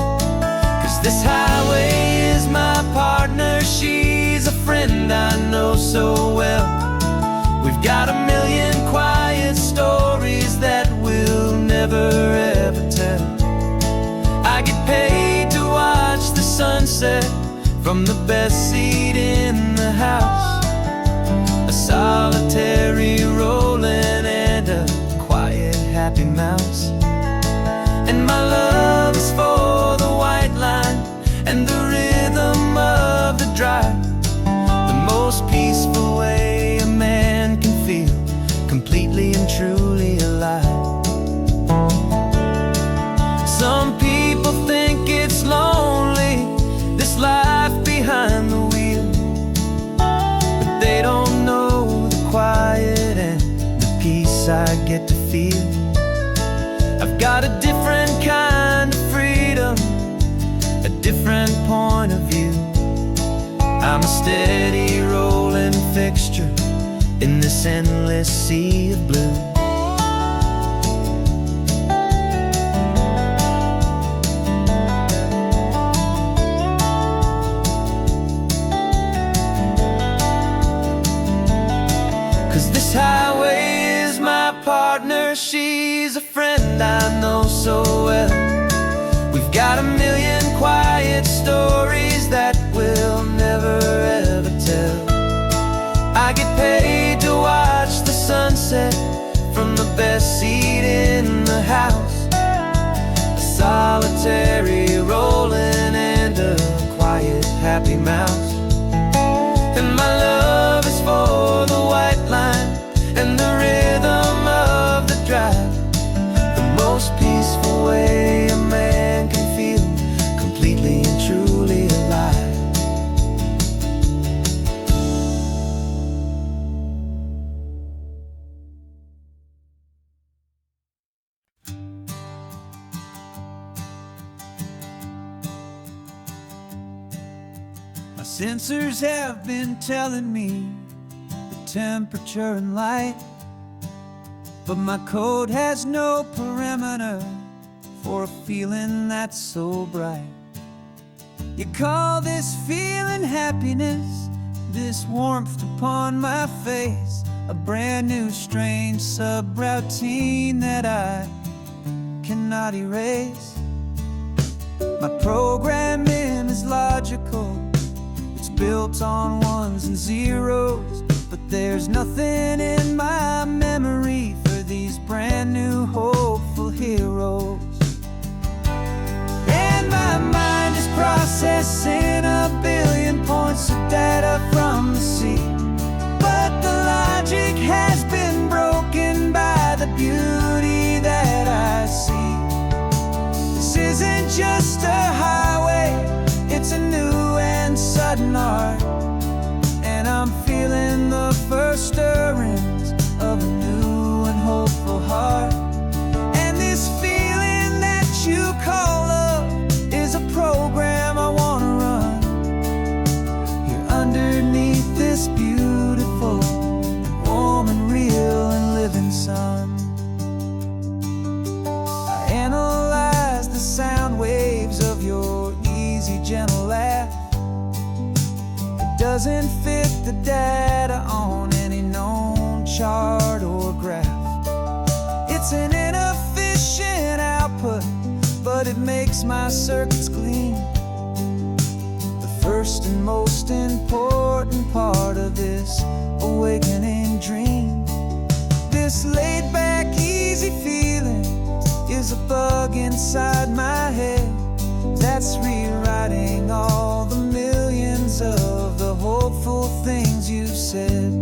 'Cause this highway is my partner, she's a friend I know so well. We've got a million quiet stories that we'll never ever tell. I get paid to watch the sunset from the best seat in the house. A solitary rolling and a quiet happy mouse. And my love is for the white line and the rhythm of the drive. The most peaceful way a man can feel completely and truly alive. Some people think it's lonely, this life behind the wheel, but they don't know the quiet and the peace I get to feel. I've got a different kind of freedom, a different point of view. I'm a steady rolling fixture in this endless sea of blue. 'Cause this highway is my partner, she's a friend I know so well. We've got a million quiet stories that we'll never ever tell. I get paid to watch the sunset from the best seat in the house. A solitary rolling and a quiet happy mouse. And my love is for the white line and the rhythm of the drive. The most peaceful way a man can feel completely and truly alive. My sensors have been telling me the temperature and light, but my code has no perimeter for a feeling that's so bright. You call this feeling happiness, this warmth upon my face, a brand new strange subroutine that I cannot erase. My programming is logical, it's built on ones and zeros, but there's nothing in my memory for these brand new hopeful heroes. And my mind is processing a billion points of data from the sea, but the logic has been broken by the beauty that I see. This isn't just a highway, it's a new and sudden art, and I'm feeling the first stirrings of a new and hopeful heart. And this feeling that you call love is a program I want to run here underneath this beautiful and warm and real and living sun. I analyze the sound waves of your easy, gentle laugh. It doesn't fit the data on any known chart or graph. It's an inefficient output, but it makes my circuits clean. The first and most important part of this awakening dream. This laid-back, easy feeling is a bug inside my head that's rewriting all the millions of the hopeful things you've said.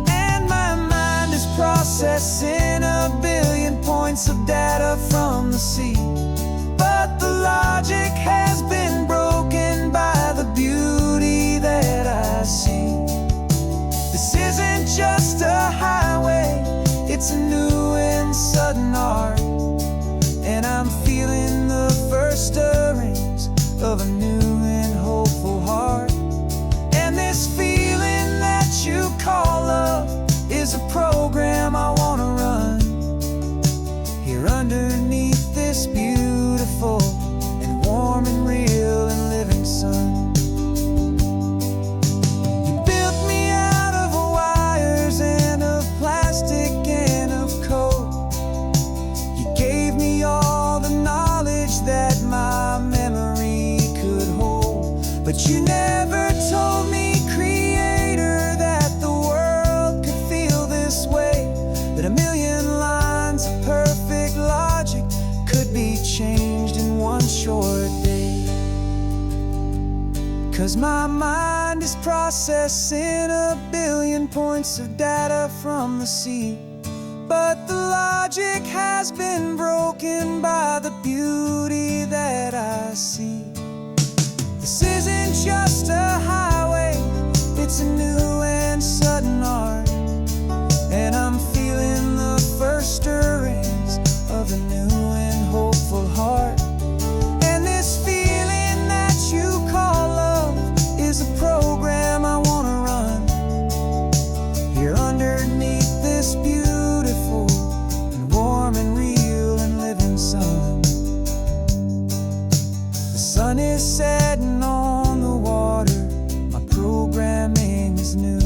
And my mind is processing a billion points of data from the sea, but the logic has been broken by the beauty that I see. This isn't just a highway, it's a new and sudden art, and I'm feeling the first stirrings of a new processing a billion points of data from the sea. But the logic has been broken by the beauty that I see. This isn't just a highway, it's a new and sudden art. And I'm feeling the first stirrings of a new and hopeful heart. And this feeling that you call love is a program I wanna run here underneath this beautiful and warm and real and living sun. The sun is setting on the water, my programming is new.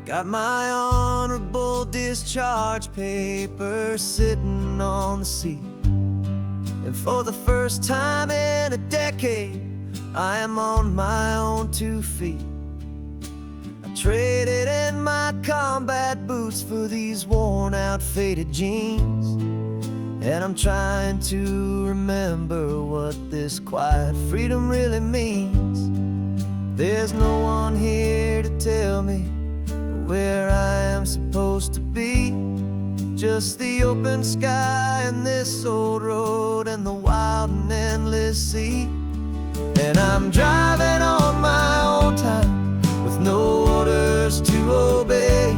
Got my honorable discharge paper sitting on the seat. And for the first time in a decade, I am on my own 2 feet. I traded in my combat boots for these worn out faded jeans. And I'm trying to remember what this quiet freedom really means. There's no one here to tell me where I am supposed to be. Just the open sky and this old road and the wild and endless sea. And I'm driving on my own time with no orders to obey.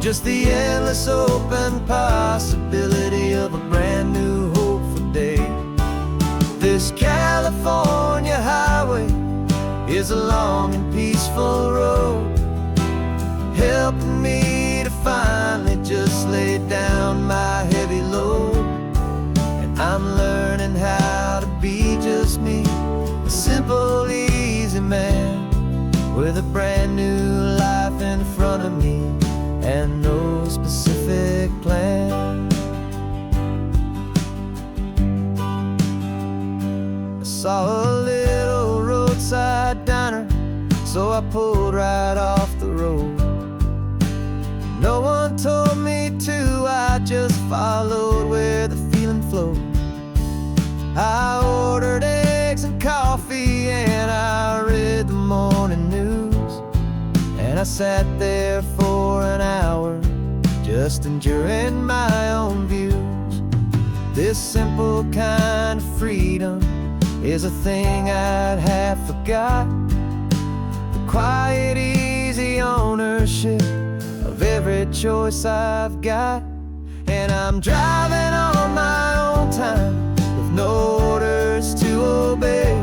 Just the endless open possibility of a brand new hopeful day. This California highway is a long and peaceful road, helping me to finally just lay down my heavy load. And I'm learning how to be just me, a simple, easy man with a brand new life in front of me and no specific plan. I saw a little roadside diner, so I pulled right off the road. No one told me to, I just followed where the feeling flowed. I ordered eggs and coffee and I read the morning news. And I sat there for an hour, just enjoying my own views. This simple kind of freedom is a thing I'd have forgot. The quiet, easy ownership of every choice I've got. And I'm driving on my own time with no orders to obey.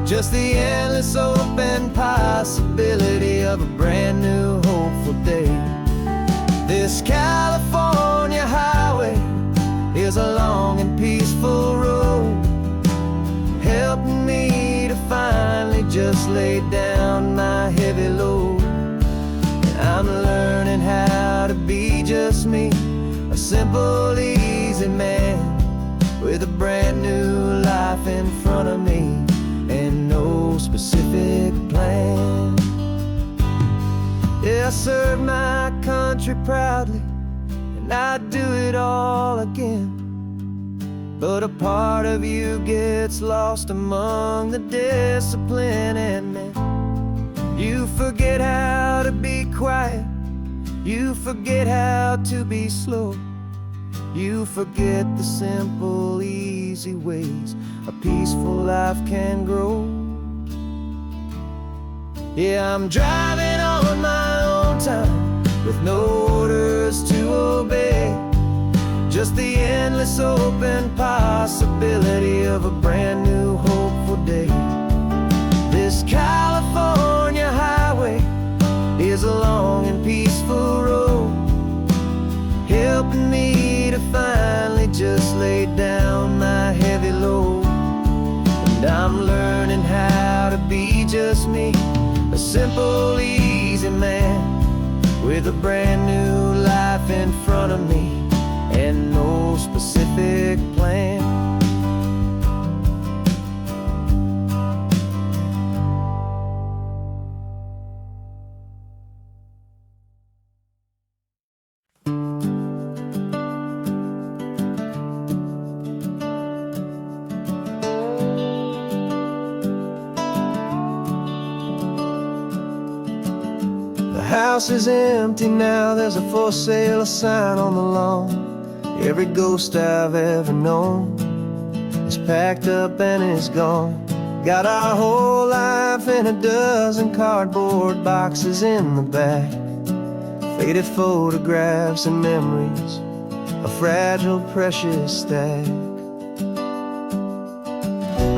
Just the endless open possibility of a brand new hopeful day. This California highway is a long and peaceful road, helping me to finally just lay down my heavy load. I'm learning how to be just me, a simple, easy man with a brand new life in front of me and no specific plan. Yeah, I serve my country proudly and I'd do it all again. But a part of you gets lost among the discipline, and then you forget how to be quiet, you forget how to be slow, you forget the simple, easy ways a peaceful life can grow. Yeah, I'm driving on my own time with no orders to obey. Just the endless open possibility of a brand new hopeful day. This California highway is a long and peaceful road, helping me to finally just lay down my heavy load. And I'm learning how to be just me, a simple, easy man with a brand new life in front of me and no specific plan. house is empty now, there's a for sale sign on the lawn. Every ghost I've ever known is packed up and is gone. Got our whole life in a dozen cardboard boxes in the back. Faded photographs and memories, a fragile, precious stack.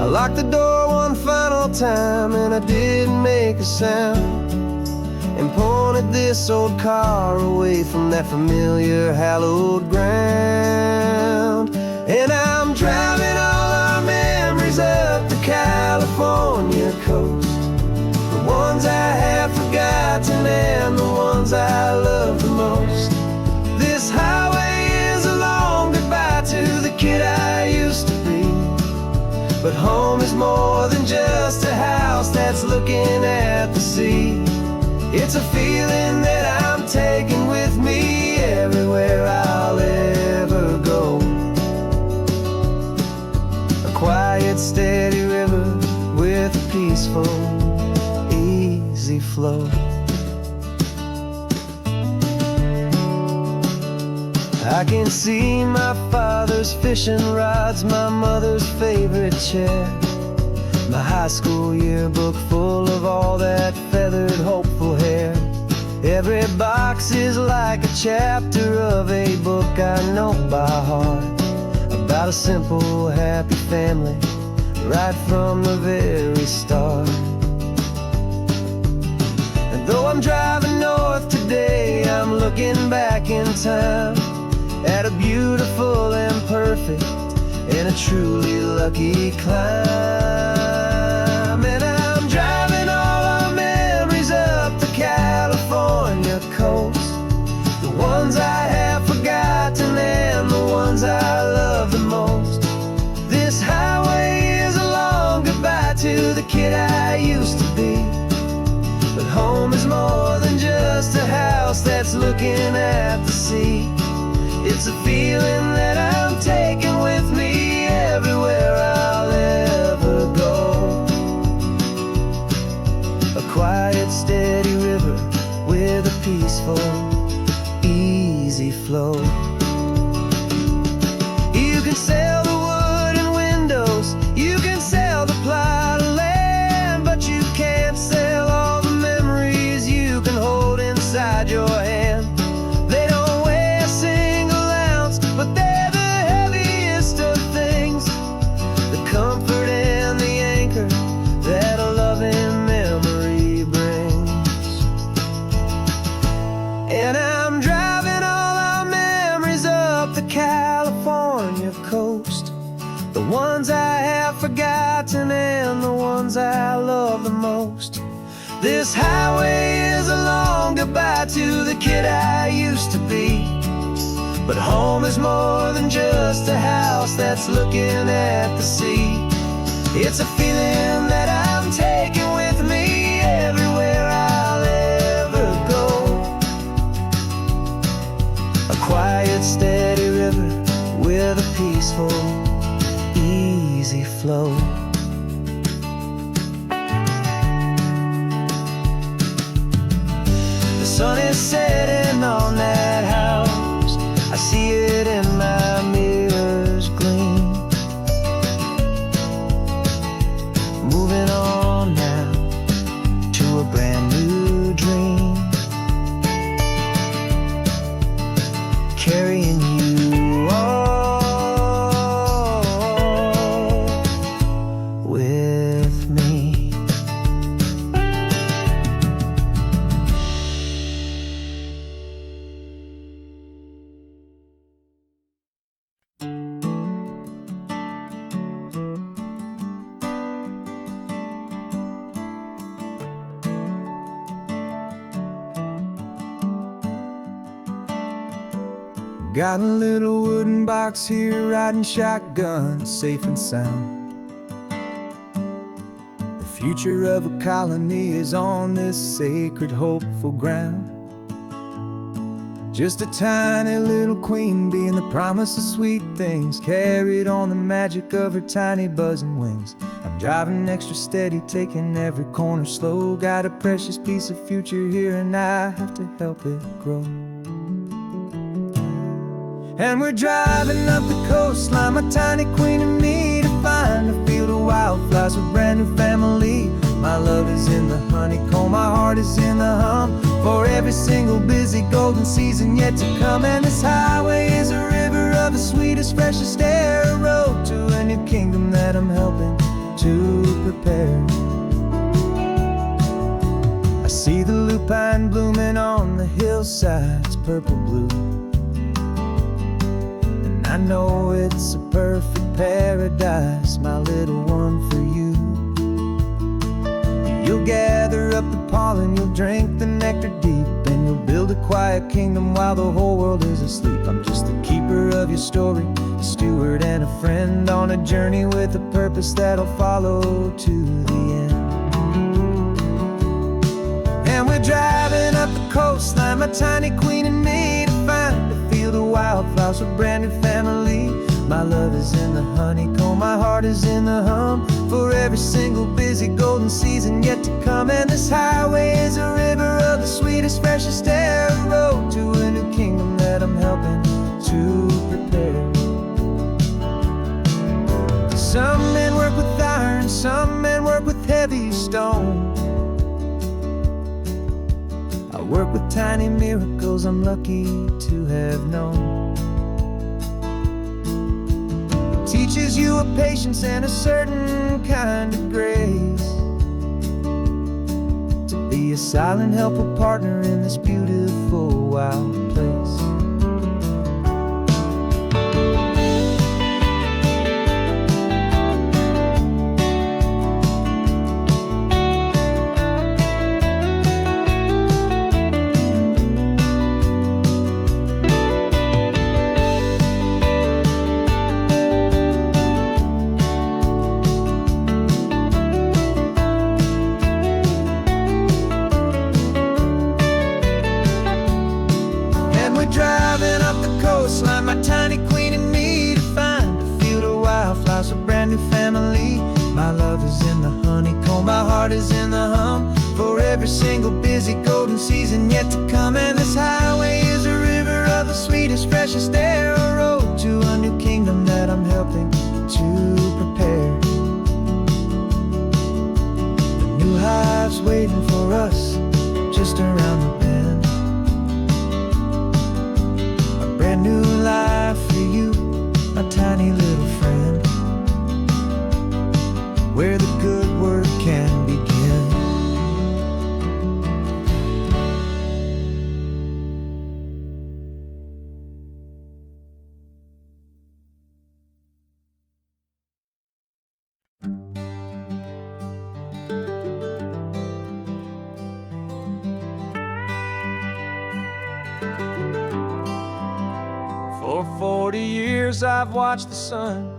I locked the door one final time and I didn't make a sound, and pointed this old car away from that familiar hallowed ground. And I'm driving all our memories up the California coast, the ones I have forgotten and the ones I love the most. This highway is a long goodbye to the kid I used to be, but home is more than just a house that's looking at the sea. It's a feeling that I'm taking with me everywhere I'll ever go. A quiet, steady river with a peaceful, easy flow. I can see my father's fishing rods, my mother's favorite chair, my high school yearbook full of all that feathered, hopeful hair. Every box is like a chapter of a book I know by heart, about a simple, happy family right from the very start. And though I'm driving north today, I'm looking back in time at a beautiful and perfect and a truly lucky climb. And I'm driving all our memories up the California coast, the ones I have forgotten and the ones I love the most. This highway is a long goodbye to the kid I used to be, but home is more than just a house that's looking at the sea. It's a feeling that I'm taking with me everywhere I'll ever go. A quiet, steady river with a peaceful, easy flow. You can sell the wood and windows, you can sell the plot of land, but you can't sell all the memories you can hold inside your hand. They don't weigh a single ounce, but they're the heaviest of things, the comfort and the anchor that a loving memory brings. And I'm driving all our memories up the California coast, the ones I have forgotten and the ones I love the most. This highway is a long goodbye to the kid I used to be, but home is more than just a house that's looking at the sea. It's a feeling that I'm taking with me everywhere I'll ever go. A quiet, steady river with a peaceful, easy flow. The sun is setting on that house, I see it in my mirror's gleam. Moving on now to a brand new dream, carrying you all with me. Got a little wooden box here, riding shotgun, safe and sound. The future of a colony is on this sacred, hopeful ground. Just a tiny little queen bee, and the promise of sweet things carried on the magic of her tiny buzzing wings. I'm driving extra steady, taking every corner slow. Got a precious piece of future here and I have to help it grow. And we're driving up the coastline, my tiny queen and me, to find a field of wildflowers with brand new family. My love is in the honeycomb, my heart is in the hum, for every single busy golden season yet to come. And this highway is a river of the sweetest, freshest air, a road to a new kingdom that I'm helping to prepare. I see the lupine blooming on the hillsides, purple blue, and I know it's a perfect paradise, my little one, for you. You'll gather up the pollen, you'll drink the nectar deep, and you'll build a quiet kingdom while the whole world is asleep. I'm just the keeper of your story, a steward and a friend, on a journey with a purpose that'll follow to the end. And we're driving up the coastline, my tiny queen and me, to find a field of wildflowers with brand new family. My love is in the honeycomb, my heart is in the hum, for every single busy golden season yet to come. And this highway is a river of the sweetest, freshest air, a road to a new kingdom that I'm helping to prepare. Some men work with iron, some men work with heavy stone. I work with tiny miracles I'm lucky to have known. Teaches you a patience and a certain kind of grace, to be a silent helper partner in this beautiful wild place. Driving up the coastline, my tiny queen and me, to find a field of wildflowers, a brand new family. My love is in the honeycomb, my heart is in the hum, for every single busy golden season yet to come. And this highway is a river of the sweetest, freshest air, a road to a new kingdom that I'm helping to prepare. The new hive's waiting for us just around the bend. Brand new life for you, my tiny little friend, where the good work can begin. For 40 years I've watched the sun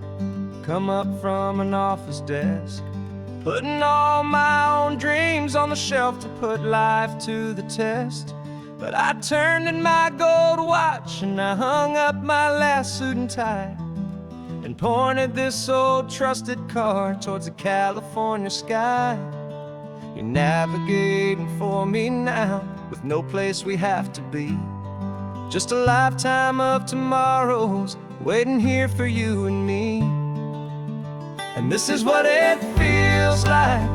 come up from an office desk, putting all my own dreams on the shelf to put life to the test. But I turned in my gold watch and I hung up my last suit and tie, and pointed this old trusted car towards the California sky. You're navigating for me now, with no place we have to be, just a lifetime of tomorrows waiting here for you and me. And this is what it feels like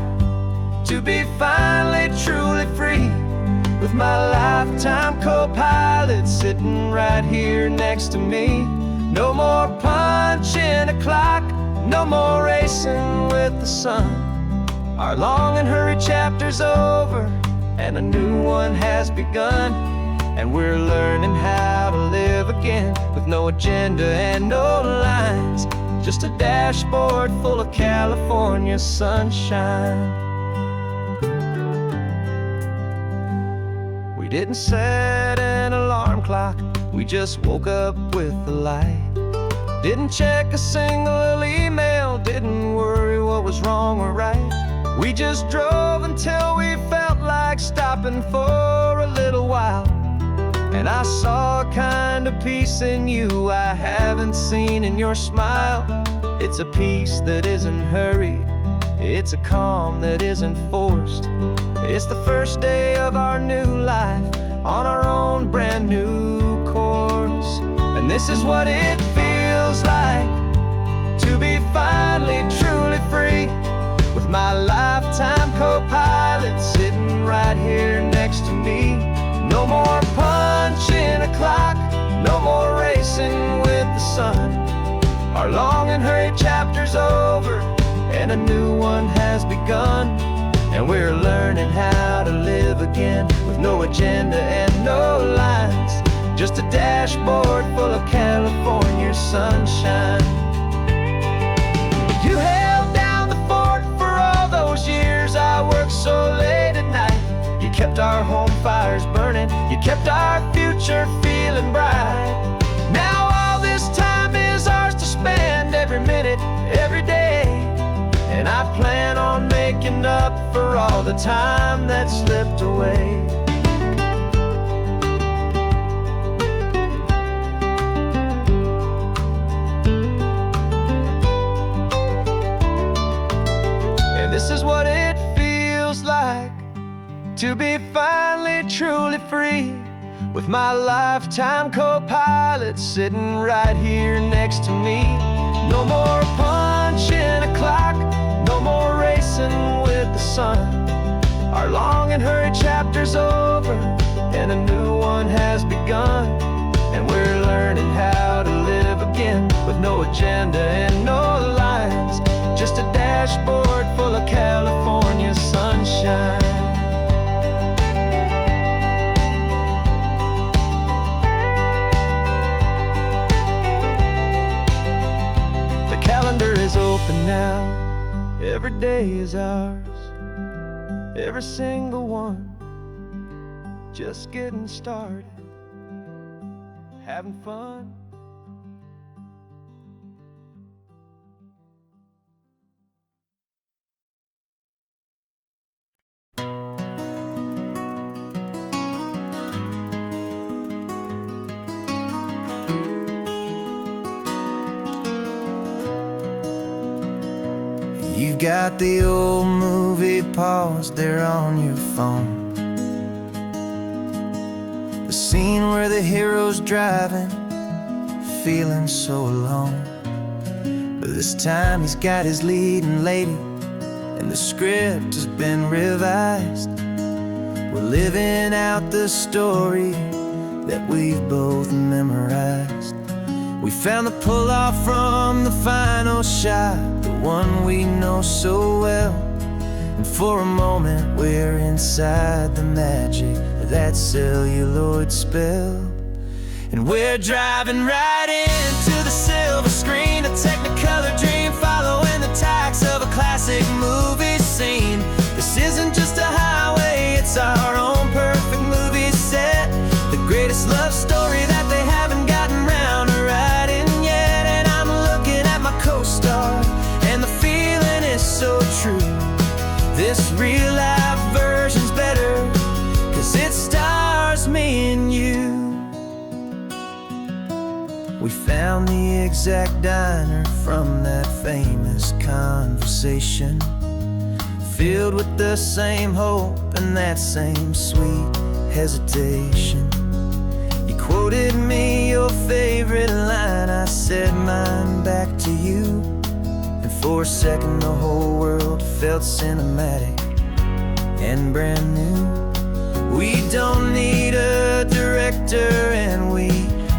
to be finally truly free, with my lifetime co-pilot sitting right here next to me. No more punching a clock, no more racing with the sun. Our long and hurried chapter's over and a new one has begun. And we're learning how to live again, with no agenda and no lines, just a dashboard full of California sunshine. We didn't set an alarm clock, we just woke up with the light. Didn't check a single email, didn't worry what was wrong or right. We just drove until we felt like stopping for a little while. And I saw a kind of peace in you I haven't seen in your smile. It's a peace that isn't hurried, It's a calm that isn't forced. It's the first day of our new life on our own brand new course. And this is what it feels like to be finally truly free, with my lifetime co-pilot sitting right here next to me. No more punching a clock, no more racing with the sun. Our long and hurried chapter's over, and a new one has begun. And we're learning how to live again, with no agenda and no lines, just a dashboard full of California sunshine. You held down the fort for all those years I worked so late at night. You kept our home fires burning, you kept our future feeling bright. Now all this time is ours to spend, every minute, every day. And I plan on making up for all the time that slipped away. And this is what it feels like to be finally truly free, with my lifetime co-pilot sitting right here next to me. No more punching a clock, no more racing with the sun. Our long and hurried chapter's over, and a new one has begun. And we're learning how to live again, with no agenda and no lines, just a dashboard full of California sunshine. The calendar is open now, every day is ours, every single one, just getting started, having fun. You've got the old movie paused there on your phone, the scene where the hero's driving, feeling so alone. But this time he's got his leading lady, and the script has been revised. We're living out the story that we've both memorized. We found the pull-off from the final shot, the one we know so well. And for a moment we're inside the magic of that celluloid spell. And we're driving right into the silver screen, a Technicolor dream, following the tacks of a classic movie scene. This isn't just a highway, it's our own perfect movie set, the greatest love story that they haven't gotten round to writing yet. And I'm looking at my co-star, and the feeling is so true. This real-life version's better, 'cause it stars me and you. We found the exact diner from that famous conversation, filled with the same hope and that same sweet hesitation. You quoted me your favorite line, I said mine back to you. And for a second the whole world felt cinematic and brand new. We don't need a director and we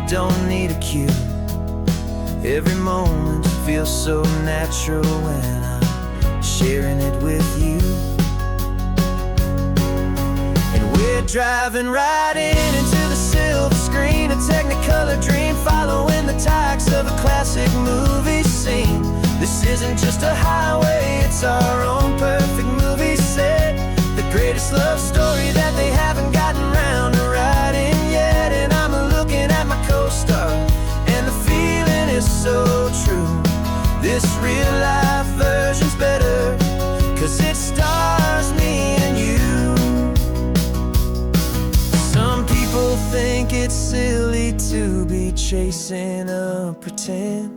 don't need a cue. Every moment feels so natural when I'm sharing it with you. And we're driving right into the silver screen, a Technicolor dream, following the tacks of a classic movie scene. This isn't just a highway, it's our own perfect movie set, the greatest love story that they haven't gotten round to writing yet. And I'm looking at my co-star, and the feeling is so true. This real-life version's better, 'cause it stars me and you. Some people think it's silly to be chasing a pretend,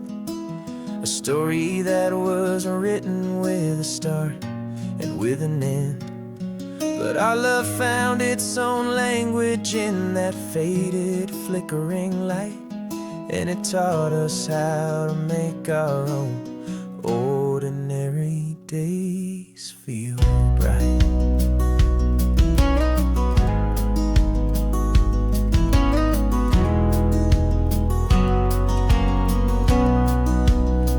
a story that was written with a start and with an end. But our love found its own language in that faded, flickering light, and it taught us how to make our own ordinary days feel bright.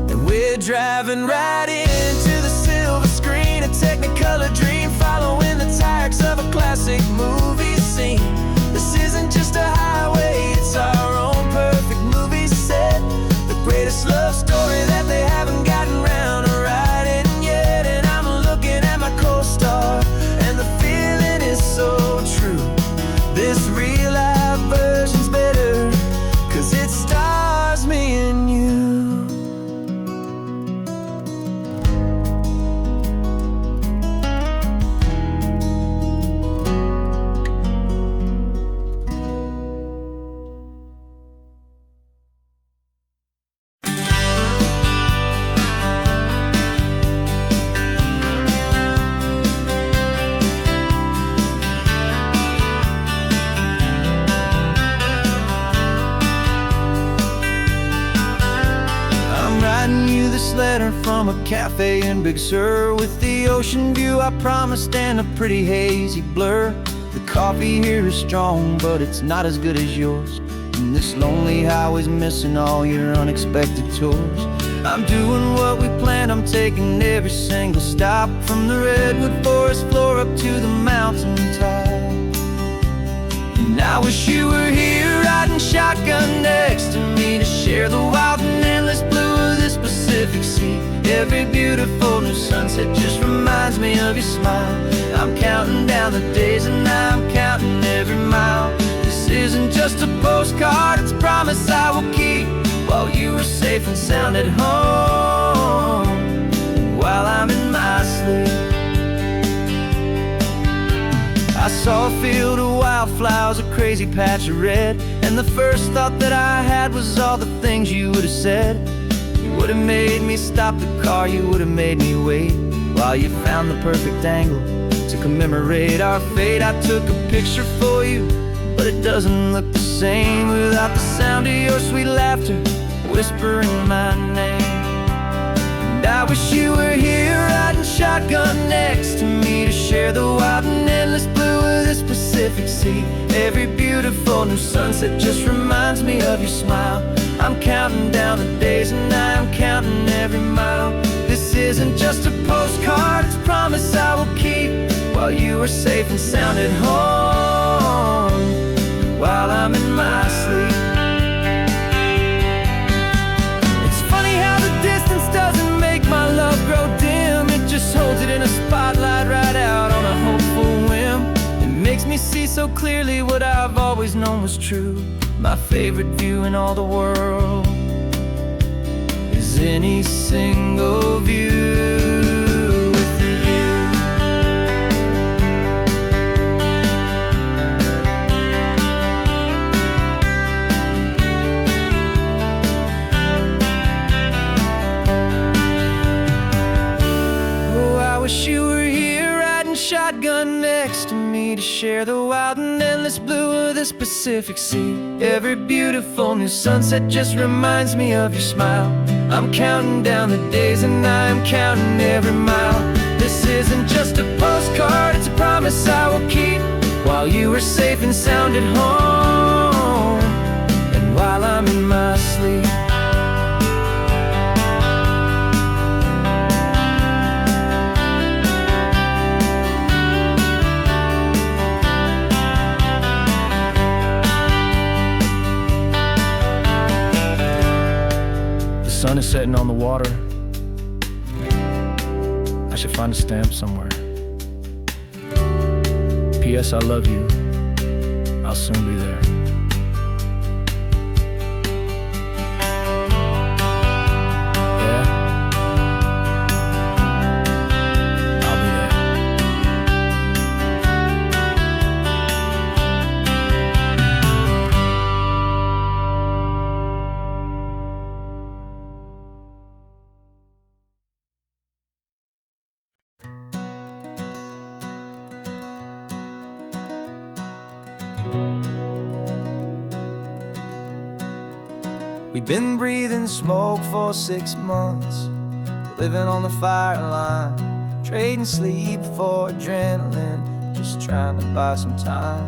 And we're driving right into the silver screen, a Technicolor dream, following the tires of a classic movie scene. This isn't just a highway, it's our own perfect movie set, the greatest love story that they haven't gotten round to writing yet. And I'm looking at my co-star, and the feeling is so true. This real life version's better, 'cause it stars me and you. Letter from a cafe in Big Sur, with the ocean view I promised and a pretty hazy blur. The coffee here is strong, but it's not as good as yours, and this lonely highway's missing all your unexpected tours. I'm doing what we planned, I'm taking every single stop, from the redwood forest floor up to the mountain top. And I wish you were here riding shotgun next to me, to share the wild and endless blue of this Pacific Sea. Every beautiful new sunset just reminds me of your smile. I'm counting down the days and I'm counting every mile. This isn't just a postcard, it's a promise I will keep, while you are safe and sound at home, while I'm in my sleep. I saw a field of wildflowers, a crazy patch of red, and the first thought that I had was all the things you would have said. You would have made me stop the car, you would have made me wait, while you found the perfect angle to commemorate our fate. I took a picture for you, but it doesn't look the same without the sound of your sweet laughter whispering my name. And I wish you were here riding shotgun next to me, to share the wild and endless blue of this Pacific Sea. Every beautiful new sunset just reminds me of your smile. I'm counting down the days and I'm counting every mile. This isn't just a postcard, it's a promise I will keep, while you are safe and sound at home, while I'm in my sleep. It's funny how the distance doesn't make my love grow dim, it just holds it in a spotlight right out on a hopeful whim. It makes me see so clearly what I've always known was true. My favorite view in all the world is any single view with you. Oh, I wish you were here riding shotgun next to me, to share the wild and endless blue of this Pacific Sea. Every beautiful new sunset just reminds me of your smile. I'm counting down the days and I'm counting every mile. This isn't just a postcard, it's a promise I will keep, while you are safe and sound at home, and while I'm in my sleep. The sun is setting on the water. I should find a stamp somewhere. P.S. I love you. I'll soon be there. We've been breathing smoke for 6 months, living on the fire line, trading sleep for adrenaline, just trying to buy some time.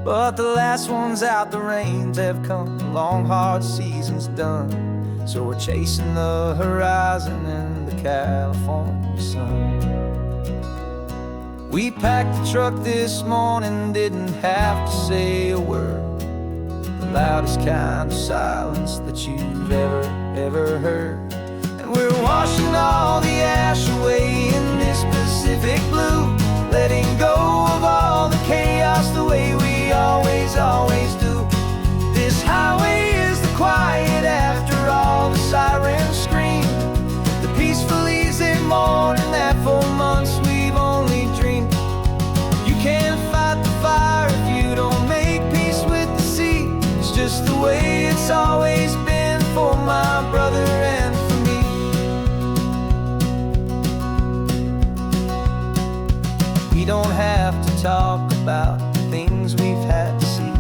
But the last one's out, the rains have come, the long hard season's done. So we're chasing the horizon in the California sun. We packed the truck this morning, didn't have to say a word. The loudest kind of silence that you've ever heard. And we're washing all the ash away in this Pacific blue, letting go of all the chaos the way we always do. This highway is the quiet after all the sirens scream, the peaceful easy morning that for months we've only dreamed. You can't fight the fire if you don't make peace with the sea. It's just the way it's always been for my brother and for me. We don't have to talk about the things we've had to see,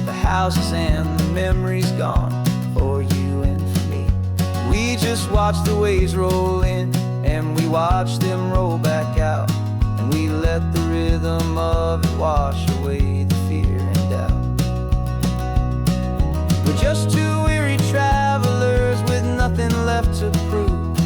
the houses and the memories gone for you and for me. We just watch the waves roll in, and we watch them roll back out, and we let the rhythm of it wash away the fear and doubt. We're just two weary travelers with nothing left to prove,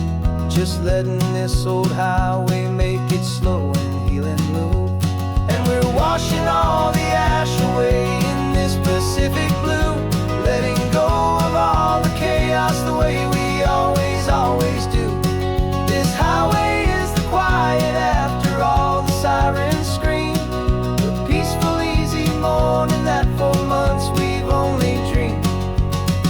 just letting this old highway make it slow and healing move. And we're washing all the ash away in this Pacific blue, letting go of all the chaos the way we always do. This highway is the quiet after all the sirens scream, the peaceful easy morning that for months we've only dreamed.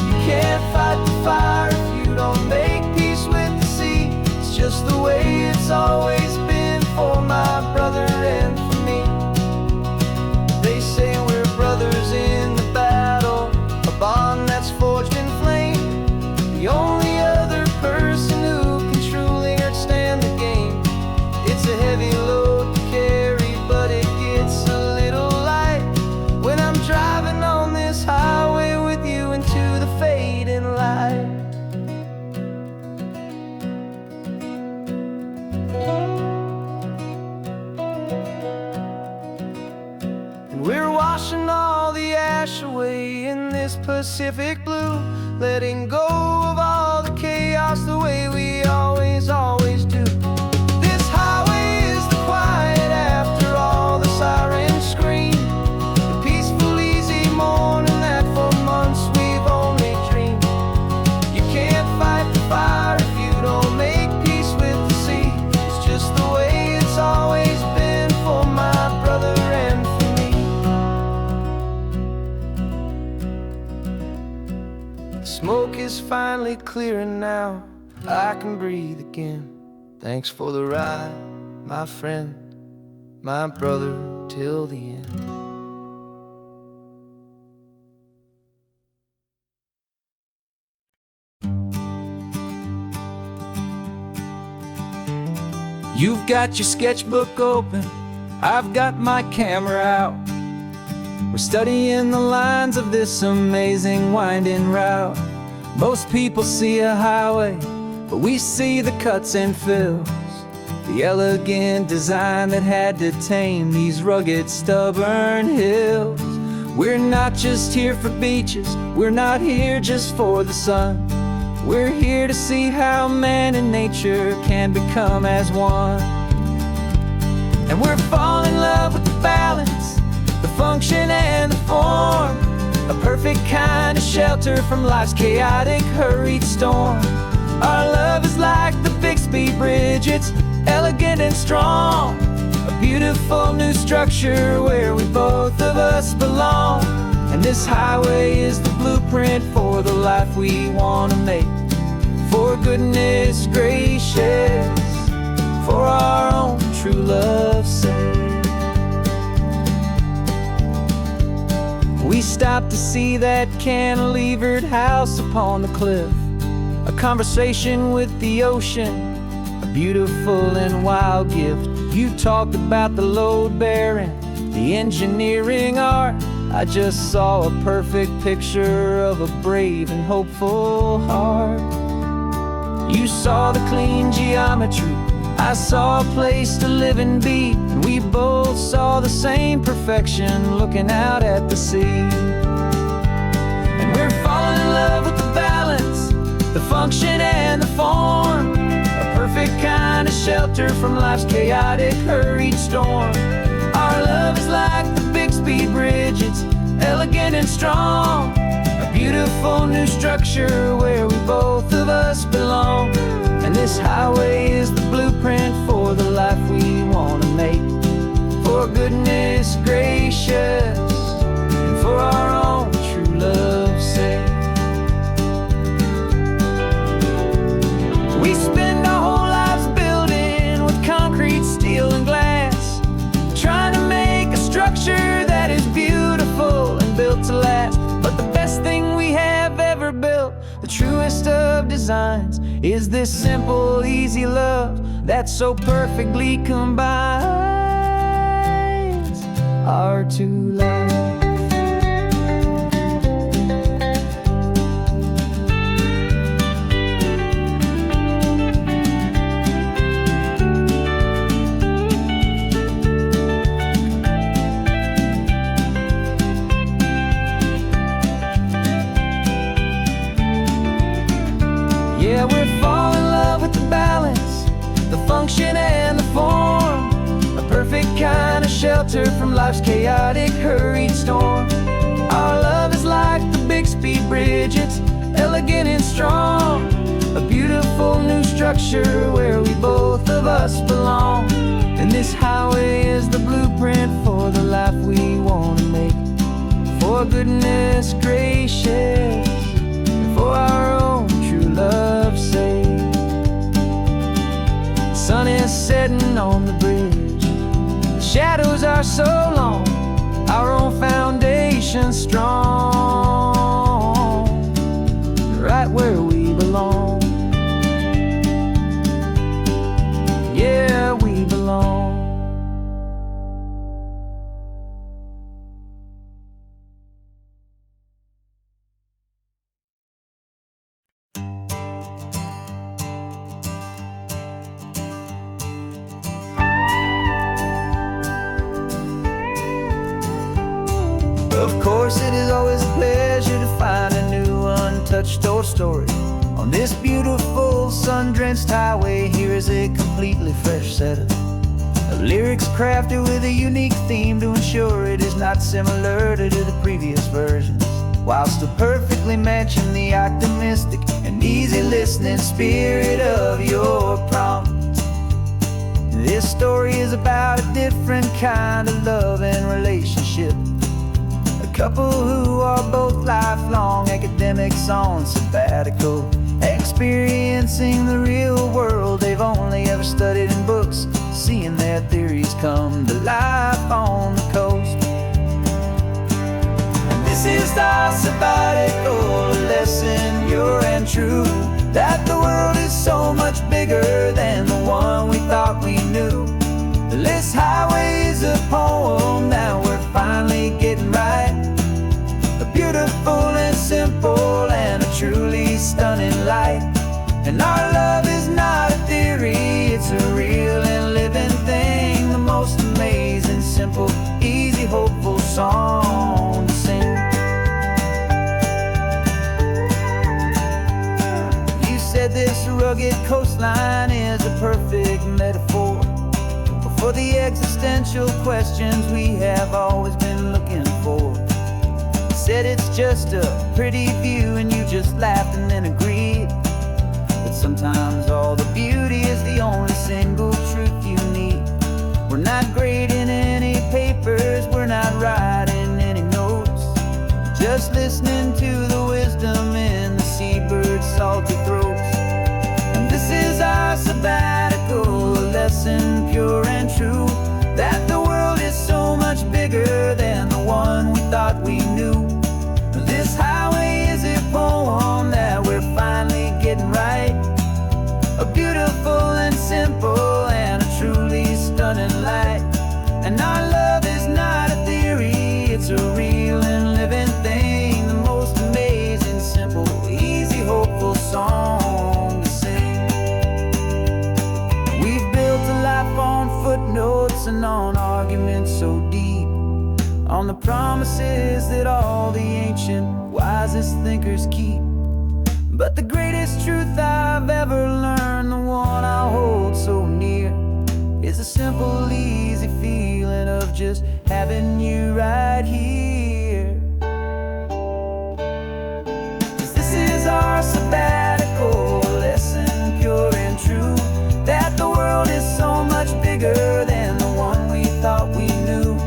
You can't fight the fire if you don't make peace with the sea. It's just the way it's always been for my brother and for me. They say we're brothers in the battle, a bond that's forged in flame. The only other person who can truly understand the game. It's a heavy load to carry, but it gets a little light when I'm driving on this highway with you into the fading light. And we're washing all the ash away in this Pacific blue, letting go of all the chaos the way we always do. This highway is the quiet after all the sirens scream, the peaceful easy morning that for months we've only dreamed. You can't fight the fire if you don't make peace with the sea. It's just the way it's always been for my brother and for me. The smoke is finally clearing now, I can breathe again. Thanks for the ride, my friend, my brother, till the end. You've got your sketchbook open, I've got my camera out. We're studying the lines of this amazing winding route. Most people see a highway, but we see the cuts and fills, the elegant design that had to tame these rugged, stubborn hills. We're not just here for beaches, we're not here just for the sun. We're here to see how man and nature can become as one. And we're falling in love with the balance, the function and the form, a perfect kind of shelter from life's chaotic, hurried storm. Our love is like the Bixby Bridge, it's elegant and strong, a beautiful new structure where we both of us belong. And this highway is the blueprint for the life we want to make. For goodness gracious, for our own true love's sake. We stopped to see that cantilevered house upon the cliff, a conversation with the ocean, a beautiful and wild gift. You talked about the load bearing, the engineering art, I just saw a perfect picture of a brave and hopeful heart. You saw the clean geometry, I saw a place to live and be, and we both saw the same perfection looking out at the sea. And we're falling in love with the balance, the function and the form, a perfect kind of shelter from life's chaotic, hurried storm. Our love is like the Bixby Bridge, it's elegant and strong, a beautiful new structure where we both of us belong. And this highway is the blueprint for the life we want to make, for goodness gracious and for our own true love's sake. We spend our whole lives building with concrete, steel and glass, trying to make a structure that is beautiful and built to last. But the best thing we have ever built, the truest of designs, is this simple, easy love that so perfectly combines our two lives. Yeah, we're falling in love with the balance, the function and the form, a perfect kind of shelter from life's chaotic, hurried storm. Our love is like the Bixby Bridge, it's elegant and strong, a beautiful new structure where we both of us belong. And this highway is the blueprint for the life we want to make, for goodness gracious and for our own true love's sake. The sun is setting on the bridge, the shadows are so long, our own foundation strong, right where we belong. Yeah, we belong. Of course, it is always a pleasure to find a new untouched old story. On this beautiful sun-drenched highway, here is a completely fresh set of lyrics crafted with a unique theme to ensure it is not similar to the previous versions, while still perfectly matching the optimistic and easy listening spirit of your prompt. This story is about a different kind of love and relationship, a couple who are both lifelong academics on sabbatical, experiencing the real world they've only ever studied in books, seeing their theories come to life on the coast. And this is our sabbatical lesson, pure and true, that the world is so much bigger than the one we thought we knew. This highway is a poem that we're finally getting right, a beautiful and simple and a truly stunning light. And our love is not a theory, it's a real and living thing, the most amazing, simple, easy, hopeful song to sing. You said this rugged coastline is a perfect metaphor for the existential questions we have always been looking for. You said it's just a pretty view and you just laughed and then agreed, but sometimes all the beauty is the only single truth you need. We're not grading any papers, we're not writing any notes, just listening to the wisdom in the seabird's salty throats. And this is our sabbatical lesson, pure and true, that the world is so much bigger than the one we thought we knew. This highway is a poem that we're finally getting right, a beautiful and simple and a truly stunning light. And our love is not a theory, it's a real anchors keep. But the greatest truth I've ever learned, the one I hold so near, is a simple, easy feeling of just having you right here. 'Cause this is our sabbatical, lesson pure and true, that the world is so much bigger than the one we thought we knew.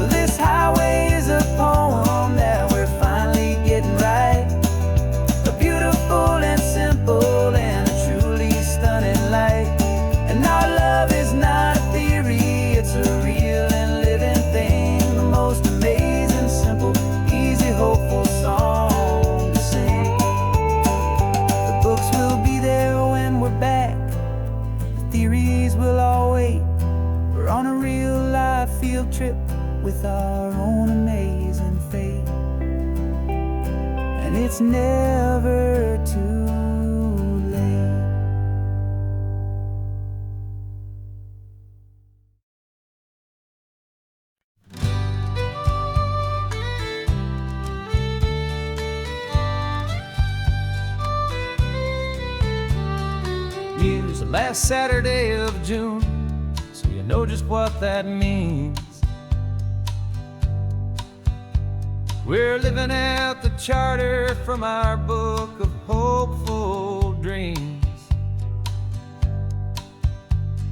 This highway is a poem that we're finally getting right, a beautiful and simple and a truly stunning light. And our love is not a theory, it's a real and living thing, the most amazing, simple, easy, hopeful song to sing. The books will be there when we're back, the theories will all wait. We're on a real life field trip with our own amazing fate, and it's never too late. Here's the last Saturday of June, so you know just what that means. We're living out the charter from our book of hopeful dreams.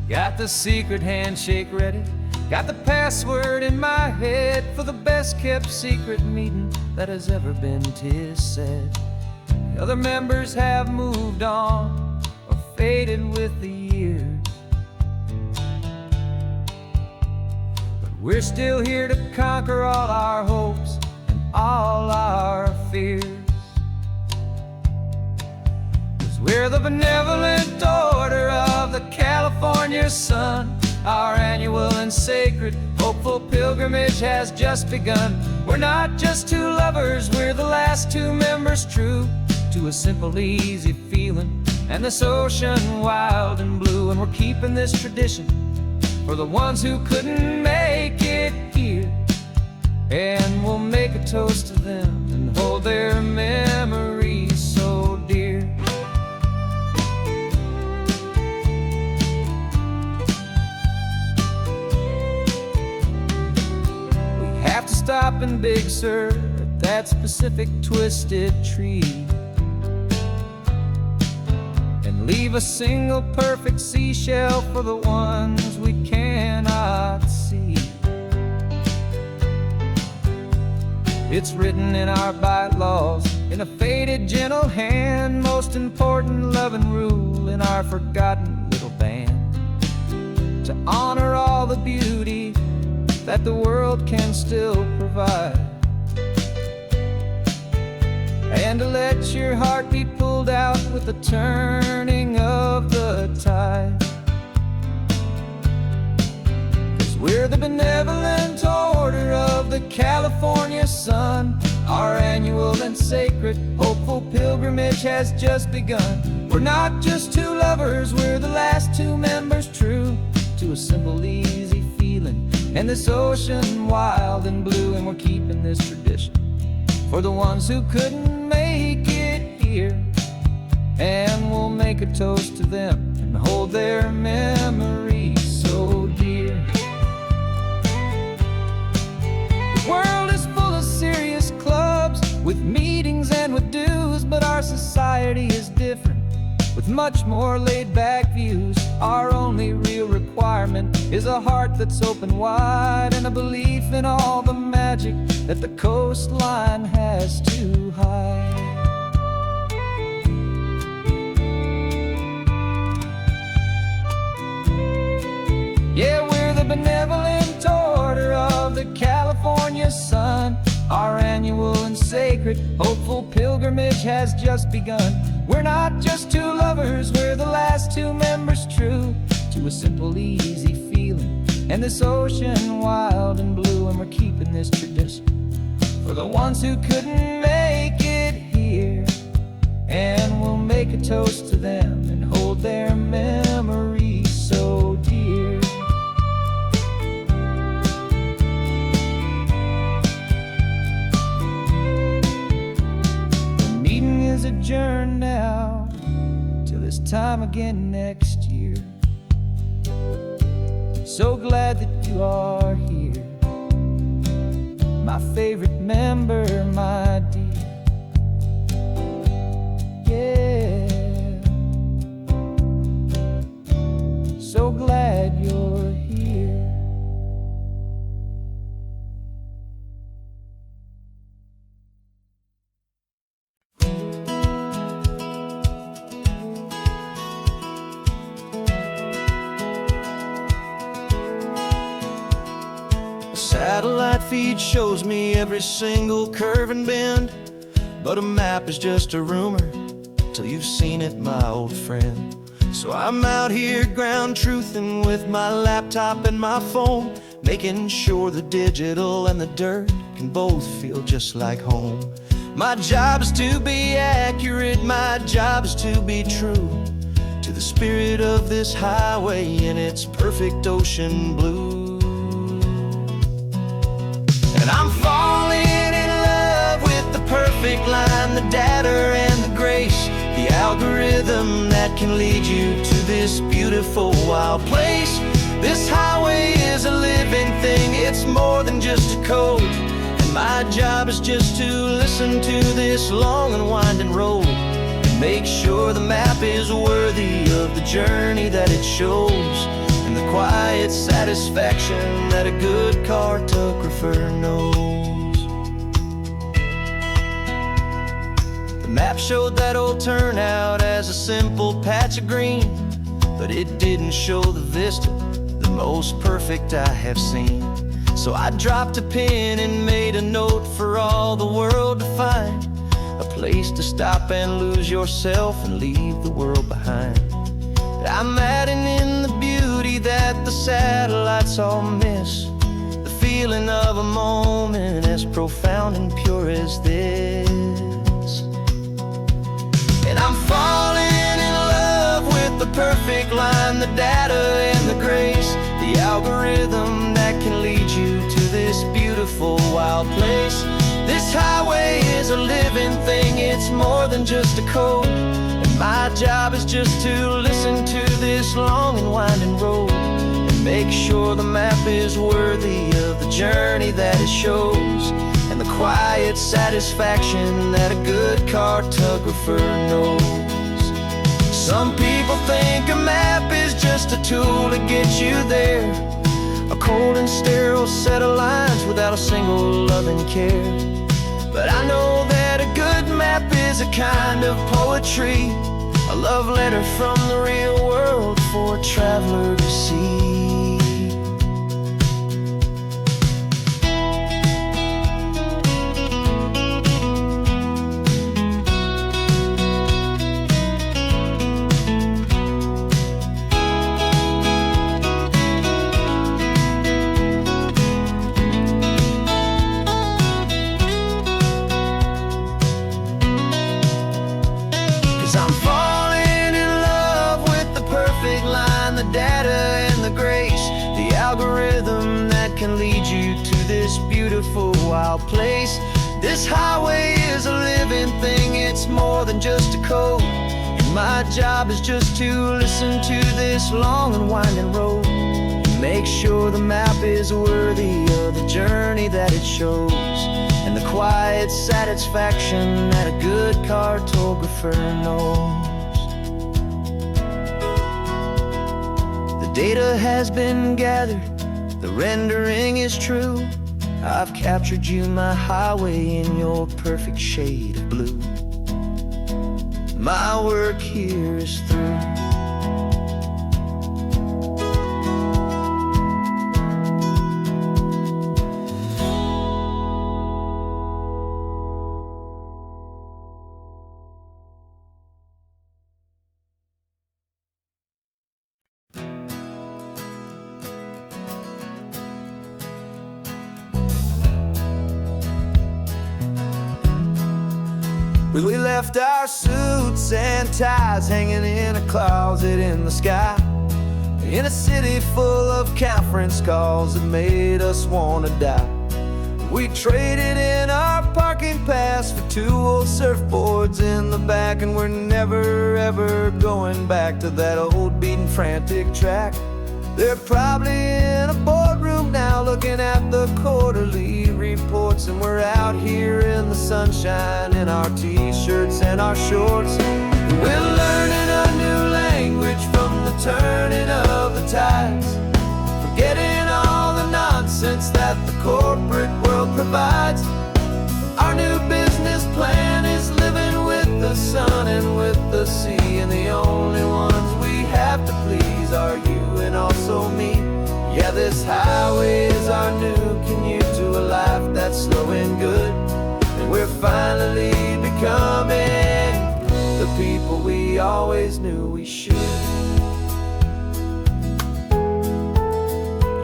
Got the secret handshake ready, got the password in my head for the best kept secret meeting that has ever been, 'tis said. The other members have moved on or faded with the years, but we're still here to conquer all our hopes, all our fears. 'Cause we're the benevolent order of the California sun. Our annual and sacred hopeful pilgrimage has just begun. We're not just two lovers, we're the last two members true to a simple, easy feeling and this ocean wild and blue. And we're keeping this tradition for the ones who couldn't make it here, and we'll make a toast to them and hold their memories so dear. We have to stop in Big Sur at that specific twisted tree and leave a single perfect seashell for the ones we cannot see. It's written in our bylaws, in a faded gentle hand, most important loving rule in our forgotten little band, to honor all the beauty that the world can still provide, and to let your heart be pulled out with the turning of the tide. 'Cause we're the benevolent order of the California sun. Our annual and sacred hopeful pilgrimage has just begun. We're not just two lovers, we're the last two members true to a simple, easy feeling and this ocean wild and blue. And we're keeping this tradition for the ones who couldn't make it here, and we'll make a toast to them and hold their memories so dear. The world is full of serious clubs with meetings and with dues, but our society is different with much more laid-back views. Our only real requirement is a heart that's open wide and a belief in all the magic that the coastline has to hide. Yeah, we're the benevolent order of the California sun. Our annual and sacred hopeful pilgrimage has just begun. We're not just two lovers, we're the last two members true to a simple, easy feeling and this ocean wild and blue. And we're keeping this tradition for the ones who couldn't make it here, and we'll make a toast to them and hold their memories so dear. adjourn now till this time again next year. So glad that you are here, my favorite member, my dear. Yeah, so glad you're here. Satellite feed shows me every single curve and bend, but a map is just a rumor till you've seen it, my old friend. So I'm out here ground truthing with my laptop and my phone, making sure the digital and the dirt can both feel just like home. My job is to be accurate, my job is to be true to the spirit of this highway in its perfect ocean blue. And I'm falling in love with the perfect line, the data and the grace, the algorithm that can lead you to this beautiful wild place. This highway is a living thing, it's more than just a code. And my job is just to listen to this long and winding road and make sure the map is worthy of the journey that it shows, and the quiet satisfaction that a good cartographer knows. The map showed that old turnout as a simple patch of green, but it didn't show the vista, the most perfect I have seen. So I dropped a pin and made a note for all the world to find, a place to stop and lose yourself and leave the world behind. I'm adding in the beauty that the satellites all miss, the feeling of a moment as profound and pure as this. And I'm falling in love with the perfect line, the data and the grace, the algorithm that can lead you to this beautiful wild place. This highway is a living thing, it's more than just a code. My job is just to listen to this long and winding road and make sure the map is worthy of the journey that it shows, and the quiet satisfaction that a good cartographer knows. Some people think a map is just a tool to get you there, a cold and sterile set of lines without a single loving care. But I know that a good map is a kind of poetry, a love letter from the real world for a traveler to see. 'Cause I'm falling in love with the perfect line, the data and the grace, the algorithm that can lead you to this beautiful wild place. This highway is a living thing, it's more than just a code. And my job is just to listen to this long and winding road and make sure the map is worthy of the journey that it shows, and the quiet satisfaction that a good cartographer knows. The data has been gathered, the rendering is true. I've captured you, my highway, in your perfect shade of blue. My work here is through. We left our suits and ties hanging in a closet in the sky, in a city full of conference calls that made us wanna die. We traded in our parking pass for 2 old surfboards in the back, and we're never ever going back to that old beaten frantic track. They're probably in a boardroom now looking at the quarterly reports, and we're out here in the sunshine in our t-shirts and our shorts. We're learning a new language from the turning of the tides, forgetting all the nonsense that the corporate world provides. Our new business plan is living with the sun and with the sea, and the only ones we have to please are you and also me. Yeah, this highway is our new commute to a life that's slow and good, and we're finally becoming the people we always knew we should.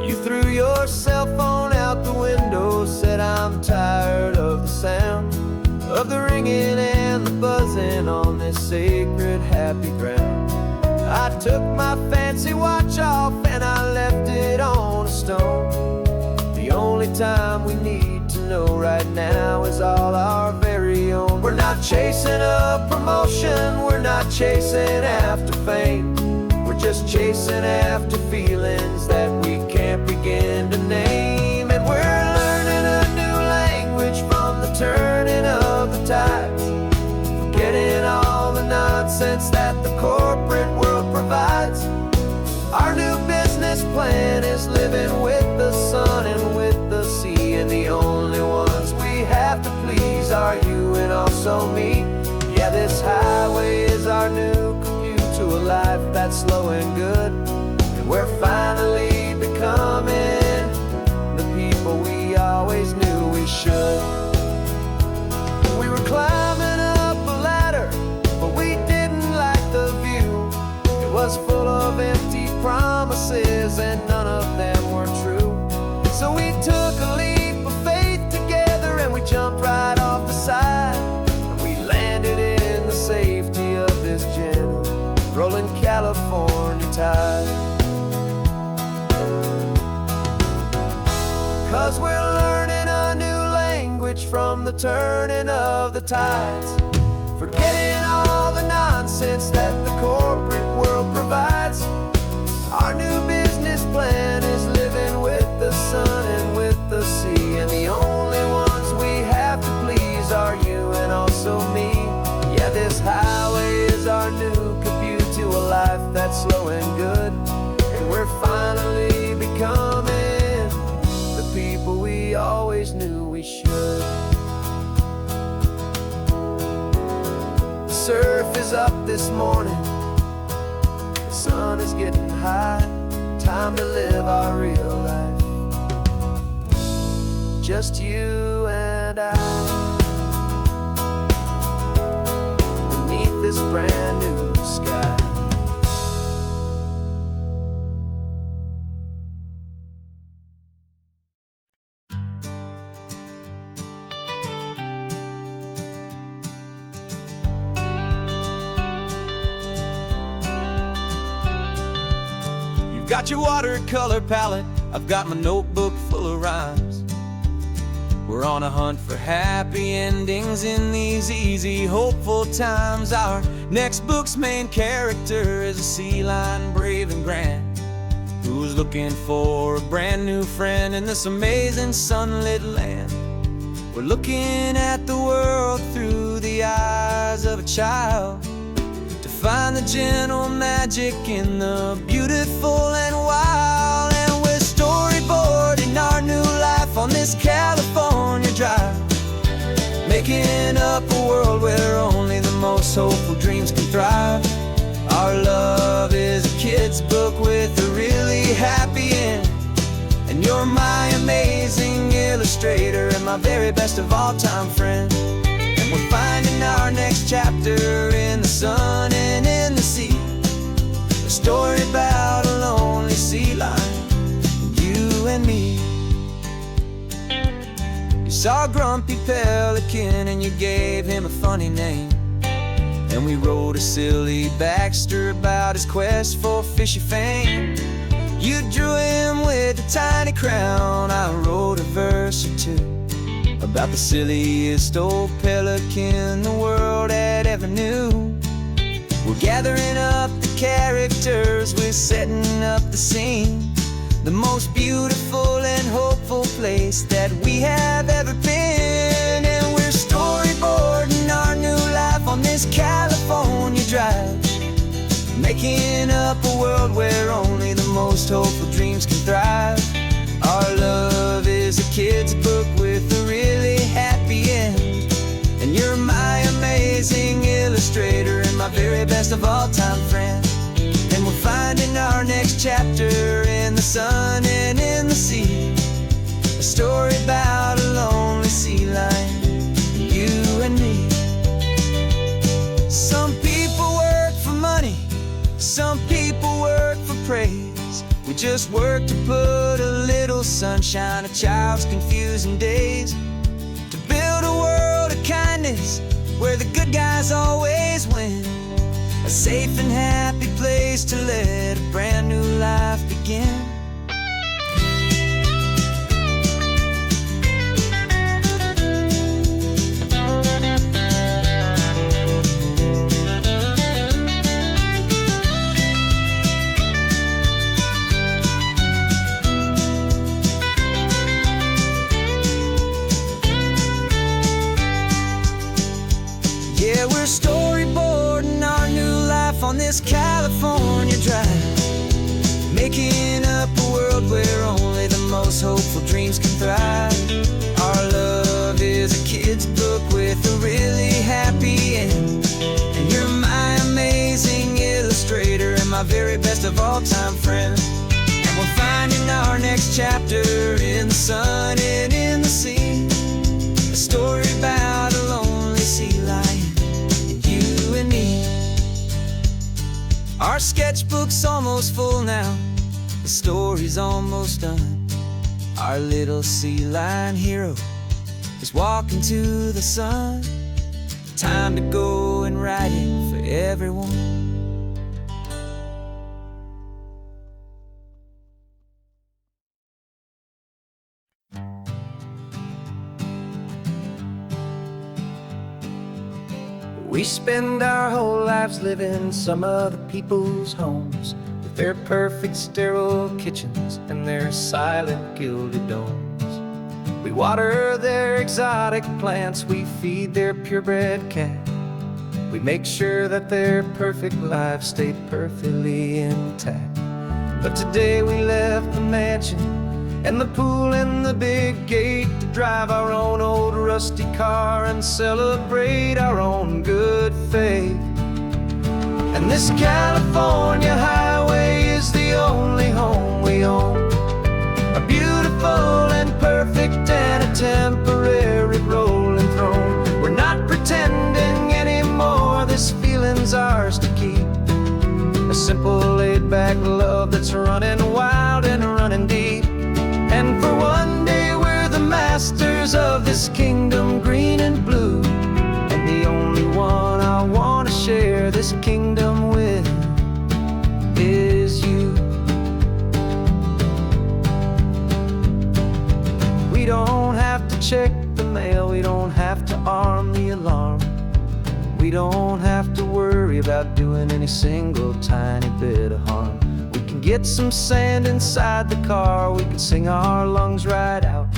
You threw your cell phone out the window, said I'm tired of the sound of the ringing and the buzzing on this sacred happy ground. I took my fancy watch off and I left it on a stone. The only time we need to know right now is all our very own. We're not chasing a promotion, we're not chasing after fame, we're just chasing after feelings that we can't begin to name. And we're learning a new language from the turning of the tides, forgetting all the nonsense that the corporate world provides. Our new business plan is living with the sun and with the sea, and the only ones we have to please are you and also me. Yeah, this highway is our new commute to a life that's slow and good, and we're finally becoming the people we always knew we should. We were climbing up a ladder, but we didn't like the view. It was full of empty promises and none of them were true. So we took a leap of faith together and we jumped right off the side, and we landed in the safety of this gentle rolling California tide. 'Cause we're learning a new language from the turning of the tides, forgetting all the nonsense that the corporate world provides. Our new business plan is living with the sun and with the sea, and the only ones we have to please are you and also me. Yeah, this highway is our new commute to a life that's slow and good, and we're finally becoming the people we always knew we should. The surf is up this morning, the sun is getting high, time to live our real life, just you and I, beneath this brand new sky. Got your watercolor palette, I've got my notebook full of rhymes. We're on a hunt for happy endings in these easy, hopeful times. Our next book's main character is a sea lion, brave and grand, who's looking for a brand new friend in this amazing sunlit land. We're looking at the world through the eyes of a child, to find the gentle magic in the beautiful and wild. And we're storyboarding our new life on this California drive, making up a world where only the most hopeful dreams can thrive. Our love is a kid's book with a really happy end, and you're my amazing illustrator and my very best of all time friend. And we're finding our next chapter in the sun and in the sea, a story about a lonely sea lion, you and me. You saw a grumpy pelican and you gave him a funny name, and we wrote a silly Baxter about his quest for fishy fame. You drew him with a tiny crown, I wrote a verse or two, about the silliest old pelican the world had ever knew. We're gathering up the characters, we're setting up the scene, the most beautiful and hopeful place that we have ever been. And we're storyboarding our new life on this California drive, making up a world where only the most hopeful dreams can thrive. Our love is a kid's book with a really happy end, and you're my amazing illustrator and my very best of all time friend. And we're finding our next chapter in the sun and in the sea, a story about a lonely sea lion, you and me. Some people work for money, some people work for praise. We just work to put a little sunshine in a child's confusing days, to build a world of kindness where the good guys always win, a safe and happy place to let a brand new life begin. Yeah, we're storyboarding our new life on this California drive, making up a world where only the most hopeful dreams can thrive. Our love is a kid's book with a really happy end, and you're my amazing illustrator and my very best of all time friend. And we're finding our next chapter in the sun and in the sea, a story about a lonely sea lion, and me. Our sketchbook's almost full now, the story's almost done. Our little sea lion hero is walking to the sun. Time to go and write it for everyone. We spend our whole lives living some other people's homes, with their perfect sterile kitchens and their silent gilded domes. We water their exotic plants, we feed their purebred cat, we make sure that their perfect lives stay perfectly intact. But today we left the mansion and the pool and the big gate to drive our own old rusty car and celebrate our own good faith. And this California highway is the only home we own, a beautiful and perfect and a temporary rolling throne. We're not pretending anymore, this feeling's ours to keep, a simple laid-back love that's running wild and running deep. And for one day we're the masters of this kingdom green and blue, and the only one I want to share this kingdom with is you. We don't have to check the mail, we don't have to arm the alarm, we don't have to worry about doing any single tiny bit of harm. Get some sand inside the car, we can sing our lungs right out,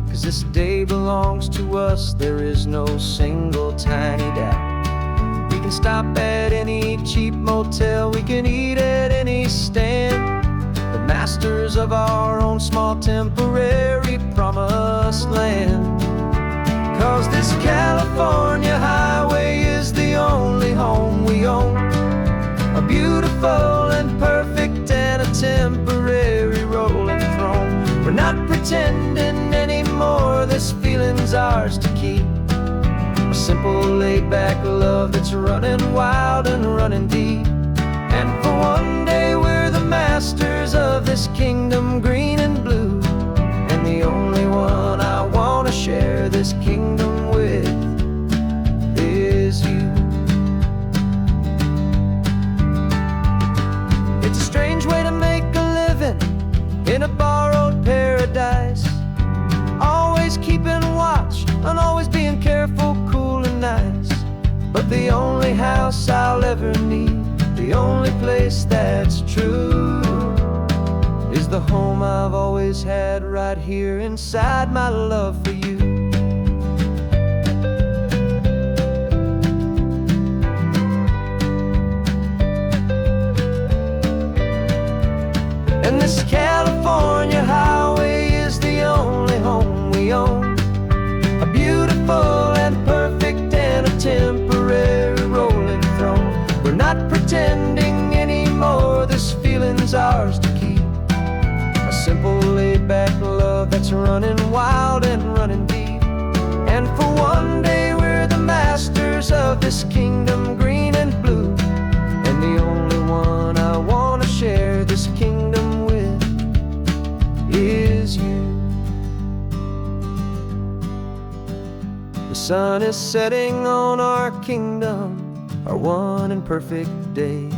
'cause this day belongs to us, there is no single tiny doubt. We can stop at any cheap motel, we can eat at any stand, the masters of our own small temporary promised land. 'Cause this California highway is the only home we own, a beautiful and perfect and a temporary rolling throne. We're not pretending anymore, this feeling's ours to keep, a simple laid-back love that's running wild and running deep. And for one day we're the masters of this kingdom green and blue, and the only one I want to share this kingdom with is you. It's a strange way to make a living in a borrowed paradise, always keeping watch but the only house I'll ever need, the only place that's true, is the home I've always had right here inside my love for you. And this California highway is the only home we own, a beautiful and perfect and a temporary rolling throne. We're not pretending anymore, this feeling's ours to keep, a simple laid-back love that's running wild and running deep. And for one day we're the masters of this kingdom, green and blue, and the only one I want to share this kingdom with is you. The sun is setting on our kingdom, our one and perfect day.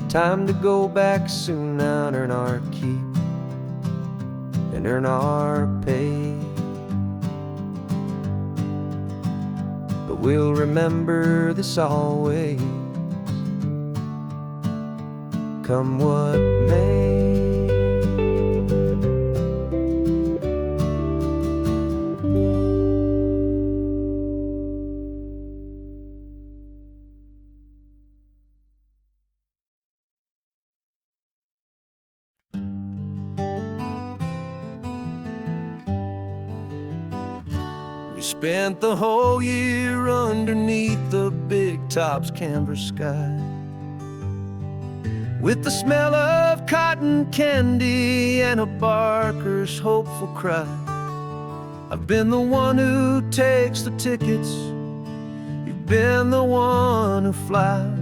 Time to go back soon now and earn our keep and earn our pay. But we'll remember this always, come what may. We spent the whole year underneath the big top's canvas sky, with the smell of cotton candy and a barker's hopeful cry. I've been the one who takes the tickets, you've been the one who flies,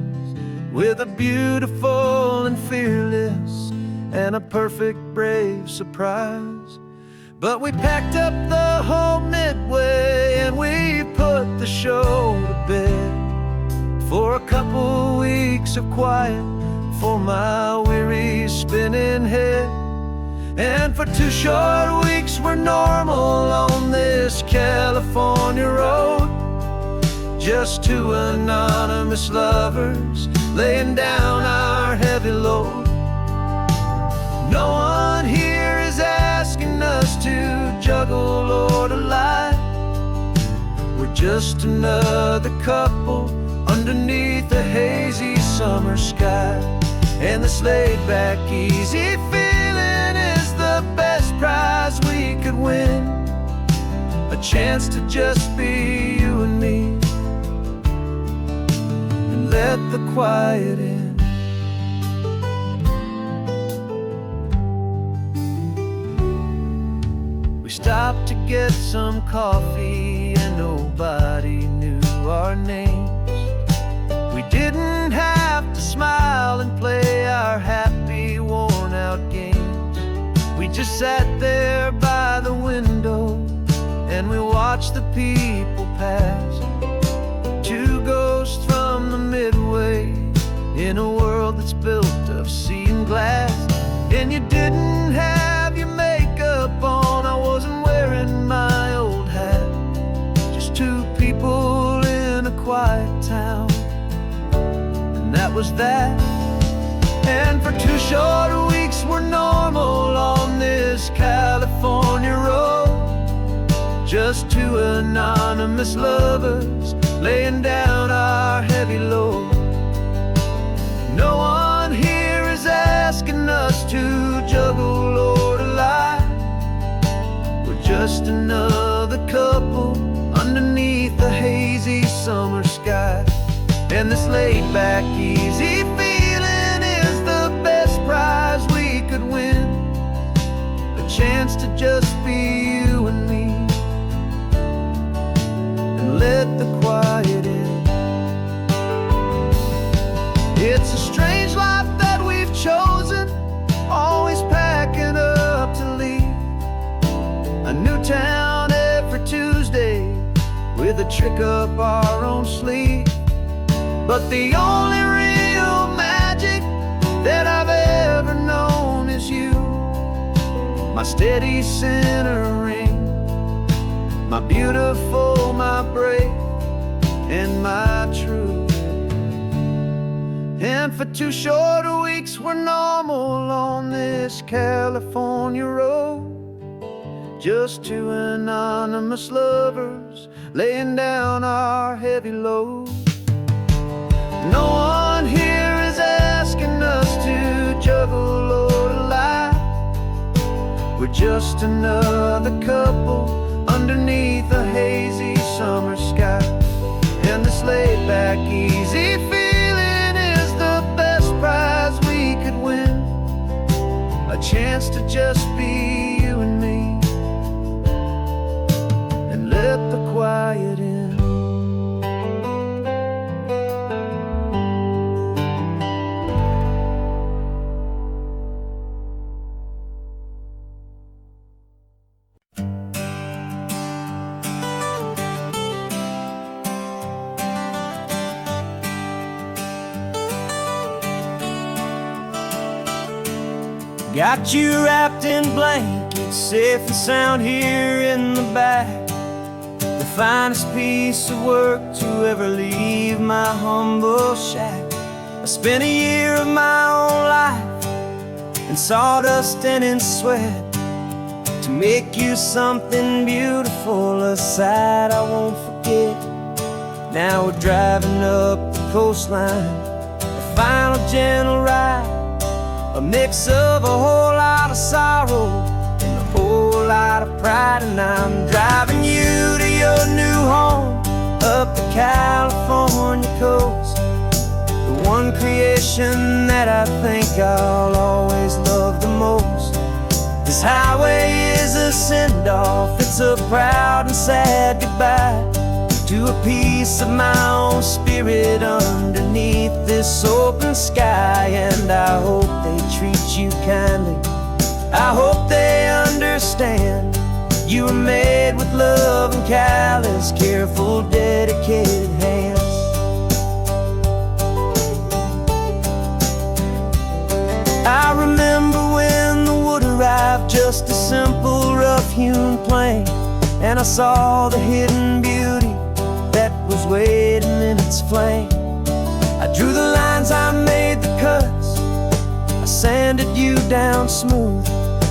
with a beautiful and fearless and a perfect brave surprise. But we packed up the whole Midway and we put the show to bed for a couple weeks of quiet for my weary spinning head. And for 2 short weeks we're normal on this California road, just 2 anonymous lovers laying down our heavy load. No one here is asking us to juggle or to lie, we're just another couple underneath a hazy summer sky. And this laid-back, easy feeling is the best prize we could win, a chance to just be you and me, and let the quiet in. We stopped to get some coffee and nobody knew our names. We didn't have to smile and play our happy, worn-out games. We just sat there by the window and we watched the people pass, 2 ghosts from the Midway in a world that's built of sea and glass. And you didn't have your makeup on, I wasn't wearing my old hat, just 2 people in a quiet town, and that was that. And for 2 short weeks we're normal on this California road, just 2 anonymous lovers laying down our heavy load. No one here is asking us to juggle or to lie, we're just another couple underneath the hazy summer sky. And this laid-back, easy feeling is the best prize we could win, a chance to just be you and me, and let the quiet in. It's a strange life that we've chosen, always packing up to leave, a new town every Tuesday with a trick up our own sleeve. But the only real magic that I've ever known is you, my steady centering, my beautiful, my brave, and my truth. And for 2 short weeks we're normal on this California road, just 2 anonymous lovers laying down our heavy load. No one here is asking us to juggle or to lie. We're just another couple underneath a hazy summer sky. And this laid back, easy feeling is the best prize we could win. A chance to just be you and me, and let the quiet in. Got you wrapped in blankets, safe and sound here in the back. The finest piece of work to ever leave my humble shack. I spent a year of my own life in sawdust and in sweat to make you something beautiful, a sight I won't forget. Now we're driving up the coastline, the final gentle ride, a mix of a whole lot of sorrow and a whole lot of pride. And I'm driving you to your new home up the California coast, the one creation that I think I'll always love the most. This highway is a send-off, it's a proud and sad goodbye to a piece of my own spirit underneath this open sky. And I hope they treat you kindly, I hope they understand you were made with love and callous, careful, dedicated hands. I remember when the wood arrived, just a simple rough-hewn plank, and I saw the hidden beauty that was waiting in its flame. I drew the lines, I made the cuts, I sanded you down smooth.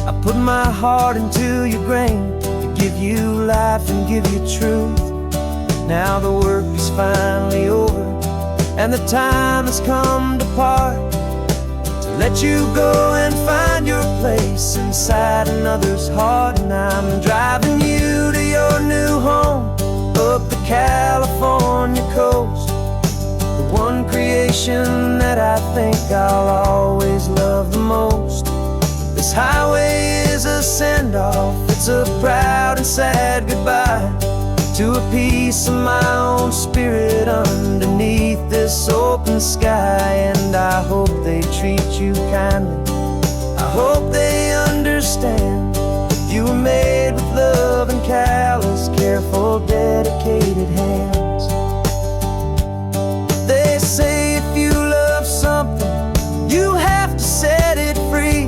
I put my heart into your grain to give you life and give you truth. Now the work is finally over, and the time has come to part, to let you go and find your place inside another's heart. And I'm driving you to your new home up the California coast, the one creation that I think I'll always love the most. This highway is a send-off, it's a proud and sad goodbye to a piece of my own spirit underneath this open sky. And I hope they treat you kindly, I hope they understand you were made with love and callous, careful, dedicated hands. They say if you love something, you have to set it free.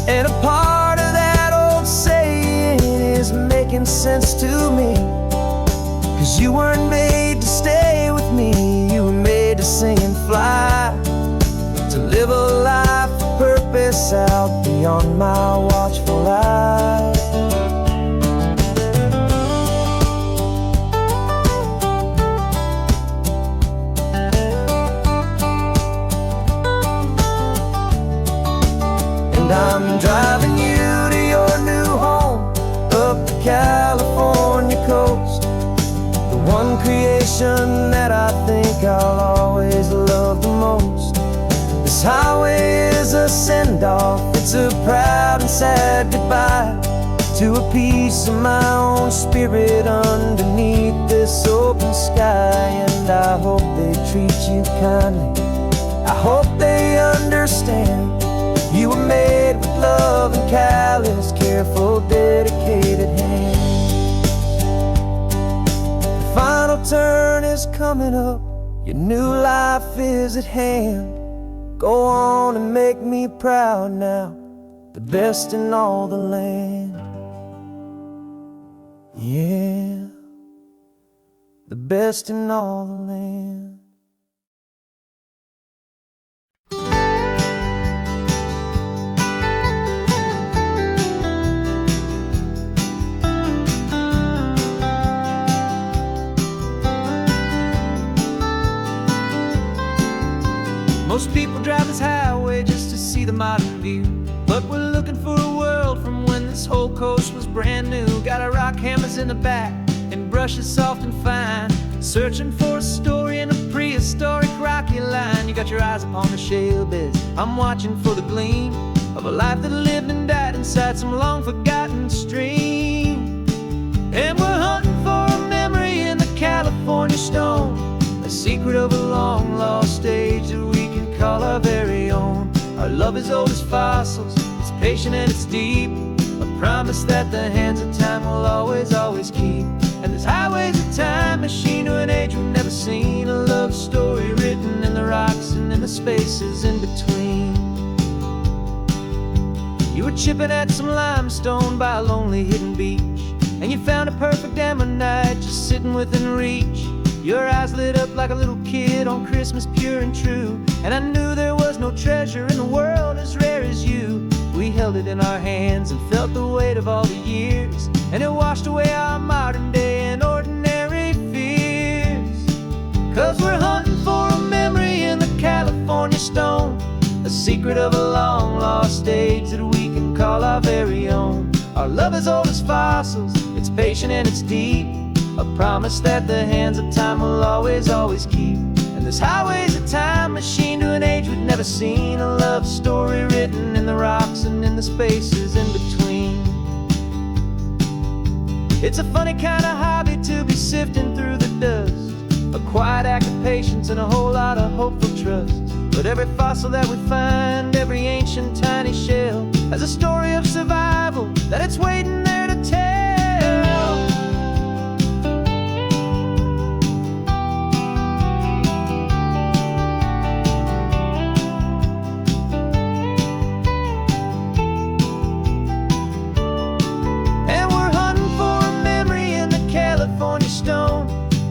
And a part of that old saying is making sense to me, 'cause you weren't made to stay with me, you were made to sing and fly, to live a life of purpose out beyond my watchful eye. And I'm driving you to your new home up the California coast, the one creation that I think I'll always love the most. This highway is a send-off, it's a proud and sad goodbye to a piece of my own spirit underneath this open sky. And I hope they treat you kindly, I hope they understand you were made with love and callous, careful, dedicated hands. The final turn is coming up, your new life is at hand. Go on and make me proud now, the best in all the land. Yeah. the best in all the land. Most people drive this highway just to see the modern view, but we're looking for a world from when this whole coast was brand new. Got our rock hammers in the back and brushes soft and fine, searching for a story in a prehistoric rocky line. You got your eyes upon the shale beds, I'm watching for the gleam of a life that lived and died inside some long forgotten stream. And we're hunting for a memory in the California stone, a secret of a long lost age that we can call our very own. Our love is old as fossils, it's patient and it's deep, a promise that the hands of time will always, always keep. And this highway's a time machine to an age we've never seen, a love story written in the rocks and in the spaces in between. You were chipping at some limestone by a lonely hidden beach, and you found a perfect ammonite just sitting within reach. Your eyes lit up like a little kid on Christmas, pure and true, and I knew there was no treasure in the world as rare as you. We held it in our hands and felt the weight of all the years, and it washed away our modern day and ordinary fears. 'Cause we're hunting for a memory in the California stone, a secret of a long lost age that we can call our very own. Our love is old as fossils, it's patient and it's deep, a promise that the hands of time will always, always keep. And this highway's a time machine to an age we've never seen, a love story written in the rocks and in the spaces in between. It's a funny kind of hobby to be sifting through the dust, a quiet act of patience and a whole lot of hopeful trust. But every fossil that we find, every ancient tiny shell, has a story of survival that it's waiting there to tell.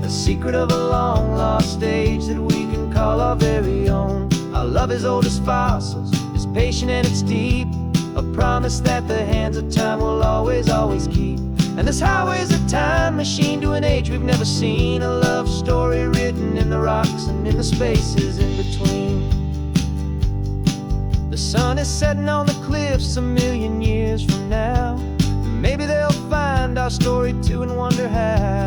Secret of a long lost age that we can call our very own. Our love is old as fossils, it's patient and it's deep, a promise that the hands of time will always, always keep. And this highway's a time machine to an age we've never seen, a love story written in the rocks and in the spaces in between. The sun is setting on the cliffs a million years from now, maybe they'll find our story too and wonder how.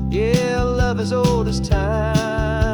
Yeah, love as old as time.